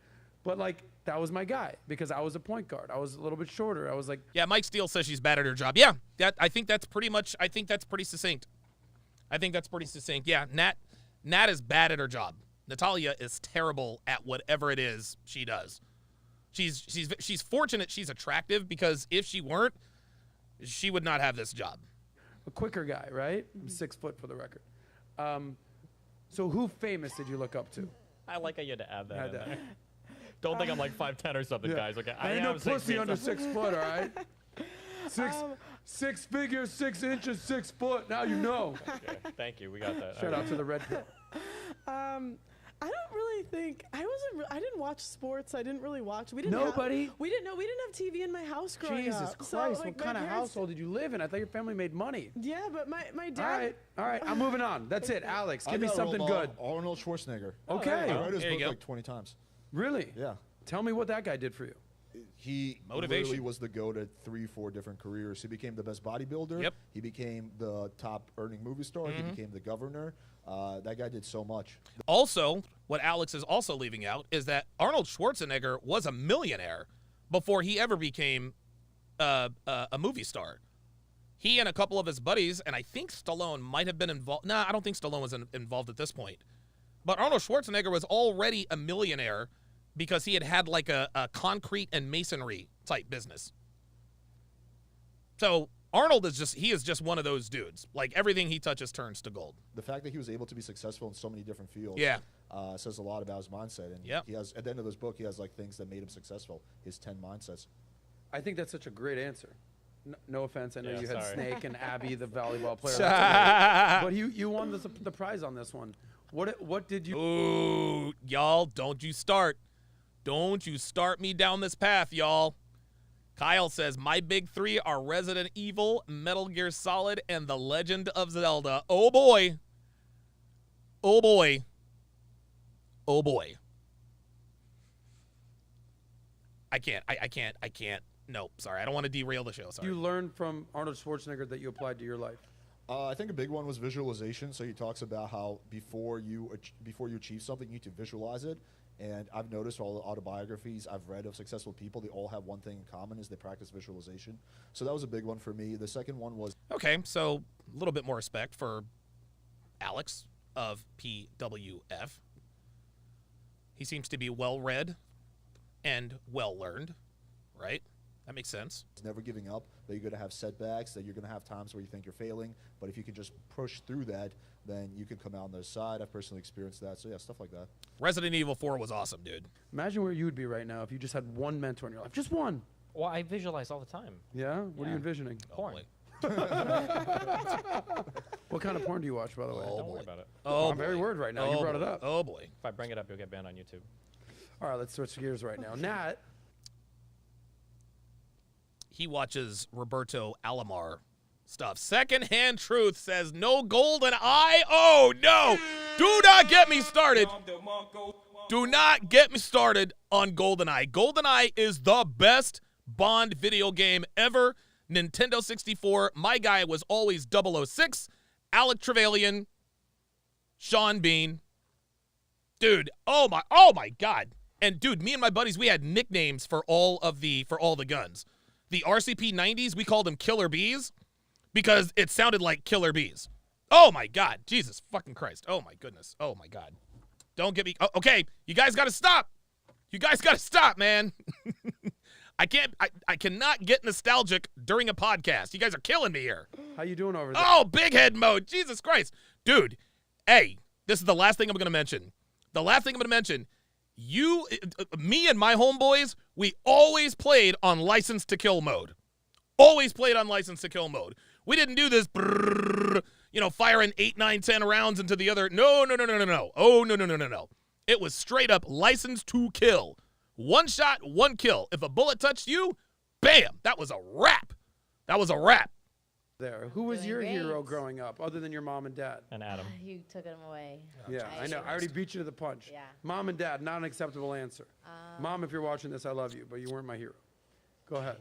But, like, that was my guy because I was a point guard. I was a little bit shorter. I was like... Yeah, Mike Steele says she's bad at her job. Yeah, I think that's pretty succinct. Yeah, Nat is bad at her job. Natalia is terrible at whatever it is she does. She's fortunate she's attractive because if she weren't, she would not have this job. A quicker guy, right? I'm 6 foot for the record. So who famous did you look up to? I like how you had to add that in there. Don't think I'm like 5'10" or something, guys. Okay, I ain't no pussy under 6 foot, all right? Six figures, 6 inches, 6 foot. Now you know. Okay, thank you. We got that. Shout out to the red pill. I don't really think I didn't watch sports. I didn't really watch. We didn't have TV in my house growing up. Jesus Christ! So, what kind of household did you live in? I thought your family made money. Yeah, but my dad. All right. I'm moving on. That's it. Alex, give me something good. Arnold Schwarzenegger. Okay. I read his book like 20 times. Really? Yeah. Tell me what that guy did for you. he literally was the GOAT at 3-4 different careers. He became the best bodybuilder. Yep. He became the top earning movie star. He became the governor. That guy did so much. Also, what Alex is also leaving out is that Arnold Schwarzenegger was a millionaire before he ever became a movie star. He and a couple of his buddies, and I think Stallone might have been involved. Nah, I don't think Stallone was involved at this point. But Arnold Schwarzenegger was already a millionaire because he had like a concrete and masonry type business. So Arnold is just one of those dudes. Like, everything he touches turns to gold. The fact that he was able to be successful in so many different fields says a lot about his mindset. And he has, at the end of this book, he has like things that made him successful, his 10 mindsets. I think that's such a great answer. No offense, I know you had Snake and Abby, the volleyball player. But you won the prize on this one. What did you... Ooh, y'all, don't you start. Don't you start me down this path, y'all. Kyle says, my big three are Resident Evil, Metal Gear Solid, and The Legend of Zelda. Oh, boy. Oh, boy. Oh, boy. I can't. No, sorry. I don't want to derail the show. Sorry. You learned from Arnold Schwarzenegger that you applied to your life? I think a big one was visualization. So he talks about how before you achieve something, you need to visualize it. And I've noticed all the autobiographies I've read of successful people, they all have one thing in common, is they practice visualization. So that was a big one for me. The second one was... Okay, so a little bit more respect for Alex of PWF. He seems to be well-read and well-learned, right? That makes sense. It's never giving up, that you're going to have setbacks, that you're going to have times where you think you're failing, but if you can just push through that, then you can come out on the other side. I've personally experienced that, so yeah, stuff like that. Resident Evil 4 was awesome, dude. Imagine where you would be right now if you just had one mentor in your life. Just one. Well, I visualize all the time. Yeah? What are you envisioning? Porn. What kind of porn do you watch, by the way? Don't worry about it. Oh, I'm very worried right now. You brought it up. Oh, boy. If I bring it up, you'll get banned on YouTube. All right, let's switch gears right now. Nat. He watches Roberto Alomar stuff. Secondhand Truth says, no golden eye. Oh, no. Do not get me started. Do not get me started on GoldenEye. GoldenEye is the best Bond video game ever. Nintendo 64. My guy was always 006. Alec Trevelyan. Sean Bean. Dude, oh my God. And dude, me and my buddies, we had nicknames for all the guns. The RCP 90s, we called them Killer Bees because it sounded like Killer Bees. Oh, my God. Jesus fucking Christ. Oh, my goodness. Oh, my God. Don't get me. Oh, okay. You guys got to stop. You guys got to stop, man. I cannot get nostalgic during a podcast. You guys are killing me here. How you doing over there? Oh, big head mode. Jesus Christ. Dude, hey, this is the last thing I'm going to mention. Me and my homeboys, we always played on License to Kill mode. Always played on License to Kill mode. We didn't do this, firing 8, 9, 10 rounds into the other. No. Oh, no. It was straight up License to Kill. One shot, one kill. If a bullet touched you, bam, that was a wrap. There. Who was your hero growing up, other than your mom and dad? And Adam. You took him away. Yeah, I know. I already beat you to the punch. Yeah. Mom and dad, not an acceptable answer. Mom, if you're watching this, I love you, but you weren't my hero. Go ahead.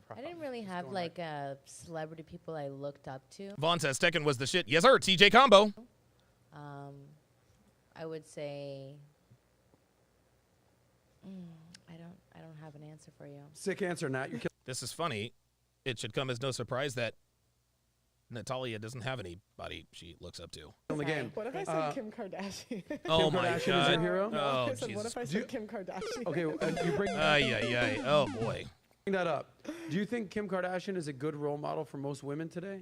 I didn't really have celebrity people I looked up to. Vaughn says Tekken was the shit. Yes, sir. TJ Combo. I would say I don't have an answer for you. Sick answer, Nat. This is funny. It should come as no surprise that Natalia doesn't have anybody she looks up to. On the game. What if I said Kim Kardashian? Oh, Kim my Kardashian God. is your hero? No, Oh, I said, what Jesus. if I said Kim Kardashian? Okay, you bring Oh, boy. Bring that up. Do you think Kim Kardashian is a good role model for most women today?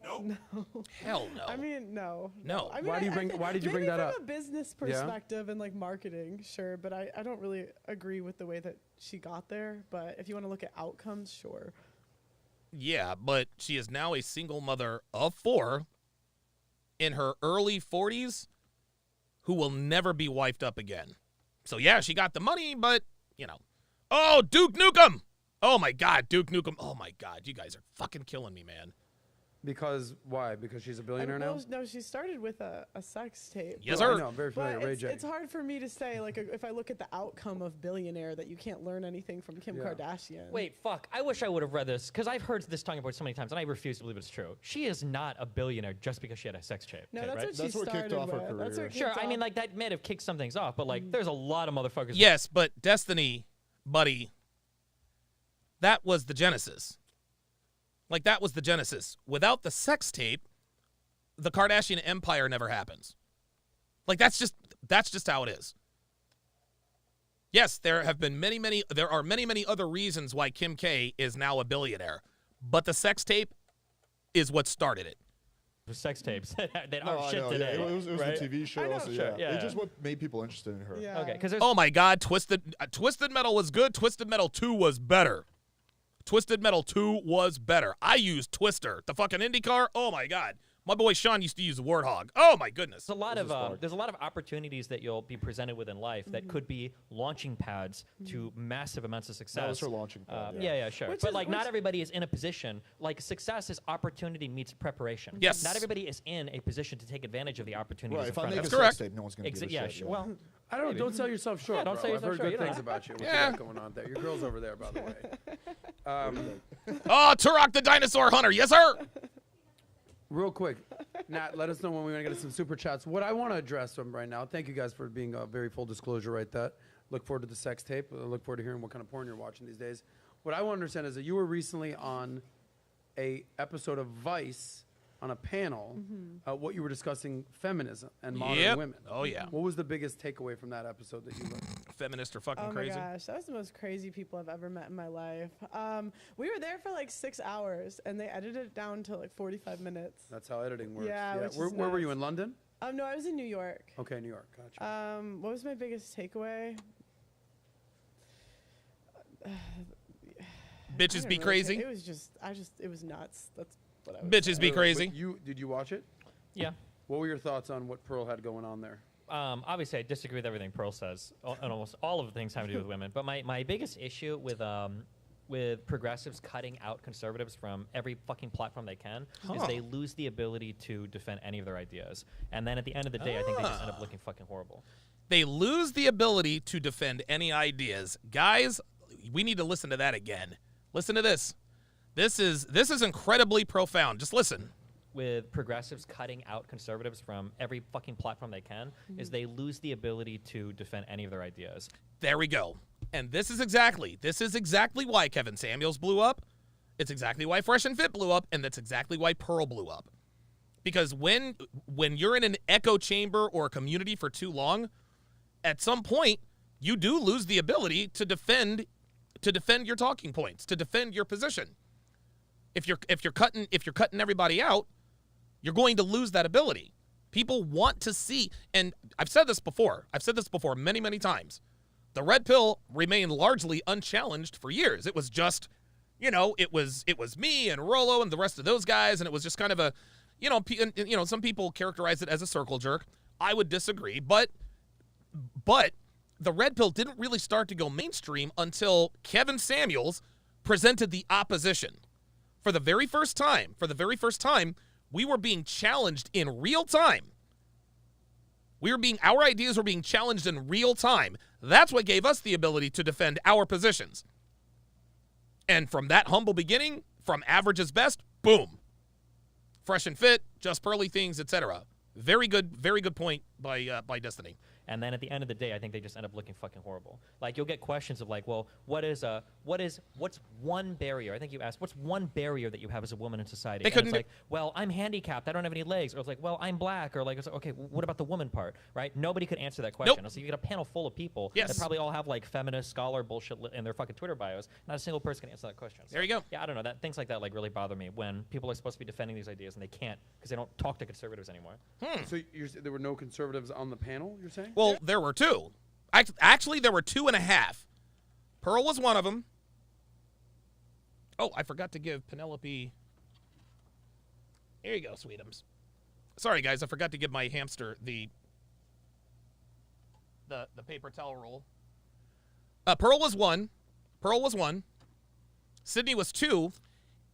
No. Hell no. I mean, no. No. I mean, Why did you bring that up? From a business perspective and like marketing, sure, but I don't really agree with the way that she got there. But if you want to look at outcomes, sure. Yeah, but she is now a single mother of 4 in her early 40s who will never be wifed up again. So, yeah, she got the money, but, Oh, Duke Nukem! Oh, my God, Duke Nukem. Oh, my God, you guys are fucking killing me, man. Because why? Because she's a billionaire now? No, she started with a sex tape. Yes, sir. I know, I'm very familiar. Ray J. It's hard for me to say, like, if I look at the outcome of billionaire, that you can't learn anything from Kim Kardashian. Wait, fuck. I wish I would have read this, because I've heard this talking about so many times, and I refuse to believe it's true. She is not a billionaire just because she had a sex tape. No, that's right? what she started kicked off her with. career. That's what Sure, kicked I mean, off. like, that may have kicked some things off, but, like, there's a lot of motherfuckers. Yes, but Destiny, buddy, that was the genesis. Like, that was the genesis. Without the sex tape, the Kardashian empire never happens. Like, that's just how it is. Yes, there are many other reasons why Kim K is now a billionaire, but the sex tape is what started it. The sex tapes that aren't shit today. It was right? the TV show. I know, Also, sure, yeah. It's just what made people interested in her. Yeah. Okay, because Oh my God, Twisted Metal was good. Twisted Metal 2 was better. Twisted Metal 2 was better. I used Twister, the fucking IndyCar. Oh my God. My boy Sean used to use the Warthog. Oh my goodness. There's a lot of opportunities that you'll be presented with in life that could be launching pads to massive amounts of success. That was her launching pad. Yeah, sure. But not everybody is in a position. Like, success is opportunity meets preparation. Yes. Not everybody is in a position to take advantage of the opportunities. Right. in If I front make of a them. correct. sex tape, no one's going to give a Yeah, shit. sure. Well, I don't know. Don't sell yourself short. Yeah, don't bro. sell yourself I've heard short, good you things know. about you. What you got going on there? Your girl's over there, by the way. Oh, Turok the Dinosaur Hunter. Yes, sir. Real quick, Nat, let us know when we're going to get some super chats. What I want to address them right now, thank you guys for being a very full disclosure right there. Look forward to the sex tape. I look forward to hearing what kind of porn you're watching these days. What I want to understand is that you were recently on a episode of Vice on a panel. What you were discussing feminism and modern women. Oh, yeah. What was the biggest takeaway from that episode that you learned? Feminists are fucking Oh crazy. my gosh, that was the most crazy people I've ever met in my life. We were there for like 6 hours, and they edited it down to like 45 minutes. That's how editing works. Yeah, which is Where were you, nuts. in London? No, I was in New York. Okay, New York. Gotcha. What was my biggest takeaway? Bitches be crazy. It was it was nuts. That's what I was Bitches be crazy. Did you watch it? Yeah. What were your thoughts on what Pearl had going on there? Obviously, I disagree with everything Pearl says, and almost all of the things having to do with women. But my biggest issue with progressives cutting out conservatives from every fucking platform they can is they lose the ability to defend any of their ideas. And then at the end of the day, I think they just end up looking fucking horrible. They lose the ability to defend any ideas. Guys, we need to listen to that again. Listen to this. This is incredibly profound. Just listen. With progressives cutting out conservatives from every fucking platform they can is they lose the ability to defend any of their ideas. There we go. And this is exactly why Kevin Samuels blew up. It's exactly why Fresh and Fit blew up, and that's exactly why Pearl blew up. Because when you're in an echo chamber or a community for too long, at some point you do lose the ability to defend your talking points, to defend your position. If you're cutting everybody out, you're going to lose that ability. People want to see, and I've said this before many, many times. The red pill remained largely unchallenged for years. It was just, it was me and Rolo and the rest of those guys, and it was just kind of a, some people characterize it as a circle jerk. I would disagree, but the red pill didn't really start to go mainstream until Kevin Samuels presented the opposition. For the very first time, we were being challenged in real time. Our ideas were being challenged in real time. That's what gave us the ability to defend our positions. And from that humble beginning, from average is best, boom. Fresh and Fit, just pearly things, etc. Very good point by Destiny. And then at the end of the day, I think they just end up looking fucking horrible. Like, you'll get questions of like, well, what's one barrier? I think you asked, what's one barrier that you have as a woman in society? They couldn't. And it's like, well, I'm handicapped. I don't have any legs. Or it's like, well, I'm black. Or like, it's like, okay, what about the woman part? Right? Nobody could answer that question. Nope. So you get a panel full of people Yes. that probably all have like feminist scholar bullshit in their fucking Twitter bios. Not a single person can answer that question. So, There you go. Yeah, I don't know. Things like that like really bother me when people are supposed to be defending these ideas and they can't because they don't talk to conservatives anymore. So there were no conservatives on the panel, you're saying? Well, there were two. Actually, there were 2.5. Pearl was one of them. Oh, I forgot to give Penelope. Here you go, sweetums. Sorry, guys, I forgot to give my hamster the paper towel roll. Pearl was one. Sydney was 2.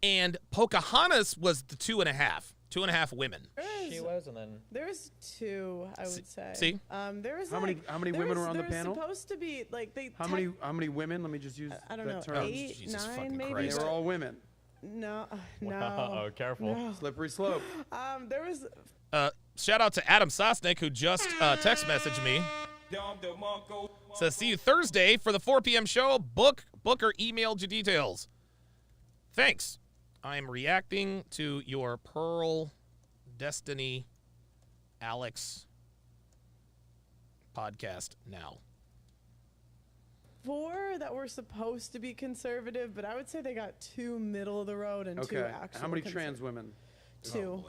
And Pocahontas was the 2.5. 2.5 women. She was, and then there's 2, I would say. See? There was how many women were on the panel? Supposed to be like they. How many women? Let me just use I don't that know. term. 8, Jesus 9, maybe. Christ. They were all women. No, oh, careful. No. Slippery slope. There was. Shout out to Adam Sosnick, who just text messaged me. Says, see you Thursday for the 4 p.m. show. Booker emailed you details. Thanks. I'm reacting to your Pearl, Destiny, Alex podcast now. 4 that were supposed to be conservative, but I would say they got 2 middle of the road and 2 actual. How many trans women? 2.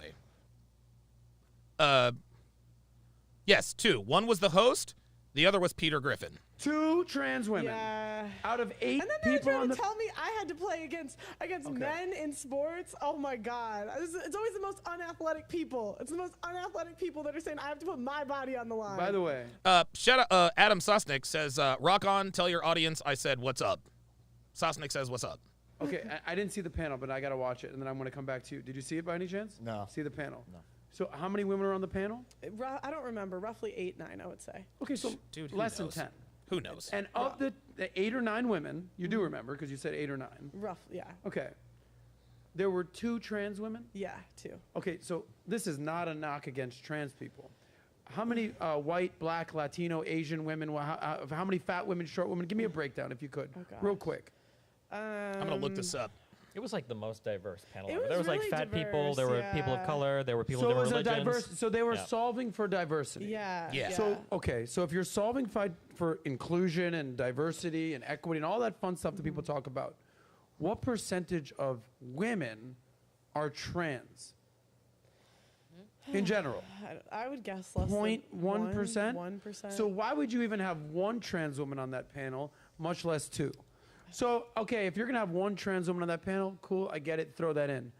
Yes, 2. One was the host. The other was Peter Griffin. 2 trans women. Yeah. Out of 8 and then they people were on trying the. to tell me I had to play against men in sports. Oh my God! It's always the most unathletic people. It's the most unathletic people that are saying I have to put my body on the line. By the way, shout out Adam Sosnick says, "Rock on! Tell your audience I said what's up." Sosnick says, "What's up?" Okay, I didn't see the panel, but I gotta watch it, and then I'm gonna come back to you. Did you see it by any chance? No. See the panel? No. So how many women are on the panel? I don't remember. Roughly 8, 9, I would say. Okay, so Dude, less knows? than 10. Who knows? And of the 8 or 9 women, you do remember because you said 8 or 9. Roughly, yeah. Okay. There were 2 trans women? Yeah, 2. Okay, so this is not a knock against trans people. How many white, black, Latino, Asian women, how many fat women, short women? Give me a breakdown if you could, real quick. I'm going to look this up. It was like the most diverse panel. It was there was really like fat diverse, people, there were people of color, there were people So of it was different a religions. diverse. So they were solving for diversity. Yeah. Yeah. So okay, so if you're solving for inclusion and diversity and equity and all that fun stuff that people talk about, what percentage of women are trans? In general, I would guess less 0.1%. 1%. So why would you even have 1 trans woman on that panel, much less 2? So, okay, if you're going to have 1 trans woman on that panel, cool, I get it, throw that in.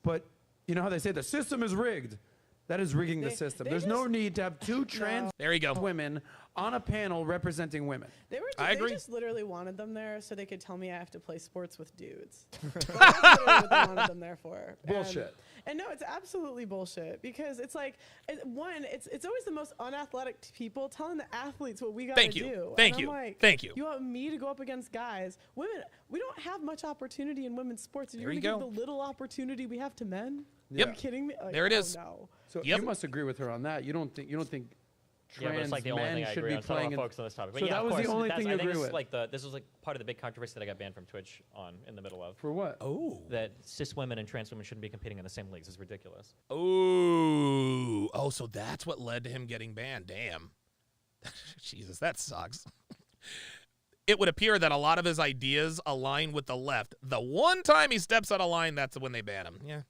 But you know how they say the system is rigged? That is rigging the system. There's no need to have 2 trans There you go. women on a panel representing women. They I agree. just literally wanted them there so they could tell me I have to play sports with dudes. That's literally what they wanted them there for. Bullshit. And no, it's absolutely bullshit because it's like, it's always the most unathletic people telling the athletes what we got to do. Thank And you. I'm like, Thank you. You want me to go up against guys? Women, we don't have much opportunity in women's sports. And There you're you going to go. give the little opportunity we have to men? Yep. Are you kidding me? Like, There it is. Oh, no. So you must agree with her on that. You don't think Yeah, but trans it's like the only men thing I should agree be on. So I playing don't in. focus on this topic. But So yeah, that of was course, the only thing you I think agree this with. is like this was like part of the big controversy that I got banned from Twitch on in the middle of. For what? Oh. That cis women and trans women shouldn't be competing in the same leagues. It's ridiculous. Ooh. Oh, so that's what led to him getting banned. Damn. Jesus, that sucks. It would appear that a lot of his ideas align with the left. The one time he steps out of line, that's when they ban him. Yeah.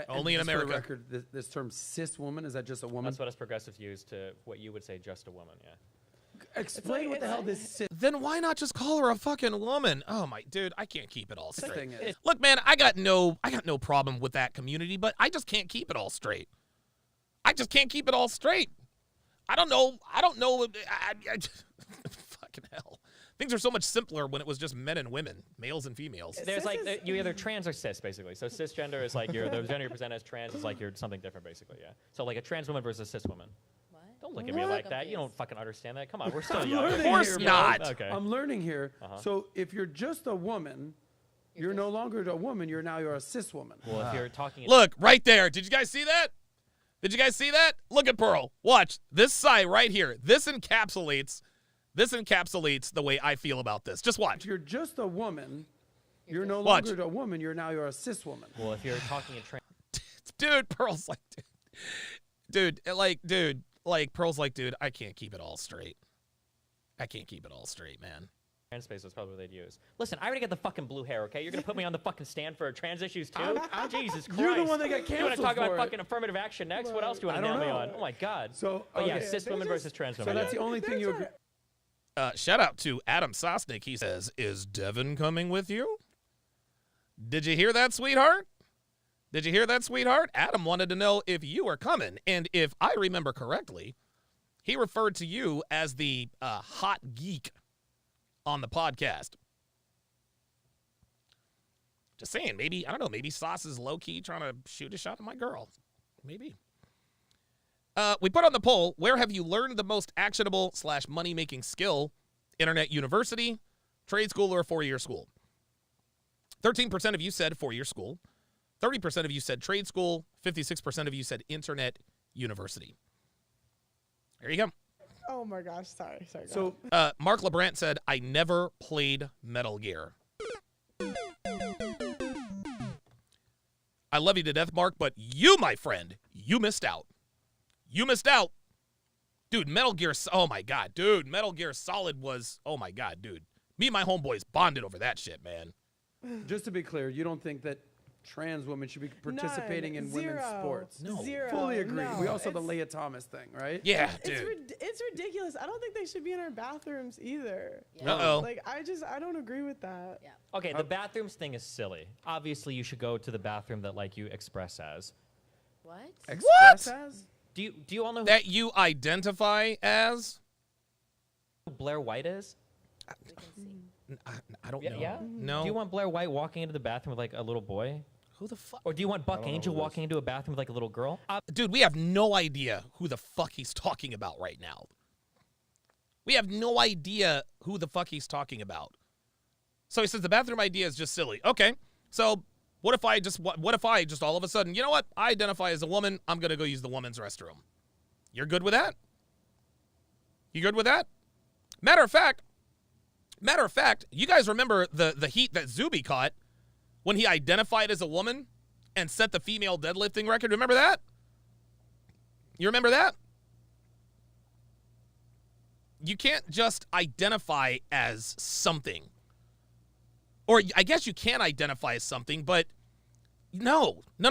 Only in And just for the America. record, this term cis woman, is that just a woman? That's what us progressives use to what you would say just a woman. Yeah. Explain what the hell this cis Then why not just call her a fucking woman? Oh my dude, I can't keep it all straight. thing is. Look, man, I got no problem with that community, but I just can't keep it all straight. I just can't keep it all straight. I don't know. Fucking hell. Things are so much simpler when it was just men and women, males and females. There's like you either trans or cis basically. So cisgender is like the gender you present as trans is like you're something different basically. Yeah. So like a trans woman versus a cis woman. What? Don't look at me like that. You don't fucking understand that. Come on, we're still young. Of course not. Okay. I'm learning here. So if you're just a woman, you're no longer a woman. You're a cis woman. Well, if you're talking. Look, right there. Did you guys see that? Did you guys see that? Look at Pearl. Watch. This side right here. This encapsulates the way I feel about this. Just watch. If you're just a woman, you're no longer a woman. You're a cis woman. Well, if you're talking in trans. Dude, Pearl's like, dude, Pearl's like, dude, I can't keep it all straight. I can't keep it all straight, man. Trans space was probably what they'd use. Listen, I already got the fucking blue hair, okay? You're going to put me on the fucking stand for trans issues, too? Jesus Christ. You're the one that got canceled. You want to talk for about it. fucking affirmative action next? What else do you want to nail me on? Oh, my God. So, but yeah, okay. cis women versus trans women. So that's the only thing you agree. Shout out to Adam Sosnick. He says, is Devin coming with you? Did you hear that, sweetheart? Did you hear that, sweetheart? Adam wanted to know if you were coming. And if I remember correctly, he referred to you as the hot geek on the podcast. Just saying, maybe, I don't know, maybe Sauce is low-key trying to shoot a shot at my girl. Maybe. We put on the poll, where have you learned the most actionable / money-making skill? Internet university, trade school, or a 4-year school? 13% of you said 4-year school. 30% of you said trade school. 56% of you said internet university. There you go. Oh my gosh, sorry. So, Mark LeBrant said, I never played Metal Gear. I love you to death, Mark, but you, my friend, you missed out. You missed out. Dude, Metal Gear, oh my God, dude, Metal Gear Solid was, oh my God, dude. Me and my homeboys bonded over that shit, man. Just to be clear, you don't think that trans women should be participating in Zero. women's sports? No. Zero. Fully agree. No. We also have the Leah Thomas thing, right? Yeah, dude. It's ridiculous. I don't think they should be in our bathrooms either. Yeah. Uh-oh. Like, I don't agree with that. Yeah. Okay, the bathrooms thing is silly. Obviously, you should go to the bathroom that like you express as. What? Express as? Do you all know That you identify as? who Blair White is? I don't know. Yeah? No. Do you want Blair White walking into the bathroom with like a little boy? Who the fuck? Or do you want Buck Angel walking into a bathroom with like a little girl? Dude, we have no idea who the fuck he's talking about right now. We have no idea who the fuck he's talking about. So he says the bathroom idea is just silly. Okay, so what if I just all of a sudden, you know what? I identify as a woman. I'm going to go use the woman's restroom. You're good with that? You good with that? Matter of fact, you guys remember the heat that Zuby caught when he identified as a woman and set the female deadlifting record? Remember that? You remember that? You can't just identify as something. Or I guess you can identify as something, but no. I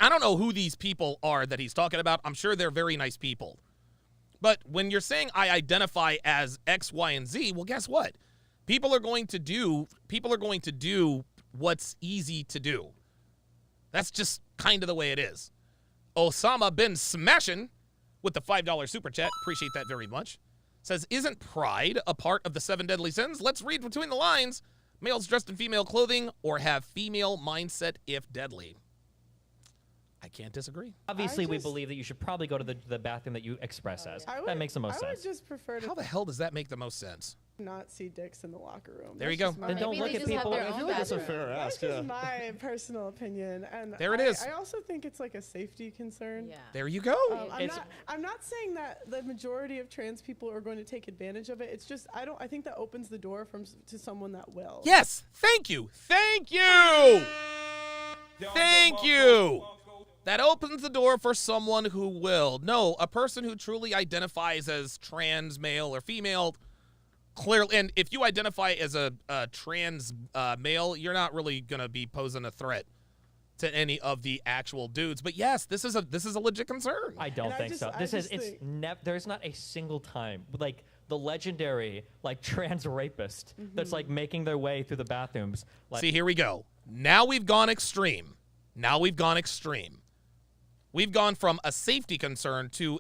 don't know who these people are that he's talking about. I'm sure they're very nice people. But when you're saying I identify as X, Y, and Z, well, guess what? People are going to do what's easy to do. That's just kind of the way it is. Osama bin Smashin' with the $5 super chat. Appreciate that very much. Says, isn't pride a part of the 7 deadly sins? Let's read between the lines. Males dressed in female clothing or have female mindset if deadly. I can't disagree. Obviously, we believe that you should probably go to the bathroom that you express as. That makes the most sense. I would just prefer to How the hell does that make the most sense? not see dicks in the locker room. There you go. Then don't look at people. I feel like that's a fair ask. That's just my personal opinion, and there it is. I also think it's like a safety concern. Yeah. There you go. I'm not saying that the majority of trans people are going to take advantage of it. It's just I think that opens the door to someone that will. Yes. Thank you. Thank you. Thank you. That opens the door for someone who will. No, a person who truly identifies as trans, male, or female, clearly, and if you identify as a trans male, you're not really going to be posing a threat to any of the actual dudes. But yes, this is a legit concern. I don't think so. There's not a single time, like the legendary trans rapist that's making their way through the bathrooms. See, here we go. Now we've gone extreme. We've gone from a safety concern to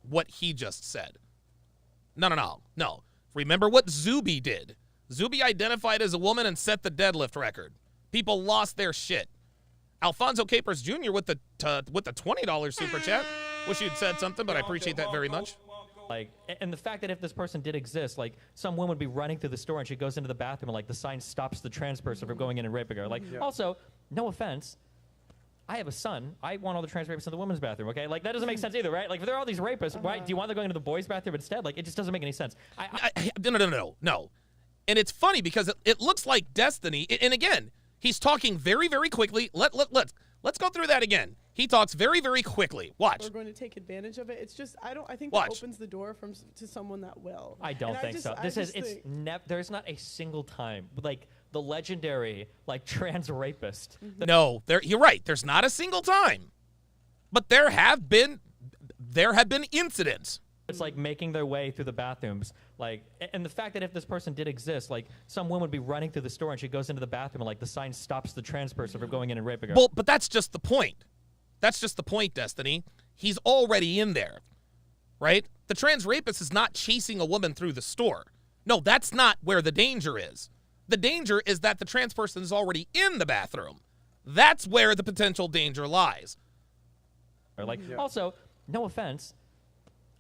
what he just said. No. Remember what Zuby did. Zuby identified as a woman and set the deadlift record. People lost their shit. Alfonso Capers Jr. with the $20 super chat. Wish you'd said something, but I appreciate that very much. And the fact that if this person did exist, some woman would be running through the store and she goes into the bathroom and the sign stops the trans person from going in and raping her. Also, no offense, I have a son. I want all the trans rapists in the women's bathroom, okay? That doesn't make sense either, right? If there are all these rapists, why do you want them going into the boys' bathroom instead? It just doesn't make any sense. No. And it's funny because it looks like Destiny, and again, he's talking very, very quickly. Let's go through that again. He talks very, very quickly. Watch. We're going to take advantage of it. It's just I think Watch. that opens the door to someone that will. I don't think so. There's not a single time the legendary trans rapist. No, you're right. There's not a single time, but there have been incidents. It's making their way through the bathrooms, and the fact that if this person did exist, some woman would be running through the store and she goes into the bathroom and the sign stops the trans person from going in and raping her. Well, but that's just the point. That's just the point, Destiny. He's already in there, right? The trans rapist is not chasing a woman through the store. No, that's not where the danger is. The danger is that the trans person is already in the bathroom. That's where the potential danger lies. Or like, also, no offense,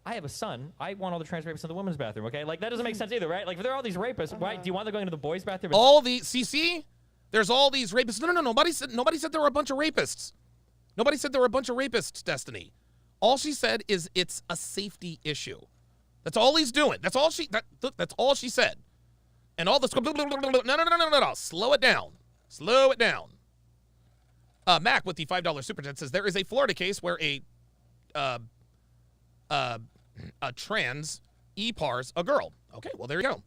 I have a son. I want all the trans rapists in the women's bathroom, okay? Like, that doesn't make sense either, right? Like, if there are all these rapists, why do you want them going to the boys' bathroom? All the, see? There's all these rapists. No, nobody said there were a bunch of rapists. Nobody said there were a bunch of rapists, Destiny. All she said is it's a safety issue. That's all he's doing. That's all she said. And all this, no. Slow it down. Slow it down. Mac with the $5 super chat says there is a Florida case where a trans e-pars a girl. Okay, well, there you go.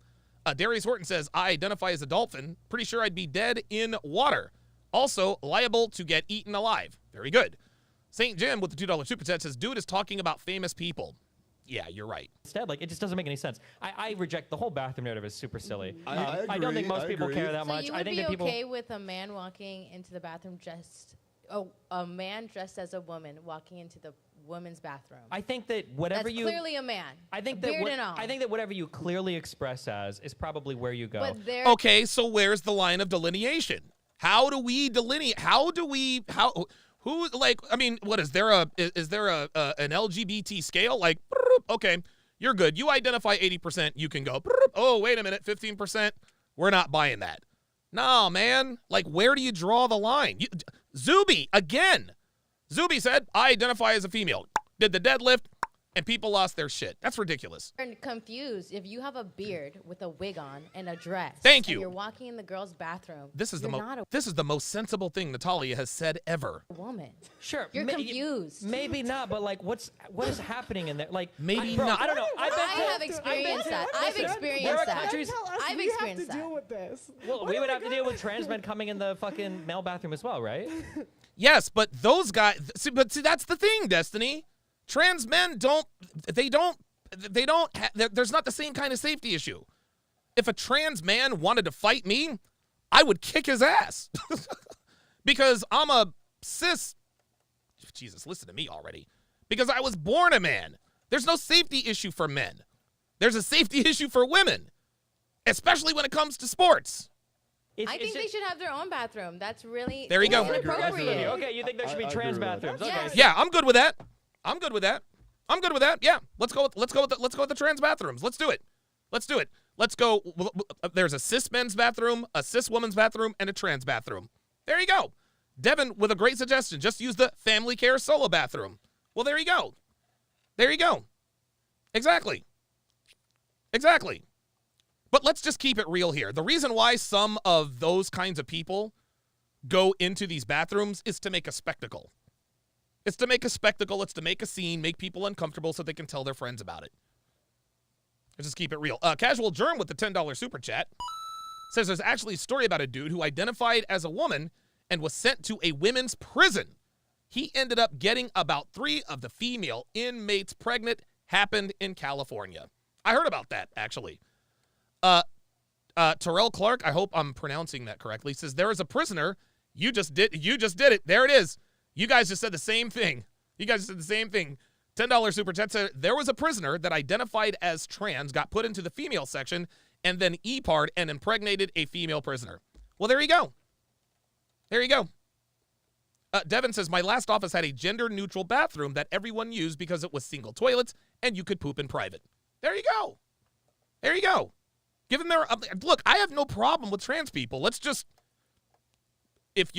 Darius Horton says, I identify as a dolphin. Pretty sure I'd be dead in water. Also, liable to get eaten alive. Very good. St. Jim with the $2 super chat says, dude is talking about famous people. Yeah, you're right. Instead, like, it just doesn't make any sense. I reject the whole bathroom narrative is super silly. I agree, I don't think most people care that So much. you I would think be that people okay with a man walking into the bathroom a man dressed as a woman walking into the women's bathroom? I think that whatever That's clearly a man. I think Beard and all. I think that whatever you clearly express as is probably where you go. But there. Okay, so where's the line of delineation? How do we delineate? Who, like, I mean, what is there an LGBT scale? Like, okay, you're good. You identify 80%, you can go, oh, wait a minute, 15%, we're not buying that. No, man, like, where do you draw the line? Zuby, again. Zuby said, I identify as a female. Did the deadlift, and people lost their shit. That's ridiculous. And confused if you have a beard with a wig on and a dress. Thank you. And you're walking in the girl's bathroom. This is the most sensible thing Natalia has said ever. A woman. Sure. You're confused. Maybe not, but like, what is happening in there? Like, maybe not. I don't know. I have experienced that. I've experienced that. I've experienced that. Deal with this. Well, we would have to deal with trans men coming in the fucking male bathroom as well, right? Yes, but those guys. See, that's the thing, Destiny. Trans men there's not the same kind of safety issue. If a trans man wanted to fight me, I would kick his ass. Because I'm a cis. Jesus, listen to me already. Because I was born a man. There's no safety issue for men. There's a safety issue for women, especially when it comes to sports. I think they should have their own bathroom. That's really there you go. inappropriate. Okay, you think there should be trans bathrooms? Okay. Yeah, I'm good with that. Yeah, let's go with the trans bathrooms. Let's do it. Let's go. There's a cis men's bathroom, a cis woman's bathroom, and a trans bathroom. There you go. Devin with a great suggestion. Just use the family care solo bathroom. Well, there you go. Exactly. But let's just keep it real here. The reason why some of those kinds of people go into these bathrooms is to make a spectacle. It's to make a spectacle. It's to make a scene, make people uncomfortable so they can tell their friends about it. Let's just keep it real. Casual Germ with the $10 super chat says there's actually a story about a dude who identified as a woman and was sent to a women's prison. He ended up getting about 3 of the female inmates pregnant. Happened in California. I heard about that, actually. Terrell Clark, I hope I'm pronouncing that correctly, says there is a prisoner. You just did it. There it is. You guys just said the same thing. $10 super chat said there was a prisoner that identified as trans, got put into the female section, and then E-par'd and impregnated a female prisoner. Well, there you go. Devin says, my last office had a gender-neutral bathroom that everyone used because it was single toilets and you could poop in private. There you go. Give them their look. I have no problem with trans people. Let's just, if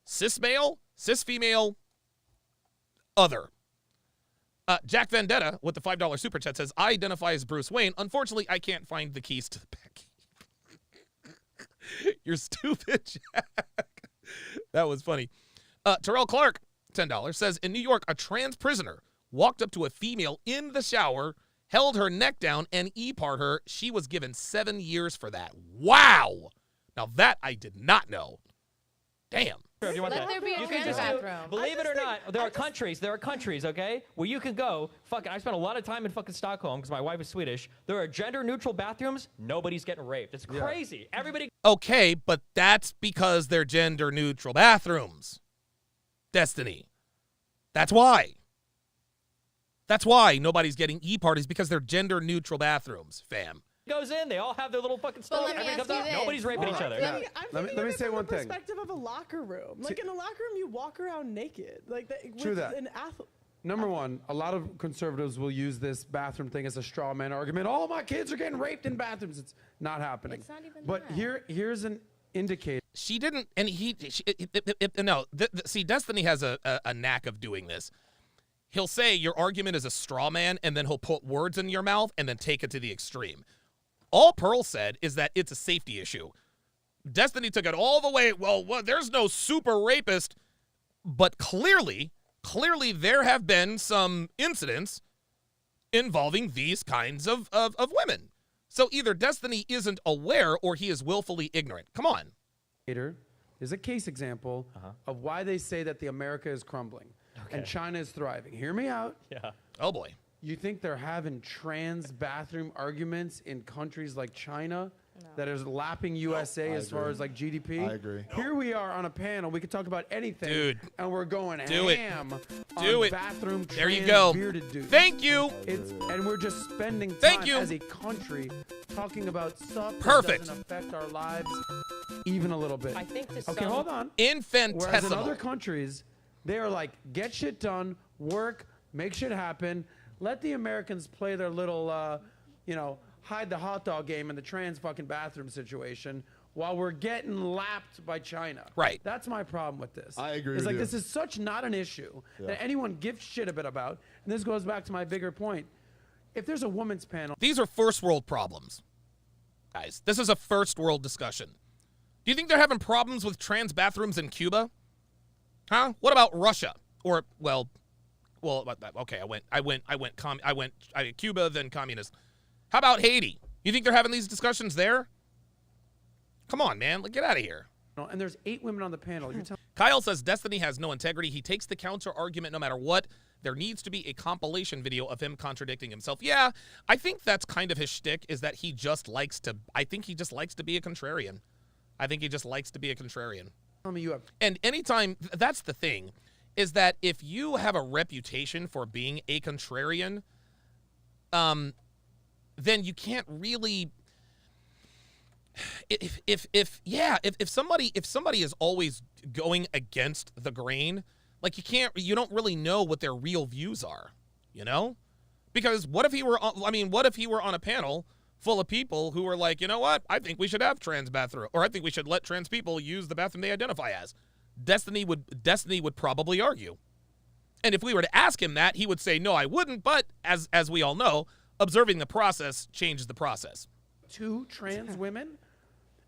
cis male, cis female, other. Jack Vendetta with the $5 super chat says, I identify as Bruce Wayne. Unfortunately, I can't find the keys to the back. You're stupid, Jack. That was funny. Terrell Clark, $10, says, in New York, a trans prisoner walked up to a female in the shower, held her neck down, and E-par'd her. She was given 7 years for that. Wow! Now that I did not know. Damn. Sure, you want Let there be a trans bathroom. Believe it or not, there are countries, okay, where you can go. Fucking, I spent a lot of time in fucking Stockholm because my wife is Swedish. There are gender-neutral bathrooms. Nobody's getting raped. It's crazy. Everybody. Okay, but that's because they're gender-neutral bathrooms. Destiny. That's why. Nobody's getting E-parties because they're gender-neutral bathrooms, fam. goes in. They all have their little fucking stuff. Everybody comes out. Nobody's raping each other. Let me say one thing. Perspective of a locker room. Like in a locker room, you walk around naked. Like True that. An athlete. Number one, a lot of conservatives will use this bathroom thing as a straw man argument. All my kids are getting raped in bathrooms. It's not happening. It's not even but here's an indicator. She didn't, and see, Destiny has a knack of doing this. He'll say your argument is a straw man, and then he'll put words in your mouth and then take it to the extreme. All Pearl said is that it's a safety issue. Destiny took it all the way, well, there's no super rapist, but clearly there have been some incidents involving these kinds of women. So either Destiny isn't aware or he is willfully ignorant. Come on. Is a case example of why they say that the America is crumbling and China is thriving. Hear me out. Yeah. Oh, boy. You think they're having trans bathroom arguments in countries like China that is lapping USA as far as like GDP? I agree. Here we are on a panel. We could talk about anything. Dude. And we're going Do ham on bathroom There you go. bearded dudes. Thank you. And we're just spending time Thank you. as a country talking about stuff Perfect. that doesn't affect our lives even a little bit. I think Okay, hold on. Infinitesimal. Whereas in other countries, they are like, get shit done, work, make shit happen. Let the Americans play their little, hide the hot dog game in the trans fucking bathroom situation while we're getting lapped by China. Right. That's my problem with this. I agree It's with like you. this is such not an issue that anyone gives shit a bit about. And this goes back to my bigger point. If there's a women's panel. These are first world problems. Guys, this is a first world discussion. Do you think they're having problems with trans bathrooms in Cuba? Huh? What about Russia? Or, okay, I went Cuba, then communist. How about Haiti? You think they're having these discussions there? Come on, man. Get out of here. And there's 8 women on the panel. You're telling Kyle says Destiny has no integrity. He takes the counter argument no matter what. There needs to be a compilation video of him contradicting himself. Yeah, I think that's kind of his shtick, is that he just likes to, I think he just likes to be a contrarian. me you have. And anytime, that's the thing, is that if you have a reputation for being a contrarian, then you can't really, if somebody is always going against the grain, like you don't really know what their real views are, Because what if he were on a panel full of people who were like, you know what, I think we should have trans bathroom, or I think we should let trans people use the bathroom they identify as. Destiny would probably argue. And if we were to ask him that, he would say, no, I wouldn't, but as we all know, observing the process changes the process. 2 trans women?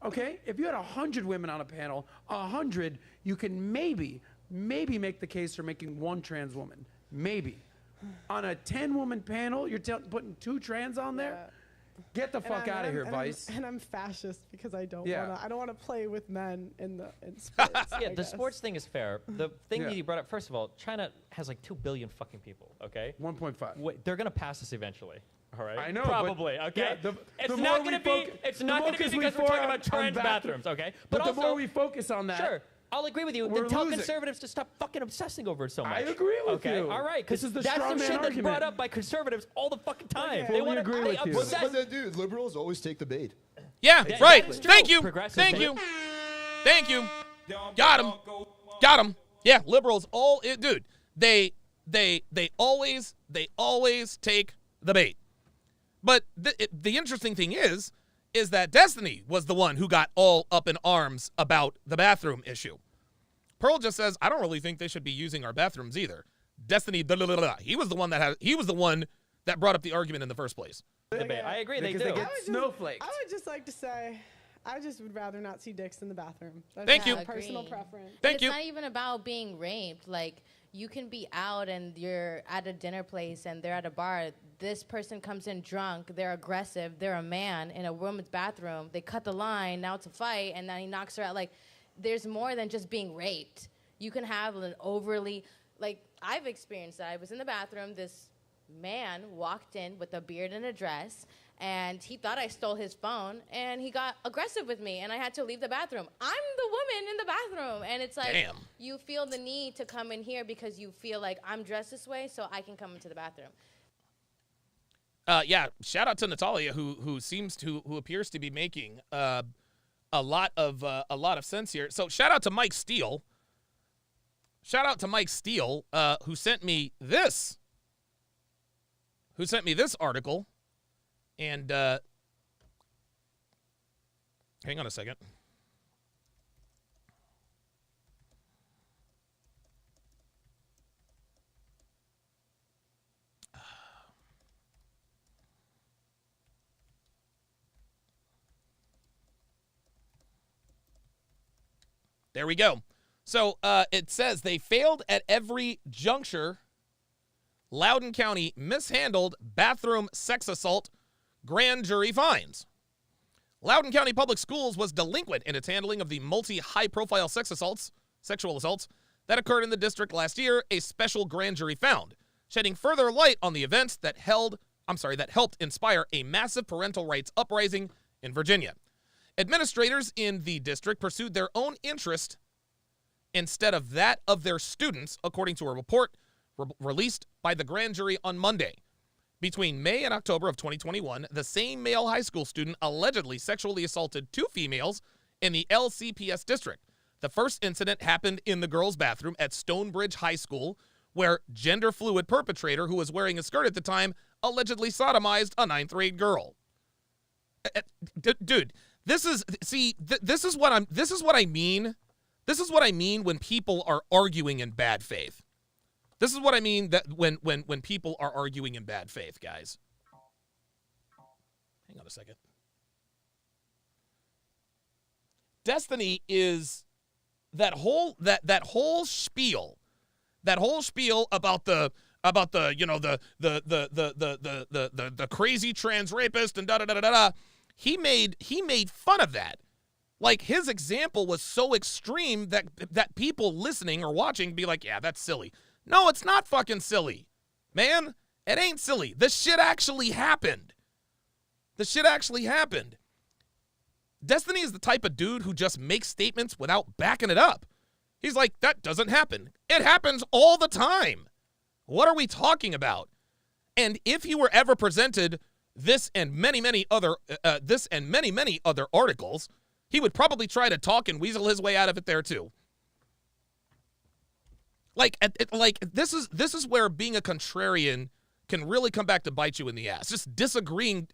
Okay, if you had 100 women on a panel, 100, you can maybe make the case for making 1 trans woman. Maybe. On a 10-woman panel, you're putting 2 trans on there? Yeah. Get the fuck out of here, Vice. I'm fascist because I don't want to play with men in sports. Yeah, the sports thing is fair. The thing that you brought up, first of all, China has like 2 billion fucking people, okay? 1.5. Wait, they're going to pass us eventually. All right. I know. Probably. Okay. Yeah, it's not going to be. It's not going to be because we're talking about trans bathrooms. Okay. But also, the more we focus on that, sure, I'll agree with you. Then tell conservatives to stop fucking obsessing over it so much. I agree with you. All right. Because that's some shit argument. that's brought up by conservatives all the fucking time. They want to agree with you. But then, dude, liberals always take the bait. Yeah. Right. Thank you. Thank you. Thank you. Got him. Yeah. Liberals dude. They always take the bait. But the interesting thing is that Destiny was the one who got all up in arms about the bathroom issue. Pearl just says, I don't really think they should be using our bathrooms either. Destiny, he was the one that brought up the argument in the first place. I agree, they do. They get snowflakes. I would just like to say, I just would rather not see dicks in the bathroom. That's Thank you. my personal preference. Thank you. It's not even about being raped. Like, you can be out and you're at a dinner place and they're at a bar. This person comes in drunk. They're aggressive. They're a man in a woman's bathroom. They cut the line. Now it's a fight, and then he knocks her out. Like, there's more than just being raped. You can have an overly, like, I've experienced that. I was in the bathroom. This man walked in with a beard and a dress, and he thought I stole his phone, and he got aggressive with me, and I had to leave the bathroom. I'm the woman in the bathroom, and it's like, damn. You feel the need to come in here because you feel like I'm dressed this way, so I can come into the bathroom. Yeah, shout out to Natalia, who appears to be making a lot of sense here. So shout out to Mike Steele. Shout out to Mike Steele, who sent me this. Who sent me this article, and hang on a second. There we go. So it says they failed at every juncture. Loudoun County mishandled bathroom sex assault. Grand jury finds. Loudoun County Public Schools was delinquent in its handling of the multi-high-profile sexual assaults that occurred in the district last year, a special grand jury found, shedding further light on the events that helped inspire a massive parental rights uprising in Virginia. Administrators in the district pursued their own interest instead of that of their students, according to a report released by the grand jury on Monday. Between May and October of 2021, the same male high school student allegedly sexually assaulted 2 females in the LCPS district. The first incident happened in the girls' bathroom at Stonebridge High School, where gender-fluid perpetrator who was wearing a skirt at the time allegedly sodomized a 9th grade girl. Dude, this is what I mean. This is what I mean when people are arguing in bad faith. This is what I mean that when people are arguing in bad faith, guys. Hang on a second. Destiny is that whole spiel about the crazy trans rapist and da da da da da. He made fun of that. Like, his example was so extreme that people listening or watching be like, yeah, that's silly. No, it's not fucking silly, man. It ain't silly. This shit actually happened. Destiny is the type of dude who just makes statements without backing it up. He's like, that doesn't happen. It happens all the time. What are we talking about? And if he were ever presented this and many other articles, he would probably try to talk and weasel his way out of it there too. This is where being a contrarian can really come back to bite you in the ass. Just disagreeing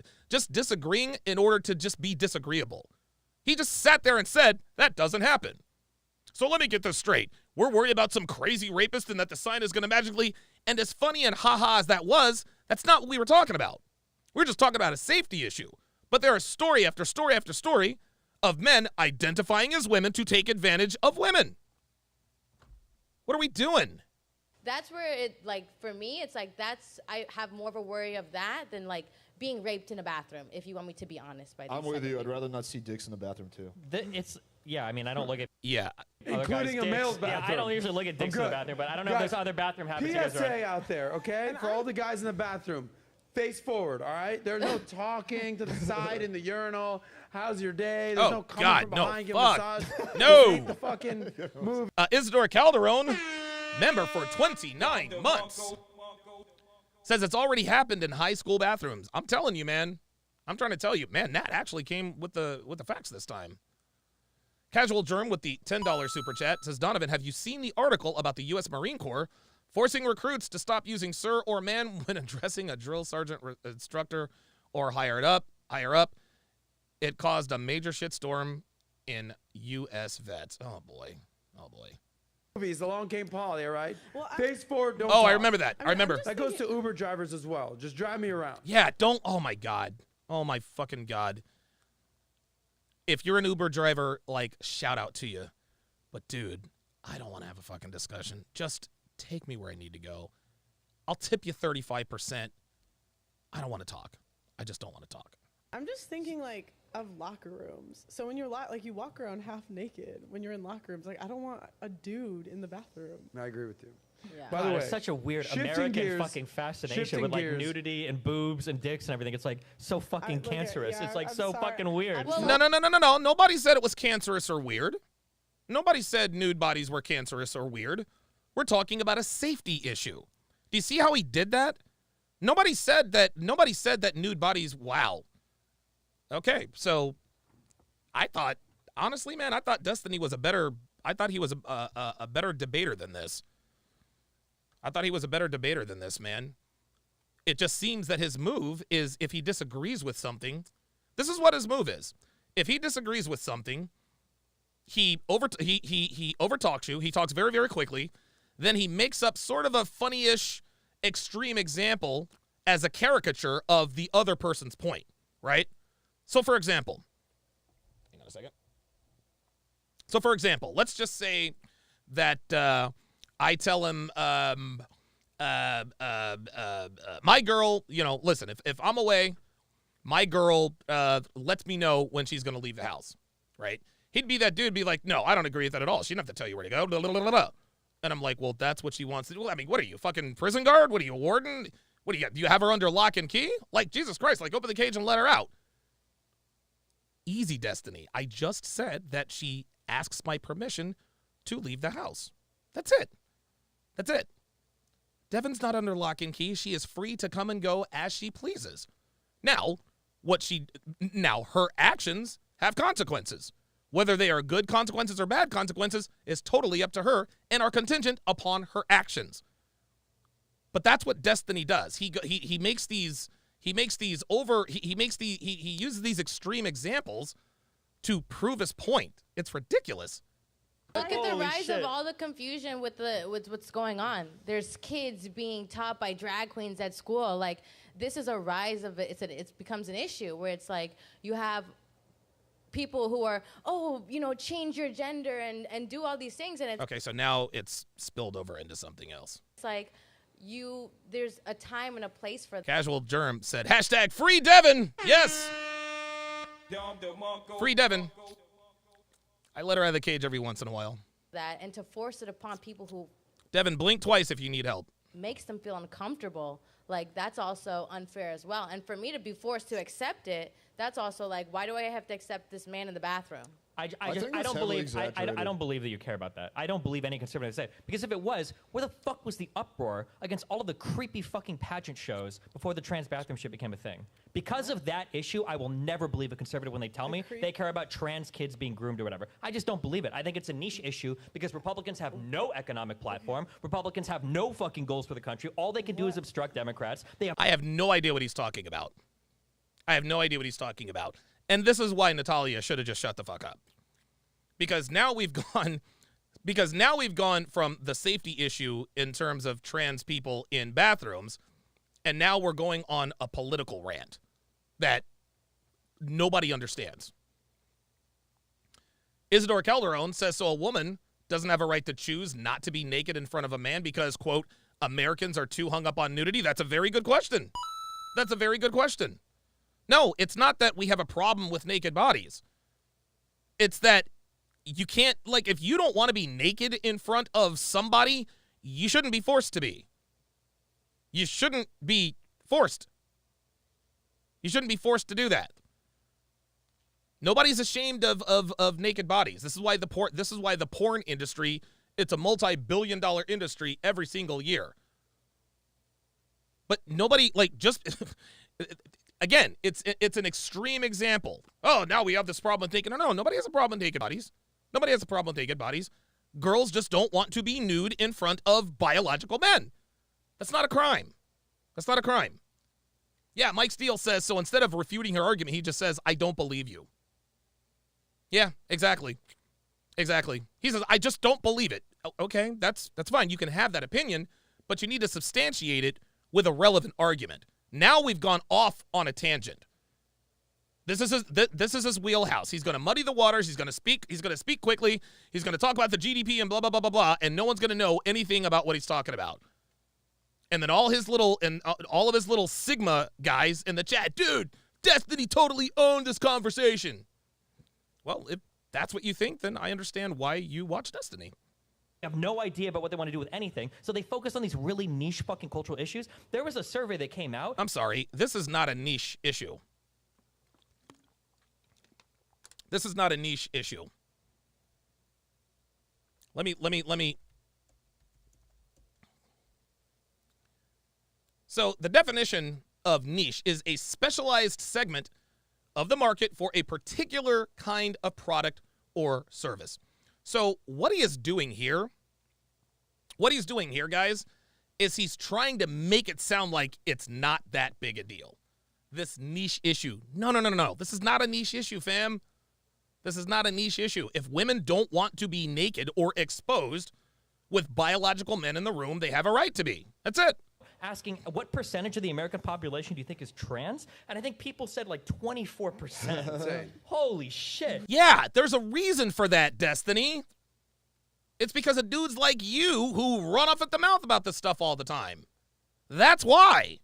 in order to just be disagreeable. He just sat there and said, that doesn't happen. So let me get this straight. We're worried about some crazy rapist and that the sign is going to magically, and as funny and haha as that was, that's not what we were talking about. We're just talking about a safety issue. But there are story after story after story of men identifying as women to take advantage of women. What are we doing? That's where it, like, for me, it's like I have more of a worry of that than, like, being raped in a bathroom, if you want me to be honest. I'm with you. I'd rather not see dicks in the bathroom, too. I mean, I don't look at... Yeah. Including a male's bathroom. Yeah, I don't usually look at dicks in the bathroom, but I don't know if there's other bathroom habits you guys are PSA out there, okay? For all the guys in the bathroom, face forward, all right? There's no talking to the side in the urinal. How's your day? There's no coming from behind, give a massage. No. The fucking move. Isidore Calderon, member for 29 months, says it's already happened in high school bathrooms. I'm telling you, man. I'm trying to tell you. Man, Nat actually came with the facts this time. Casual Germ with the $10 super chat says, Donovan, have you seen the article about the U.S. Marine Corps forcing recruits to stop using sir or man when addressing a drill sergeant instructor or higher up? It caused a major shitstorm in U.S. vets. Oh, boy. Movies, Along Came Polly, all right? Well, face forward, don't Oh, talk. I remember that. I remember. That goes to Uber drivers as well. Just drive me around. Yeah, don't. Oh, my God. Oh, my fucking God. If you're an Uber driver, like, shout out to you. But, dude, I don't want to have a fucking discussion. Just take me where I need to go. I'll tip you 35%. I don't want to talk. I just don't want to talk. I'm just thinking, like, of locker rooms. So when you're you walk around half naked when you're in locker rooms. Like, I don't want a dude in the bathroom. I agree with you. Yeah. By the way, it's such a weird American fucking fascination with like nudity and boobs and dicks and everything. It's like so fucking cancerous. It's like I'm fucking weird. No. Nobody said it was cancerous or weird. Nobody said nude bodies were cancerous or weird. We're talking about a safety issue. Do you see how he did that? Nobody said that nude bodies, wow. Okay, so I thought, honestly, man, I thought Destiny was I thought he was a better debater than this. I thought he was a better debater than this, man. It just seems that his move is, if he disagrees with something, this is what his move is. If he disagrees with something, he overtalks you. He talks very, very quickly. Then he makes up sort of a funny-ish extreme example as a caricature of the other person's point, right? So, for example, hang on a second. So, for example, let's just say that I tell him, my girl, listen, if I'm away, my girl lets me know when she's going to leave the house, right? He'd be that dude, be like, no, I don't agree with that at all. She didn't have to tell you where to go. Blah, blah, blah, blah. And I'm like, well, that's what she wants to do. I mean, what are you, fucking prison guard? What are you, a warden? What do you have her under lock and key? Like, Jesus Christ, like, open the cage and let her out. Easy, Destiny. I just said that she asks my permission to leave the house. That's it. That's it. Devin's not under lock and key. She is free to come and go as she pleases. Now, her actions have consequences. Whether they are good consequences or bad consequences is totally up to her and are contingent upon her actions. But that's what Destiny does. He uses these extreme examples to prove his point. It's ridiculous. Look at the rise of all the confusion with what's going on. There's kids being taught by drag queens at school. Like, this is a rise of it. It becomes an issue where it's like you have people who are, change your gender and do all these things. And it's okay, so now it's spilled over into something else. It's like there's a time and a place for Casual Germ said, hashtag free Devin. Yes. Free Devin. I let her out of the cage every once in a while. That, and to force it upon people who... Devin, blink twice if you need help. Makes them feel uncomfortable. Like, that's also unfair as well. And for me to be forced to accept it, that's also like, why do I have to accept this man in the bathroom? I don't believe that you care about that. I don't believe any conservative say it. Because if it was, where the fuck was the uproar against all of the creepy fucking pageant shows before the trans bathroom shit became a thing? Because of that issue, I will never believe a conservative when they tell me they care about trans kids being groomed or whatever. I just don't believe it. I think it's a niche issue because Republicans have no economic platform. Republicans have no fucking goals for the country. All they can do is obstruct Democrats. I have no idea what he's talking about. And this is why Natalia should have just shut the fuck up. Because now we've gone from the safety issue in terms of trans people in bathrooms, and now we're going on a political rant that nobody understands. Isidore Calderon says, so a woman doesn't have a right to choose not to be naked in front of a man because, quote, Americans are too hung up on nudity? That's a very good question. No, it's not that we have a problem with naked bodies. It's that you can't, like, if you don't want to be naked in front of somebody, you shouldn't be forced to be. You shouldn't be forced. You shouldn't be forced to do that. Nobody's ashamed of naked bodies. This is why the porn industry, it's a multi-billion-dollar industry every single year. But nobody, like, just again, it's an extreme example. Oh, now we have this problem with naked. No, nobody has a problem with naked bodies. Nobody has a problem with naked bodies. Girls just don't want to be nude in front of biological men. That's not a crime. Yeah, Mike Steele says, so instead of refuting her argument, he just says, I don't believe you. Yeah, exactly. He says, I just don't believe it. Okay, that's fine. You can have that opinion, but you need to substantiate it with a relevant argument. Now we've gone off on a tangent. This is his wheelhouse. He's going to muddy the waters. He's going to speak quickly. He's going to talk about the GDP and blah, blah, blah, blah, blah, and no one's going to know anything about what he's talking about. And then all of his little Sigma guys in the chat, dude, Destiny totally owned this conversation. Well, if that's what you think, then I understand why you watch Destiny. Have no idea about what they want to do with anything, so they focus on these really niche fucking cultural issues. There was a survey that came out. I'm sorry, this is not a niche issue. Let me. So the definition of niche is a specialized segment of the market for a particular kind of product or service. So what he is doing here, guys, is he's trying to make it sound like it's not that big a deal. This niche issue. No. This is not a niche issue, fam. This is not a niche issue. If women don't want to be naked or exposed with biological men in the room, they have a right to be. That's it. Asking what percentage of the American population do you think is trans? And I think people said like 24%. Holy shit. Yeah, there's a reason for that, Destiny. It's because of dudes like you who run off at the mouth about this stuff all the time. That's why.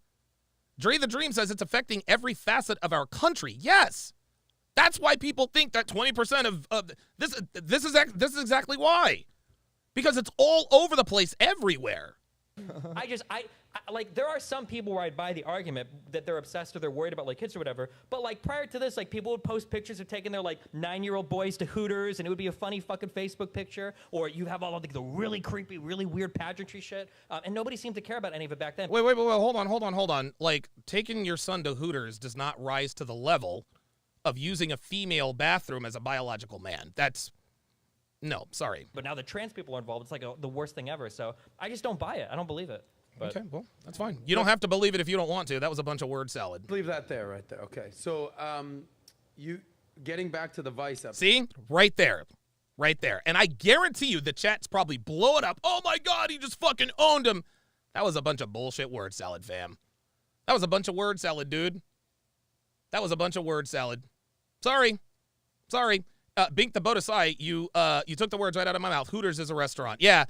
Dre the Dream says it's affecting every facet of our country. Yes. That's why people think that 20% of this is exactly why. Because it's all over the place everywhere. I like, there are some people where I'd buy the argument that they're obsessed or they're worried about like kids or whatever. But like prior to this, like people would post pictures of taking their like 9-year-old boys to Hooters, and it would be a funny fucking Facebook picture. Or you have all of like the really creepy, really weird pageantry shit, and nobody seemed to care about any of it back then. Wait, hold on. Like, taking your son to Hooters does not rise to the level of using a female bathroom as a biological man. No, sorry. But now that trans people are involved, it's like the worst thing ever. So I just don't buy it. I don't believe it. But okay, well, that's fine. You don't have to believe it if you don't want to. That was a bunch of word salad. Leave that there, right there. Okay, so you getting back to the Vice episode. See? Right there. And I guarantee you the chat's probably blowing up. Oh, my God, he just fucking owned him. That was a bunch of bullshit word salad, fam. That was a bunch of word salad, dude. That was a bunch of word salad. Sorry. Bink the Bodasai, you took the words right out of my mouth. Hooters is a restaurant. Yeah.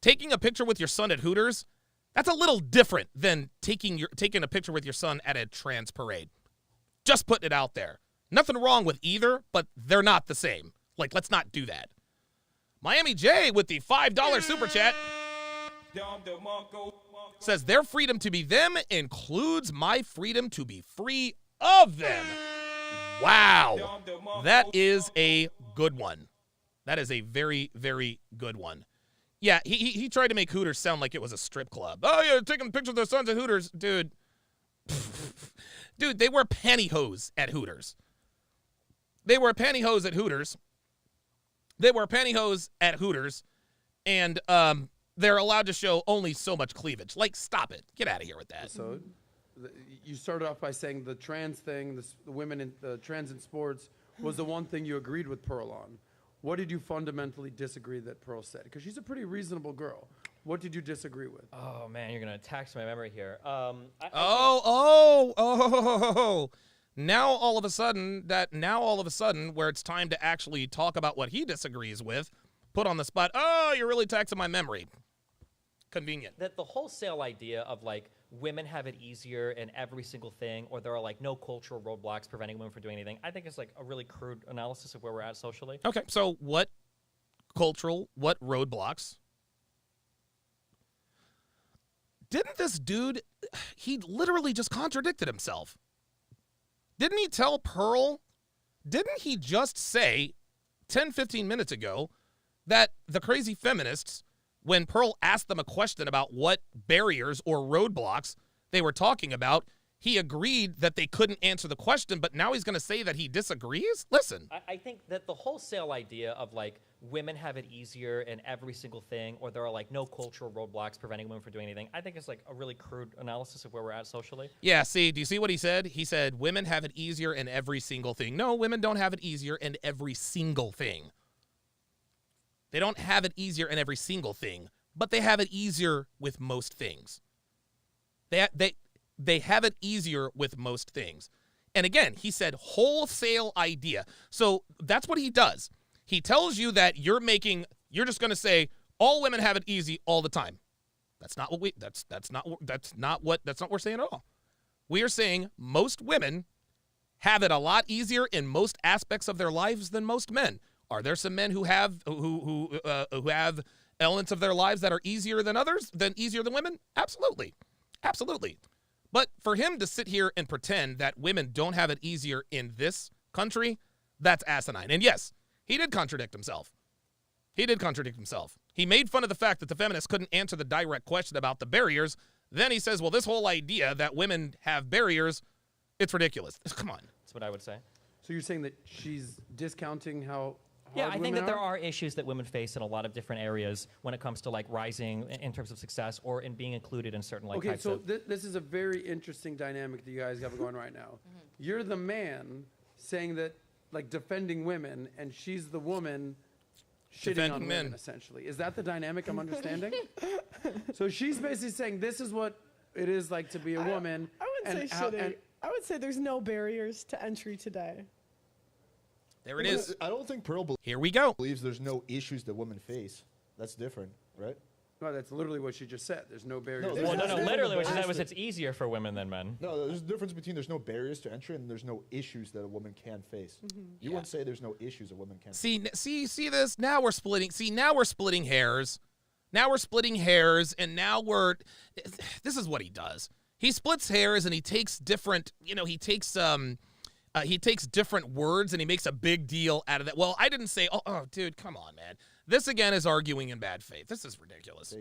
Taking a picture with your son at Hooters, that's a little different than taking a picture with your son at a trans parade. Just putting it out there. Nothing wrong with either, but they're not the same. Like, let's not do that. Miami J with the $5 super chat says their freedom to be them includes my freedom to be free of them. Wow. That is a good one. That is a very, very good one. Yeah, he tried to make Hooters sound like it was a strip club. Oh, yeah, taking pictures of their sons at Hooters. Dude, they wear pantyhose at Hooters. And they're allowed to show only so much cleavage. Like, stop it. Get out of here with that. So you started off by saying the trans thing, the women in the trans in sports, was the one thing you agreed with Pearl on. What did you fundamentally disagree that Pearl said? Because she's a pretty reasonable girl. What did you disagree with? Oh, man, you're going to tax my memory here. Now all of a sudden, where it's time to actually talk about what he disagrees with, put on the spot, oh, you're really taxing my memory. Convenient. That the wholesale idea of like women have it easier in every single thing, or there are like no cultural roadblocks preventing women from doing anything, I think it's like a really crude analysis of where we're at socially. Okay, so what roadblocks? Didn't this dude, he literally just contradicted himself. Didn't he tell Pearl, didn't he just say 10, 15 minutes ago that the crazy feminists, when Pearl asked them a question about what barriers or roadblocks they were talking about, he agreed that they couldn't answer the question, but now he's going to say that he disagrees? Listen. I think that the wholesale idea of like women have it easier in every single thing, or there are like no cultural roadblocks preventing women from doing anything, I think it's like a really crude analysis of where we're at socially. Yeah, see, do you see what he said? He said women have it easier in every single thing. No, women don't have it easier in every single thing. They don't have it easier in every single thing, but they have it easier with most things. They have it easier with most things. And again, he said wholesale idea. So that's what he does. He tells you that you're just going to say all women have it easy all the time. That's not what we're saying at all. We are saying most women have it a lot easier in most aspects of their lives than most men. Are there some men who have elements of their lives that are easier than others, easier than women? Absolutely. But for him to sit here and pretend that women don't have it easier in this country, that's asinine. And yes, he did contradict himself. He made fun of the fact that the feminists couldn't answer the direct question about the barriers Then he says, well, this whole idea that women have barriers, it's ridiculous. Come on. That's what I would say. So you're saying that she's discounting how Yeah, hard I think that women there are issues that women face in a lot of different areas when it comes to like rising in terms of success or in being included in certain like Okay, types so of. this is a very interesting dynamic that you guys have going right now. You're the man saying that, like, defending women, and she's the woman shitting Defending on men. women, essentially. Is that the dynamic I'm understanding? So she's basically saying this is what it is like to be a woman. I wouldn't say shitty. I would say there's no barriers to entry today. There it is. I don't think Pearl Here we go. believes there's no issues that women face. That's different, right? No, that's literally what she just said. There's no barriers. Well, no, literally what she said was it's easier for women than men. No, there's a difference between there's no barriers to entry and there's no issues that a woman can face. You wouldn't say there's no issues a woman can face. See this? Now we're splitting. See, now we're splitting hairs. Now we're splitting hairs, and now this is what he does. He splits hairs, and he takes different, he takes different words, and he makes a big deal out of that. Well, I didn't say, oh, dude, come on, man. This, again, is arguing in bad faith. This is ridiculous.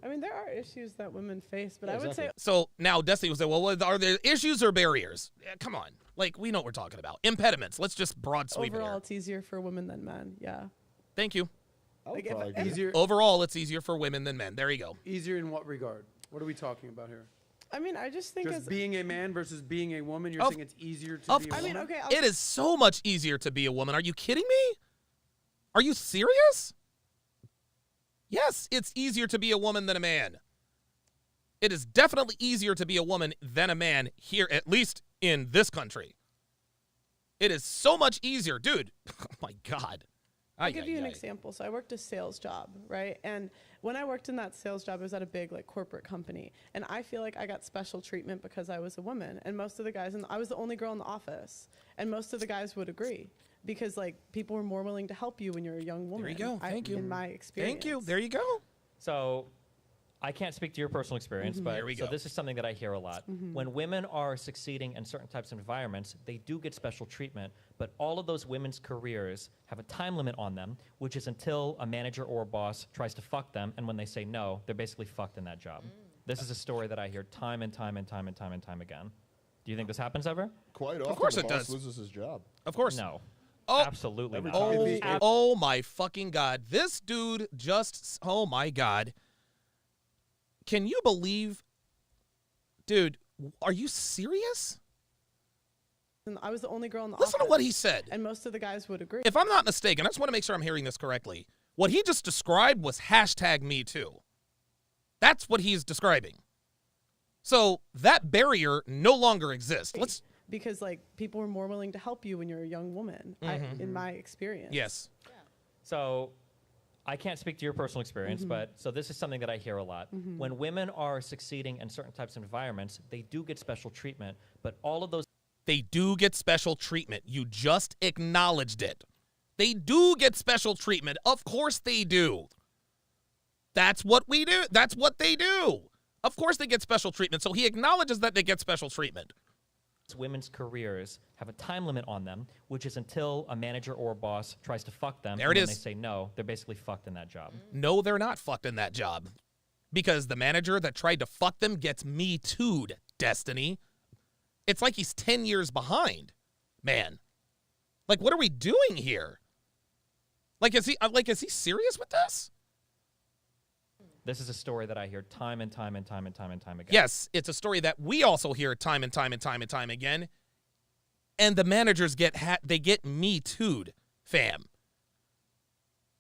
I mean, there are issues that women face, but I would say... So now Destiny will say, well, are there issues or barriers? Yeah, come on. Like, we know what we're talking about. Impediments. Let's just broad sweep it Overall, here. it's easier for women than men, yeah. Thank you. Like Easier. Overall, it's easier for women than men. There you go. Easier in what regard? What are we talking about here? I mean, I just think Just being a man versus being a woman, you're saying it's easier to be a woman? I mean, okay, It is so much easier to be a woman. Are you kidding me? Are you serious? Yes, it's easier to be a woman than a man. It is definitely easier to be a woman than a man here, at least in this country. It is so much easier. Dude, oh my God. I'll give you an example. So I worked a sales job, right? And when I worked in that sales job, it was at a big like corporate company. And I feel like I got special treatment because I was a woman. And most of the guys, and I was the only girl in the office. And most of the guys would agree because like people were more willing to help you when you're a young woman. There you go. Thank you. In my experience. Thank you. There you go. So I can't speak to your personal experience, but There we go. so this is something that I hear a lot. When women are succeeding in certain types of environments, they do get special treatment, but all of those women's careers have a time limit on them, which is until a manager or a boss tries to fuck them, and when they say no, they're basically fucked in that job. This is a story that I hear time and time and time and time and time again. Do you think this happens ever? Quite often, Of course the it boss does. loses his job. Of course. No. Oh, absolutely not. Oh my fucking God. This dude just, oh my God. Can you believe, dude, are you serious? And I was the only girl in the Listen office. to what he said. And most of the guys would agree. If I'm not mistaken, I just want to make sure I'm hearing this correctly. What he just described was #MeToo. That's what he's describing. So that barrier no longer exists. Let's. Because like people were more willing to help you when you're a young woman, in my experience. Yes. So I can't speak to your personal experience, but so this is something that I hear a lot. When women are succeeding in certain types of environments, they do get special treatment, but all of those... They do get special treatment. You just acknowledged it. They do get special treatment. Of course they do. That's what we do. That's what they do. Of course they get special treatment. So he acknowledges that they get special treatment. Women's careers have a time limit on them, which is until a manager or a boss tries to fuck them. There it and is. When they say no, they're basically fucked in that job. No, they're not fucked in that job. Because the manager that tried to fuck them gets Me Too'd, Destiny. It's like he's 10 years behind. Man. Like, what are we doing here? Like, is he serious with this? This is a story that I hear time and time and time and time and time again. Yes, it's a story that we also hear time and time and time and time again. And the managers get Me Too'd, fam.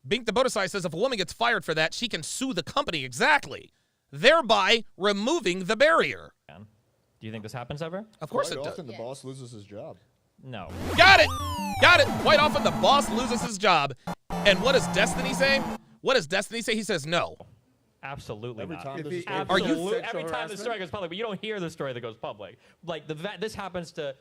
Bink the Bodisai says if a woman gets fired for that, she can sue the company exactly, thereby removing the barrier. Do you think this happens ever? Of course Quite it does. often, the boss loses his job. No. Got it. Got it. Quite often the boss loses his job. And what does Destiny say? What does Destiny say? He says no. Absolutely Every not. time there's a Absolutely. story- Every time the story goes public, but you don't hear the story that goes public. Like this happens to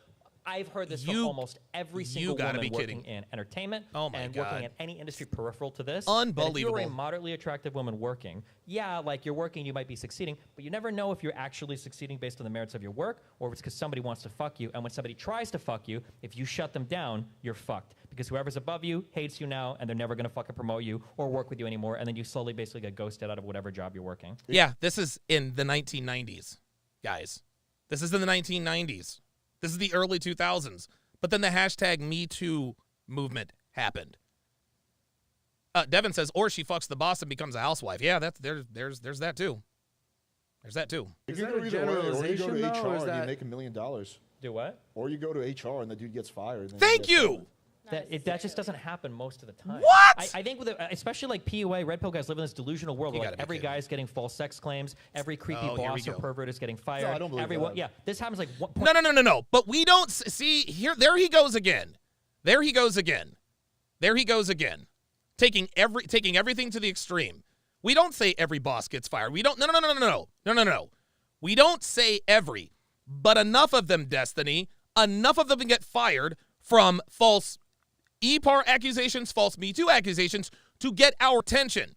I've heard this from almost every single woman working in entertainment and working in any industry peripheral to this. Unbelievable. If you're a moderately attractive woman working, yeah, like you're working, you might be succeeding, but you never know if you're actually succeeding based on the merits of your work or if it's because somebody wants to fuck you. And when somebody tries to fuck you, if you shut them down, you're fucked. Because whoever's above you hates you now, and they're never going to fucking promote you or work with you anymore, and then you slowly basically get ghosted out of whatever job you're working. Yeah, this is in the 1990s, guys. This is in the 1990s. This is the early 2000s. But then the hashtag Me Too movement happened. Devin says, or she fucks the boss and becomes a housewife. Yeah, there's that too. There's that too. If you go to HR and you make $1 million. Do what? Or you go to HR and the dude gets fired. Thank you! That just doesn't happen most of the time. What? I think with especially like PUA, Red Pill guys live in this delusional world where like every guy's getting false sex claims, every creepy boss or pervert is getting fired. No, I don't believe that. Yeah, this happens like one No. But we don't see here. There he goes again. Taking everything to the extreme. We don't say every boss gets fired. We don't. No. We don't say every, but enough of them, Destiny. Enough of them get fired from false EPAR accusations, false Me Too accusations to get our attention.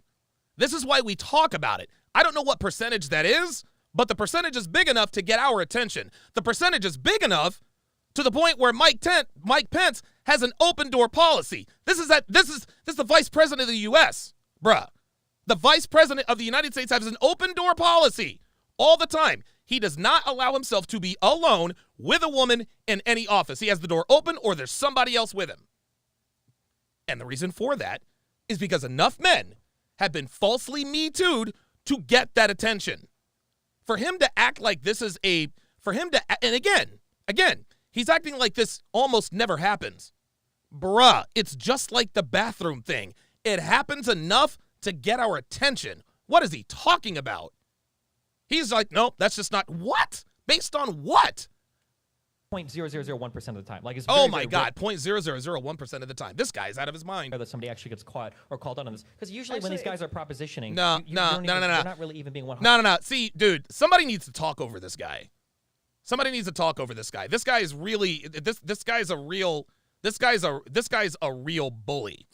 This is why we talk about it. I don't know what percentage that is, but the percentage is big enough to get our attention. The percentage is big enough to the point where Mike Pence has an open door policy. This is the vice president of the U.S., bruh. The vice president of the United States has an open door policy all the time. He does not allow himself to be alone with a woman in any office. He has the door open or there's somebody else with him. And the reason for that is because enough men have been falsely Me Too'd to get that attention. For him to act like this is and again, he's acting like this almost never happens. Bruh, it's just like the bathroom thing. It happens enough to get our attention. What is he talking about? He's like, nope, that's just not what? Based on what? 0.0001% of the time. Like, it's oh my God, 0.0001% of the time. This guy's out of his mind. That somebody actually gets caught or called out on this. Because usually when these guys are propositioning, no. They're not really even being 100%. No. See, dude, somebody needs to talk over this guy. This guy is really this guy's a real bully.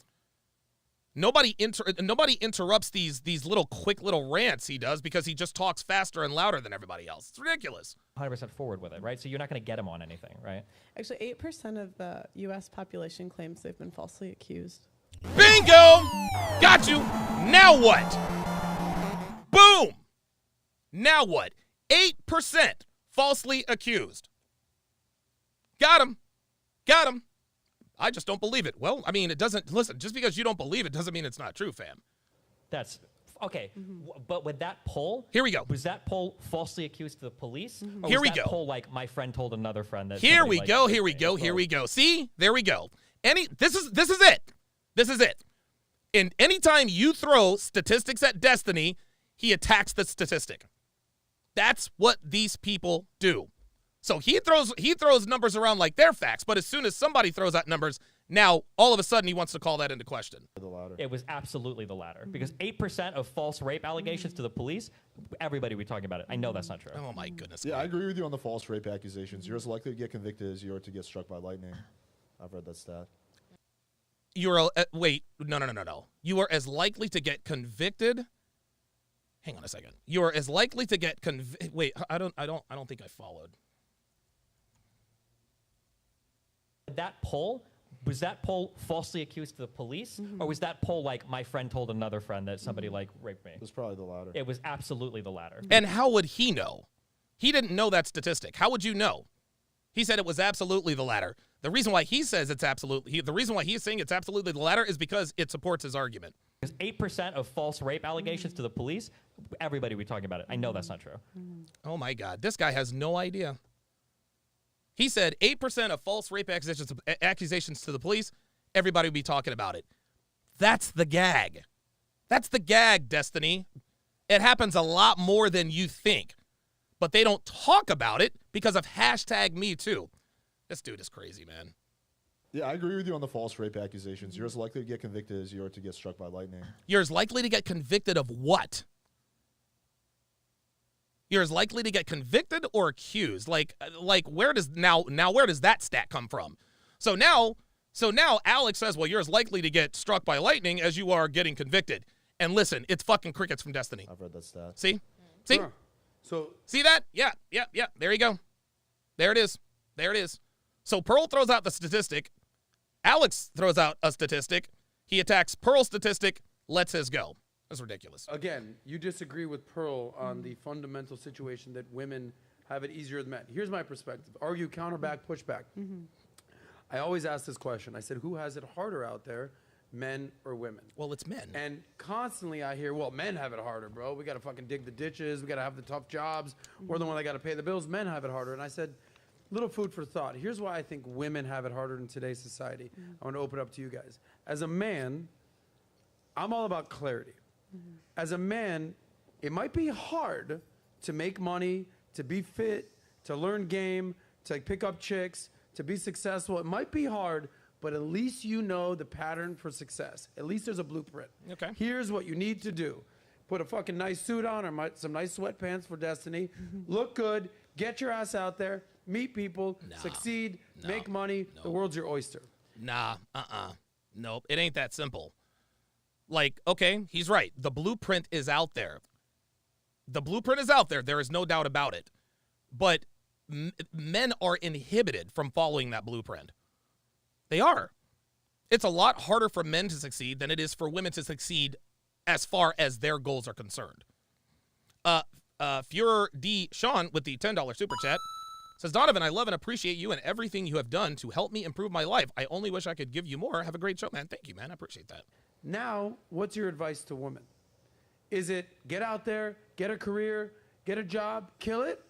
Nobody interrupts these little quick little rants he does because he just talks faster and louder than everybody else. It's ridiculous. 100% forward with it, right? So you're not going to get him on anything, right? Actually, 8% of the U.S. population claims they've been falsely accused. Bingo! Got you. Now what? Boom! Now what? 8% falsely accused. Got him. I just don't believe it. Well, I mean, it doesn't, listen, just because you don't believe it doesn't mean it's not true, fam. That's, okay, but with that poll. Here we go. Was that poll falsely accused to the police? Or Here was we that go. poll like my friend told another friend that. Here we go. See? There we go. This is it. And anytime you throw statistics at Destiny, he attacks the statistic. That's what these people do. So he throws numbers around like they're facts, but as soon as somebody throws out numbers, now all of a sudden he wants to call that into question. It was absolutely the latter, because 8% of false rape allegations to the police, everybody would be talking about it. I know that's not true. Oh my goodness. Yeah, I agree with you on the false rape accusations. You're as likely to get convicted as you are to get struck by lightning. I've read that stat. Wait, no. You are as likely to get convicted. Hang on a second. You are as likely to get wait, I don't think I followed. Was that poll falsely accused to the police, or was that poll like my friend told another friend that somebody like raped me? It was probably the latter. It was absolutely the latter. And how would he know? He didn't know that statistic. How would you know? He said it was absolutely the latter. The reason why he says the reason why he's saying it's absolutely the latter is because it supports his argument. Because 8% of false rape allegations to the police, everybody would be talking about it. I know that's not true. Oh my God, this guy has no idea. He said 8% of false rape accusations to the police, everybody would be talking about it. That's the gag. That's the gag, Destiny. It happens a lot more than you think. But they don't talk about it because of #MeToo. This dude is crazy, man. Yeah, I agree with you on the false rape accusations. You're as likely to get convicted as you are to get struck by lightning. You're as likely to get convicted of what? You're as likely to get convicted or accused. Like where does where does that stat come from? So now Alex says, well, you're as likely to get struck by lightning as you are getting convicted. And listen, it's fucking crickets from Destiny. I've read that stat. See? See? Sure. So see that? Yeah. There you go. There it is. So Pearl throws out the statistic. Alex throws out a statistic. He attacks Pearl's statistic, lets his go. That's ridiculous. Again, you disagree with Pearl on the fundamental situation that women have it easier than men. Here's my perspective. Argue, counterback, pushback. I always ask this question. I said, who has it harder out there, men or women? Well, it's men. And constantly I hear, well, men have it harder, bro. We got to fucking dig the ditches. We got to have the tough jobs. We're the one that got to pay the bills. Men have it harder. And I said, little food for thought. Here's why I think women have it harder in today's society. I want to open up to you guys. As a man, I'm all about clarity. As a man, it might be hard to make money, to be fit, to learn game, to pick up chicks, to be successful. It might be hard, but at least you know the pattern for success. At least there's a blueprint. Okay. Here's what you need to do. Put a fucking nice suit on or some nice sweatpants for Destiny. Look good. Get your ass out there. Meet people. Succeed. Make money. The world's your oyster. Nope. It ain't that simple. Like, okay, he's right. The blueprint is out there. There is no doubt about it. But men are inhibited from following that blueprint. They are. It's a lot harder for men to succeed than it is for women to succeed as far as their goals are concerned. Fuhrer D. Sean with the $10 super chat says, Donovan, I love and appreciate you and everything you have done to help me improve my life. I only wish I could give you more. Have a great show, man. Thank you, man. I appreciate that. Now, what's your advice to women? Is it get out there, get a career, get a job, kill it?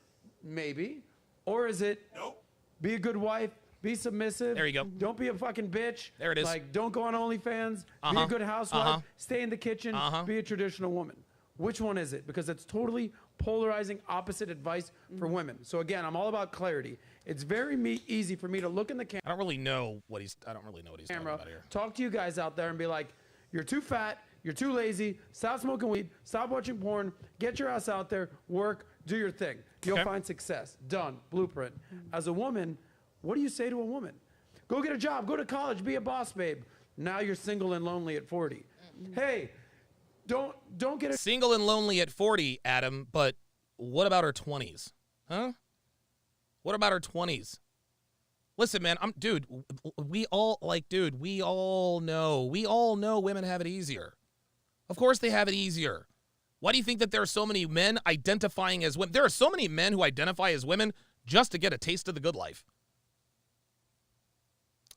Maybe. Or is it be a good wife, be submissive. There you go. Don't be a fucking bitch. There it is. Like, don't go on OnlyFans. Be a good housewife. Stay in the kitchen. Be a traditional woman. Which one is it? Because it's totally polarizing opposite advice for women. So again, I'm all about clarity. It's very easy for me to look in the camera. I don't really know what he's talking about here. Talk to you guys out there and be like, you're too fat, you're too lazy, stop smoking weed, stop watching porn, get your ass out there, work, do your thing. You'll find success. Done. Blueprint. As a woman, what do you say to a woman? Go get a job, go to college, be a boss, babe. Now you're single and lonely at 40. Hey, don't get a single and lonely at 40, Adam, but what about her 20s? Huh? What about her 20s? Listen, man, we all know women have it easier. Of course they have it easier. Why do you think that there are so many men identifying as women? There are so many men who identify as women just to get a taste of the good life.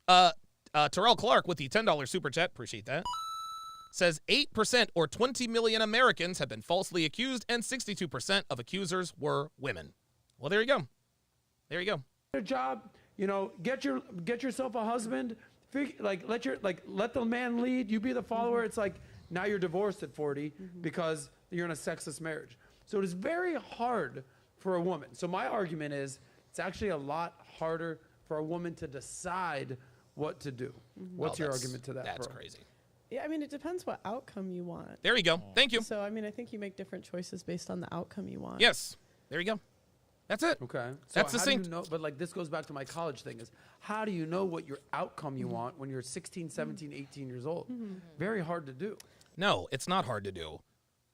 Terrell Clark with the $10 super chat, appreciate that, says 8% or 20 million Americans have been falsely accused and 62% of accusers were women. Well, there you go. There you go. A job, get yourself a husband, let the man lead, you be the follower. It's like now you're divorced at 40 because you're in a sexless marriage. So it is very hard for a woman. So my argument is it's actually a lot harder for a woman to decide what to do. What's your argument to that? That's crazy. Yeah, I mean, it depends what outcome you want. There you go. Thank you. So, I mean, I think you make different choices based on the outcome you want. Yes. There you go. That's it. Okay. So that's succinct. But this goes back to my college thing is how do you know what your outcome you want when you're 16, 17, 18 years old? Very hard to do. No, it's not hard to do.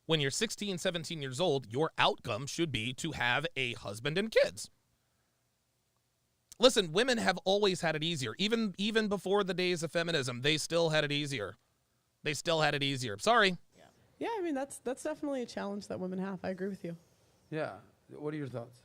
When you're 16, 17 years old, your outcome should be to have a husband and kids. Listen, women have always had it easier. Even before the days of feminism, they still had it easier. Sorry. Yeah, I mean, that's definitely a challenge that women have. I agree with you. Yeah. What are your thoughts?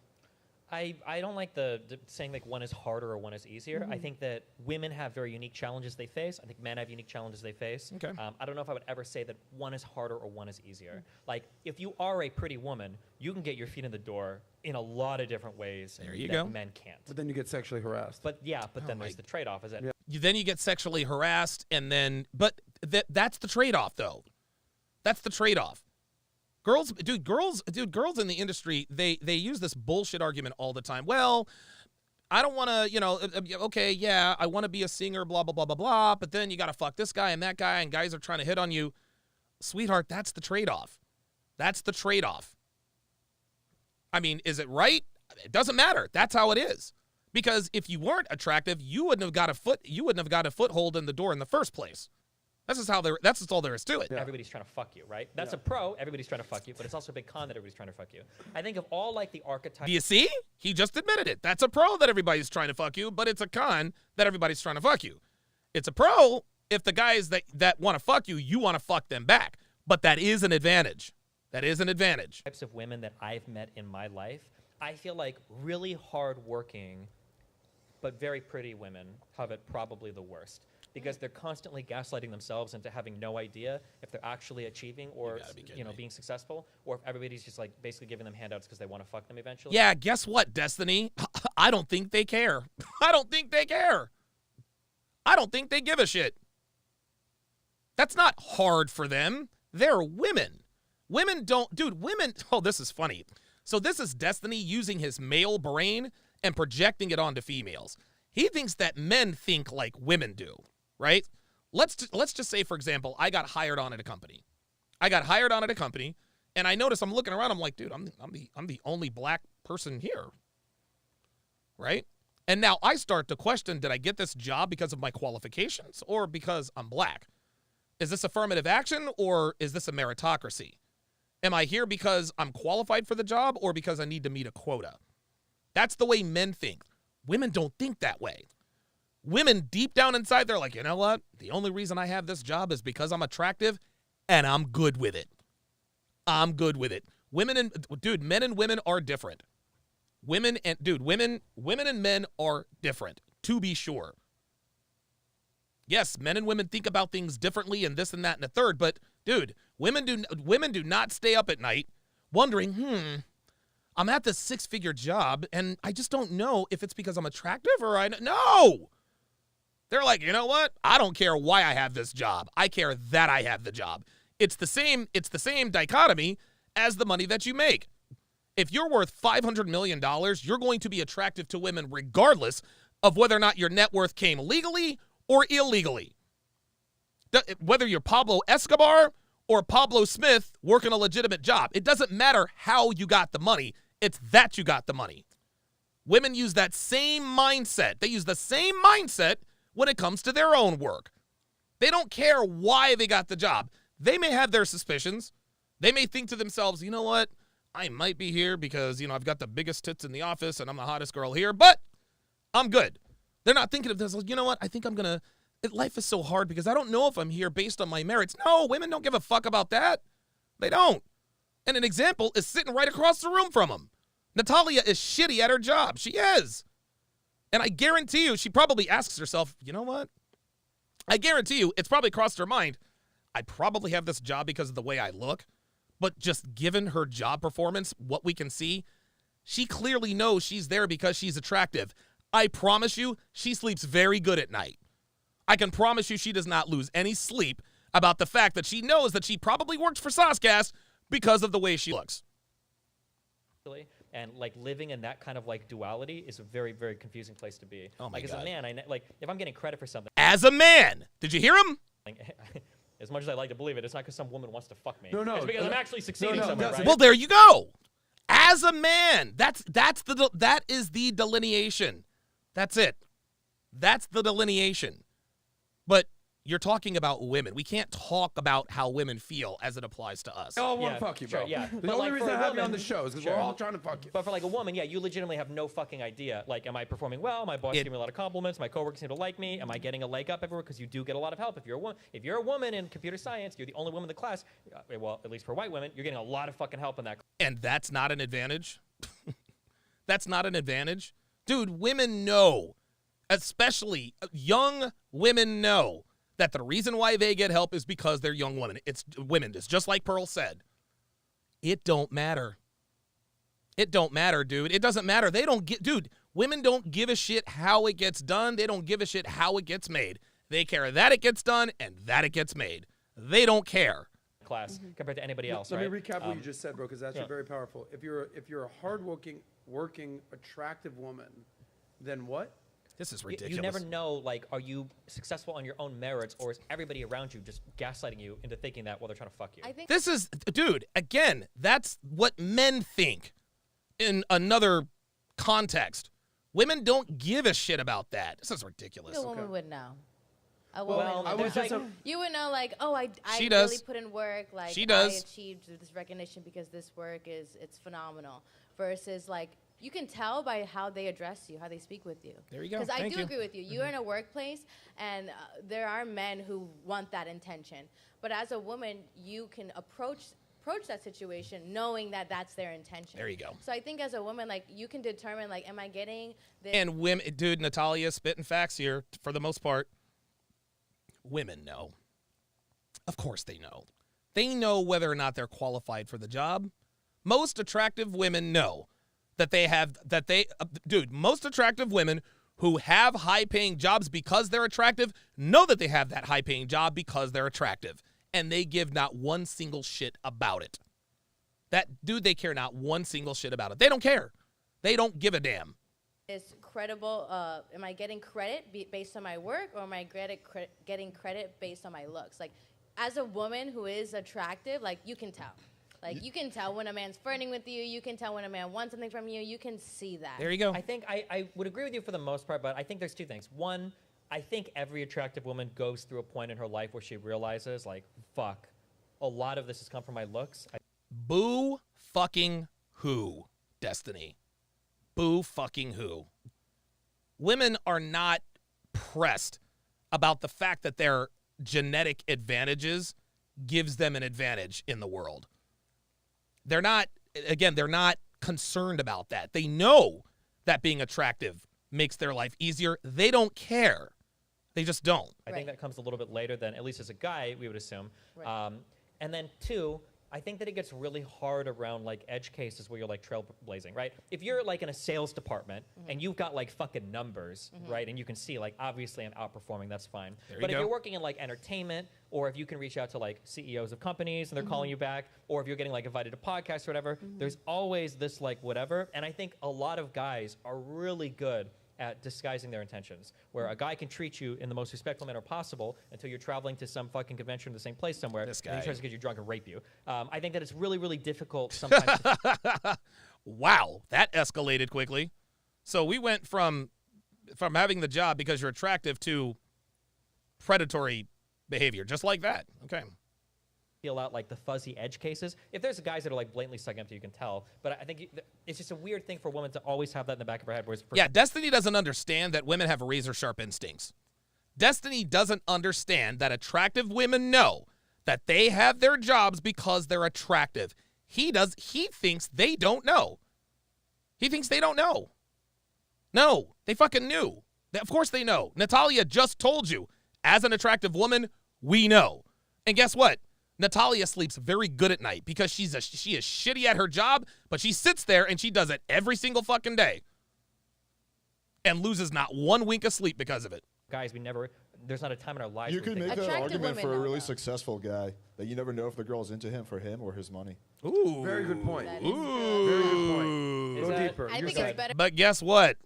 I don't like the saying like one is harder or one is easier. I think that women have very unique challenges they face. I think men have unique challenges they face. Okay. I don't know if I would ever say that one is harder or one is easier. Like if you are a pretty woman, you can get your feet in the door in a lot of different ways that men can't. But then you get sexually harassed. But then there's the trade-off. Is that then you get sexually harassed that's the trade-off though. That's the trade-off. Girls in the industry, they use this bullshit argument all the time. Well, I don't want to, okay, yeah, I want to be a singer, blah, blah, blah, blah, blah, but then you got to fuck this guy and that guy, and guys are trying to hit on you. Sweetheart, that's the trade-off. I mean, is it right? It doesn't matter. That's how it is. Because if you weren't attractive, you wouldn't have got a foothold in the door in the first place. That's just all there is to it. Yeah. Everybody's trying to fuck you, right? That's a pro. Everybody's trying to fuck you, but it's also a big con that everybody's trying to fuck you. I think of all like the archetypes. Do you see? He just admitted it. That's a pro that everybody's trying to fuck you, but it's a con that everybody's trying to fuck you. It's a pro if the guys that want to fuck you, you want to fuck them back. But that is an advantage. That is an advantage. Types of women that I've met in my life, I feel like really hardworking, but very pretty women have it probably the worst. Because they're constantly gaslighting themselves into having no idea if they're actually achieving or being successful, or if everybody's just like basically giving them handouts because they want to fuck them eventually. Yeah, guess what, Destiny? I don't think they care. I don't think they care. I don't think they give a shit. That's not hard for them. They're women. Women don't, dude, women, oh, this is funny. So this is Destiny using his male brain and projecting it onto females. He thinks that men think like women do. Right? Let's just say, for example, I got hired on at a company. And I notice I'm looking around. I'm like, dude, I'm the only black person here. Right? And now I start to question, did I get this job because of my qualifications or because I'm black? Is this affirmative action or is this a meritocracy? Am I here because I'm qualified for the job or because I need to meet a quota? That's the way men think. Women don't think that way. Women deep down inside, they're like, you know what? The only reason I have this job is because I'm attractive and I'm good with it. I'm good with it. Men and women are different. Women and men are different, to be sure. Yes, men and women think about things differently and this and that and the third, but dude, women do not stay up at night wondering, I'm at this 6-figure job and I just don't know if it's because I'm attractive or no. They're like, you know what? I don't care why I have this job. I care that I have the job. It's the same dichotomy as the money that you make. If you're worth $500 million, you're going to be attractive to women regardless of whether or not your net worth came legally or illegally. Whether you're Pablo Escobar or Pablo Smith working a legitimate job, it doesn't matter how you got the money. It's that you got the money. Women use that same mindset. They use the same mindset when it comes to their own work. They don't care why they got the job. They may have their suspicions. They may think to themselves, you know what? I might be here because, I've got the biggest tits in the office and I'm the hottest girl here, but I'm good. They're not thinking of this, you know what? I think life is so hard because I don't know if I'm here based on my merits. No, women don't give a fuck about that. They don't. And an example is sitting right across the room from them. Natalia is shitty at her job. She is. And I guarantee you, she probably asks herself, you know what? I guarantee you, it's probably crossed her mind. I probably have this job because of the way I look, but just given her job performance, what we can see, she clearly knows she's there because she's attractive. I promise you, she sleeps very good at night. I can promise you she does not lose any sleep about the fact that she knows that she probably worked for Saucecast because of the way she looks. And like living in that kind of like duality is a very, very confusing place to be. Oh my God. As a man, if I'm getting credit for something. As a man, did you hear him? As much as I like to believe it, it's not because some woman wants to fuck me. No. It's because I'm actually succeeding somewhere, right? Well, there you go. As a man, that is the delineation. That's it. That's the delineation. But you're talking about women. We can't talk about how women feel as it applies to us. They all want to fuck you, bro. Sure, yeah. The only reason I have you on the show is because we're all trying to fuck you. But for like a woman, you legitimately have no fucking idea. Like, am I performing well? My boss giving me a lot of compliments. My coworkers seem to like me. Am I getting a leg up everywhere? Because you do get a lot of help. If you're a woman in computer science, you're the only woman in the class. Well, at least for white women, you're getting a lot of fucking help in that. And that's not an advantage. That's not an advantage, dude. Women know, especially young women know, that the reason why they get help is because they're young women. It's women. It's just like Pearl said. It don't matter. It don't matter, dude. It doesn't matter. Women don't give a shit how it gets done. They don't give a shit how it gets made. They care that it gets done and that it gets made. They don't care. Class compared to anybody else, Let right? me recap what you just said, bro, because that's very powerful. If you're a hardworking, working, attractive woman, then what? This is ridiculous. You never know, like, are you successful on your own merits, or is everybody around you just gaslighting you into thinking that while they're trying to fuck you? This is, dude, again, that's what men think. in another context. Women don't give a shit about that. This is ridiculous. A woman would know. A woman Well, would I know. was just Like, you would know, like, oh, I She really does. put in work. Like, She does. I achieved this recognition because this work it's phenomenal. Versus, like, you can tell by how they address you, how they speak with you. There you go. Because I Thank do you. agree with you. You're in a workplace, and there are men who want that intention. But as a woman, you can approach that situation knowing that that's their intention. There you go. So I think as a woman, like, you can determine, like, am I getting this? And women, dude, Natalia, spitting facts here for the most part. Women know. Of course they know. They know whether or not they're qualified for the job. Most attractive women know that dude, most attractive women who have high-paying jobs because they're attractive know that they have that high-paying job because they're attractive. And they give not one single shit about it. They care not one single shit about it. They don't care. They don't give a damn. Is credible, am I getting credit based on my work, or am I getting credit based on my looks? Like, as a woman who is attractive, like, you can tell. Like, you can tell when a man's flirting with you. You can tell when a man wants something from you. You can see that. There you go. I think I would agree with you for the most part, but I think there's two things. One, I think every attractive woman goes through a point in her life where she realizes, like, fuck, a lot of this has come from my looks. Boo fucking who, Destiny? Boo fucking who? Women are not pressed about the fact that their genetic advantages gives them an advantage in the world. They're not concerned about that. They know that being attractive makes their life easier. They don't care. They just don't. I think that comes a little bit later than, at least as a guy, we would assume. Right. And then two, I think that it gets really hard around, like, edge cases where you're, like, trailblazing, right? If you're, like, in a sales department and you've got, like, fucking numbers, right, and you can see, like, obviously I'm outperforming, that's fine. But if you're working in, like, entertainment, or if you can reach out to, like, CEOs of companies and they're calling you back, or if you're getting, like, invited to podcasts or whatever, there's always this, like, whatever. And I think a lot of guys are really good at disguising their intentions, where a guy can treat you in the most respectful manner possible until you're traveling to some fucking convention in the same place somewhere, This guy. and he tries to get you drunk and rape you. I think that it's really, really difficult sometimes. Wow, that escalated quickly. So we went from having the job because you're attractive to predatory behavior, just like that. Okay. Feel out, like, the fuzzy edge cases. If there's guys that are, like, blatantly sucking up to you, can tell. But I think it's just a weird thing for women to always have that in the back of her head. Yeah, Destiny doesn't understand that women have razor-sharp instincts. Destiny doesn't understand that attractive women know that they have their jobs because they're attractive. He thinks they don't know. He thinks they don't know. No, they fucking knew. Of course they know. Natalia just told you, as an attractive woman, we know. And guess what? Natalia sleeps very good at night because she is shitty at her job, but she sits there and she does it every single fucking day and loses not one wink of sleep because of it. Guys, there's not a time in our lives. You can make that argument for a really successful guy that you never know if the girl's into him for him or his money. Ooh. Very good point. Ooh. Very good point. Go deeper. I think it's better. But guess what?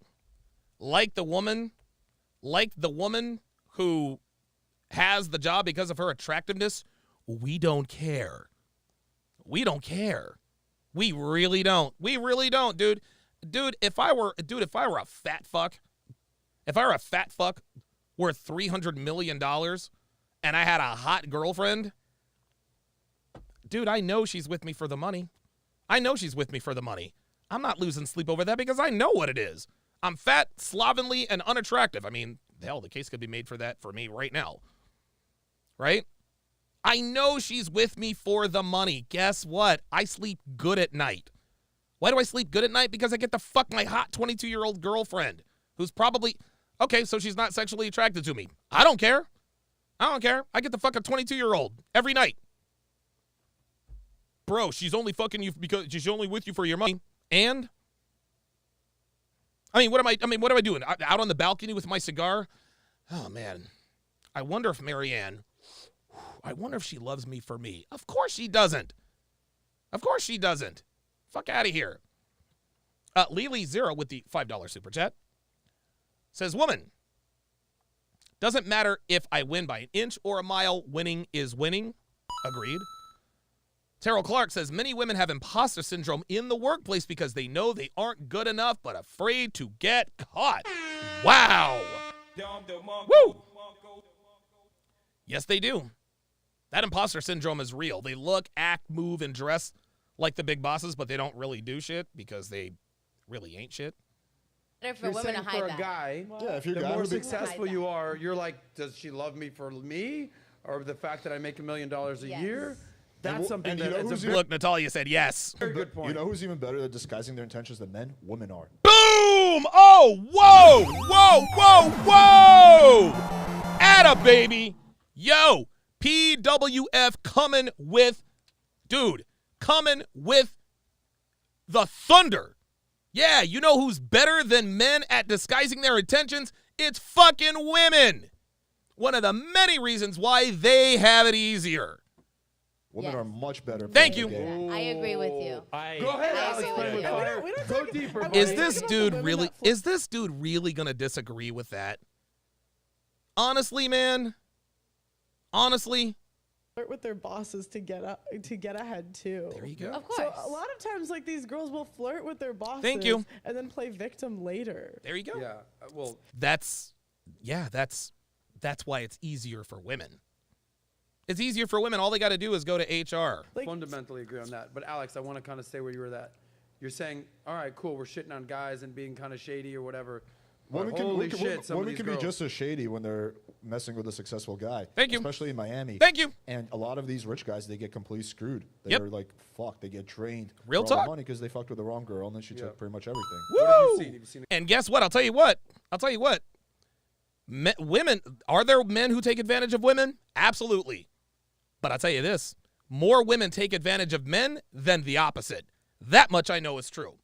Like the woman who has the job because of her attractiveness, we don't care. We don't care. We really don't. We really don't, dude. Dude, if I were a fat fuck, worth $300 million and I had a hot girlfriend, dude, I know she's with me for the money. I'm not losing sleep over that because I know what it is. I'm fat, slovenly, and unattractive. I mean, hell, the case could be made for that for me right now. Right? I know she's with me for the money. Guess what? I sleep good at night. Why do I sleep good at night? Because I get to fuck my hot 22-year-old girlfriend who's probably, okay, so she's not sexually attracted to me. I don't care. I get to fuck a 22-year-old every night. Bro, she's only fucking you because she's only with you for your money. And what am I doing? Out on the balcony with my cigar? Oh, man. I wonder if Marianne, she loves me for me. Of course she doesn't. Fuck out of here. Lily Zero with the $5 super chat says, woman, doesn't matter if I win by an inch or a mile, winning is winning. Agreed. Terrell Clark says, many women have imposter syndrome in the workplace because they know they aren't good enough but afraid to get caught. Wow. Woo. Yes, they do. That imposter syndrome is real. They look, act, move, and dress like the big bosses, but they don't really do shit because they really ain't shit. Better for women to hide for that. a guy, if you're the a guy more who's big- successful you are, you're like, does she love me for me? Or the fact that I make $1 million a year? That's something that is a Look, Natalia said yes. very good point. You know who's even better at disguising their intentions than men? Women are. Boom! Oh, whoa! Whoa, whoa, whoa! Atta, baby! Yo, PWF coming with the thunder. Yeah, you know who's better than men at disguising their intentions? It's fucking women. One of the many reasons why they have it easier. Women are much better. Thank you. I agree with you. Go ahead, Alex. Go deeper. buddy. Is this dude really gonna disagree with that? Honestly, man. Honestly. Flirt with their bosses to get ahead too. There you go. Of course. So a lot of times, like these girls will flirt with their bosses. Thank you. And then play victim later. There you go. Yeah. Well, That's why it's easier for women. It's easier for women. All they got to do is go to HR. fundamentally agree on that. But Alex, I want to kind of stay where you were at. You're saying, all right, cool, we're shitting on guys and being kind of shady or whatever. Women Holy can, shit, some of women these can be girls. just as shady when they're messing with a successful guy. Thank you. Especially in Miami. Thank you. And a lot of these rich guys, they get completely screwed. Yep. They're like, fuck, they get drained. Real for all talk. the money because they fucked with the wrong girl and then she took pretty much everything. Woo! What have you seen? Have you seen And guess what? I'll tell you what. Women, are there men who take advantage of women? Absolutely. But I'll tell you this. More women take advantage of men than the opposite. That much I know is true.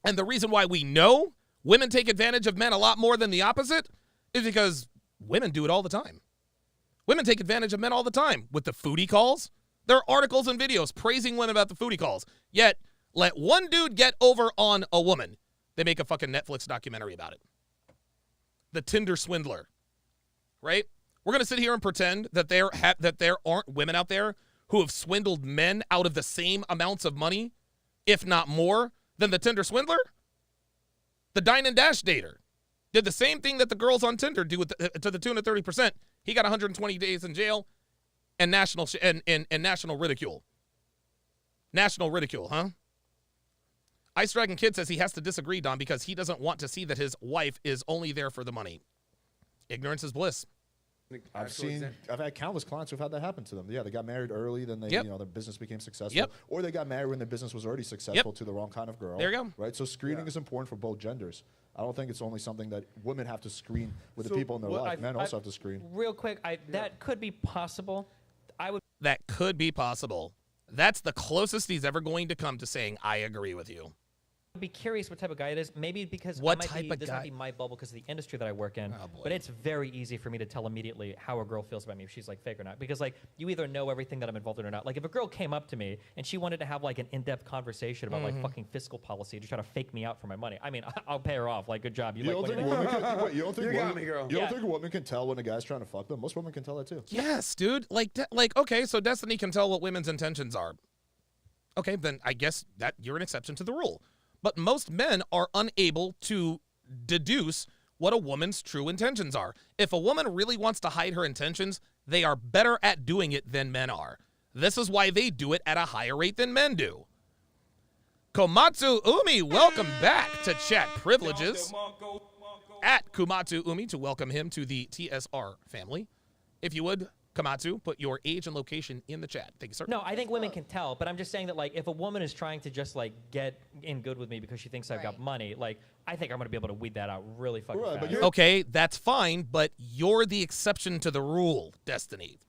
And the reason why we know women take advantage of men a lot more than the opposite is because women do it all the time. Women take advantage of men all the time with the foodie calls. There are articles and videos praising women about the foodie calls. Yet, let one dude get over on a woman. They make a fucking Netflix documentary about it. The Tinder swindler. Right? We're going to sit here and pretend that there aren't women out there who have swindled men out of the same amounts of money, if not more, than the Tinder swindler? The Dine and Dash dater did the same thing that the girls on Tinder do to the tune of 30%. He got 120 days in jail and national ridicule. National ridicule, huh? Ice Dragon Kid says he has to disagree, Don, because he doesn't want to see that his wife is only there for the money. Ignorance is bliss. I've had countless clients who've had that happen to them. Yeah, they got married early, then they, their business became successful. Or they got married when their business was already successful to the wrong kind of girl. There you go. Right? So screening is important for both genders. I don't think it's only something that women have to screen with the people in their life. Men also have to screen. Real quick, that could be possible. That could be possible. That's the closest he's ever going to come to saying, I agree with you. I'd be curious what type of guy it is. Maybe because What this type of might guy? be my bubble because of the industry that I work in. Oh, boy. But it's very easy for me to tell immediately how a girl feels about me, if she's like fake or not. Because like you either know everything that I'm involved in or not. Like if a girl came up to me and she wanted to have like an in-depth conversation about like fucking fiscal policy to try to fake me out for my money, I mean, I'll pay her off. Like good job. You don't think a woman can tell when a guy's trying to fuck them? Most women can tell that too. Yes, dude. Okay, so Destiny can tell what women's intentions are. Okay, then I guess that you're an exception to the rule. But most men are unable to deduce what a woman's true intentions are. If a woman really wants to hide her intentions, they are better at doing it than men are. This is why they do it at a higher rate than men do. Komatsu Umi, welcome back to Chat Privileges. At Kumatsu Umi to welcome him to the TSR family. If you would, Komatsu, put your age and location in the chat. Thank you, sir. No, I think women can tell, but I'm just saying that like if a woman is trying to just like get in good with me because she thinks I've got money, like I think I'm gonna be able to weed that out really fucking fast. Okay, that's fine, but you're the exception to the rule, Destiny.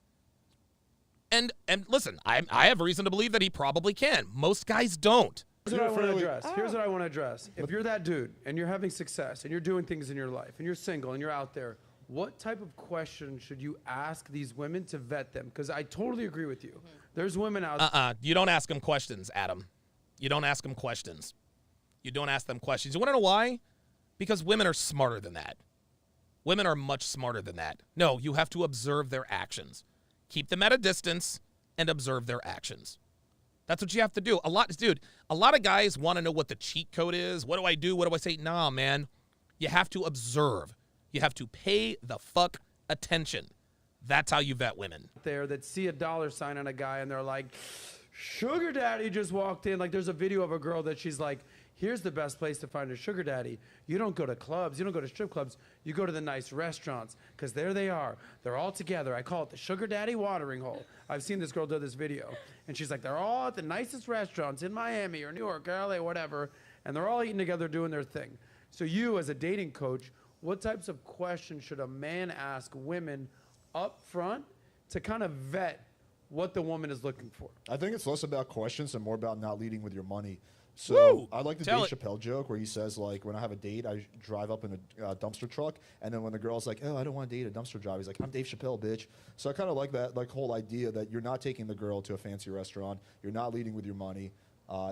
And listen, I have reason to believe that he probably can. Most guys don't. Here's what I want to address. If you're that dude and you're having success and you're doing things in your life and you're single and you're out there, what type of question should you ask these women to vet them? Because I totally agree with you. There's women out there. You don't ask them questions, Adam. You don't ask them questions. You don't ask them questions. You want to know why? Because women are smarter than that. Women are much smarter than that. No, you have to observe their actions. keep them at a distance, and observe their actions. That's what you have to do. A lot of guys want to know what the cheat code is. What do I do? What do I say? Nah, man. You have to observe. You have to pay the fuck attention. That's how you vet women. There that see a dollar sign on a guy and they're like, sugar daddy just walked in. Like there's a video of a girl that she's like, here's the best place to find a sugar daddy. You don't go to clubs. You don't go to strip clubs. You go to the nice restaurants because there they are. They're all together. I call it the sugar daddy watering hole. I've seen this girl do this video. And she's like, they're all at the nicest restaurants in Miami or New York or LA, whatever. And they're all eating together doing their thing. So you as a dating coach, what types of questions should a man ask women up front to kind of vet what the woman is looking for? I think it's less about questions and more about not leading with your money. So Woo! I like the Dave Chappelle joke where he says, like, when I have a date, I drive up in a dumpster truck, and then when the girl's like, oh, I don't want to date a dumpster driver, he's like, I'm Dave Chappelle, bitch. So I kind of like that, like, whole idea that you're not taking the girl to a fancy restaurant, you're not leading with your money,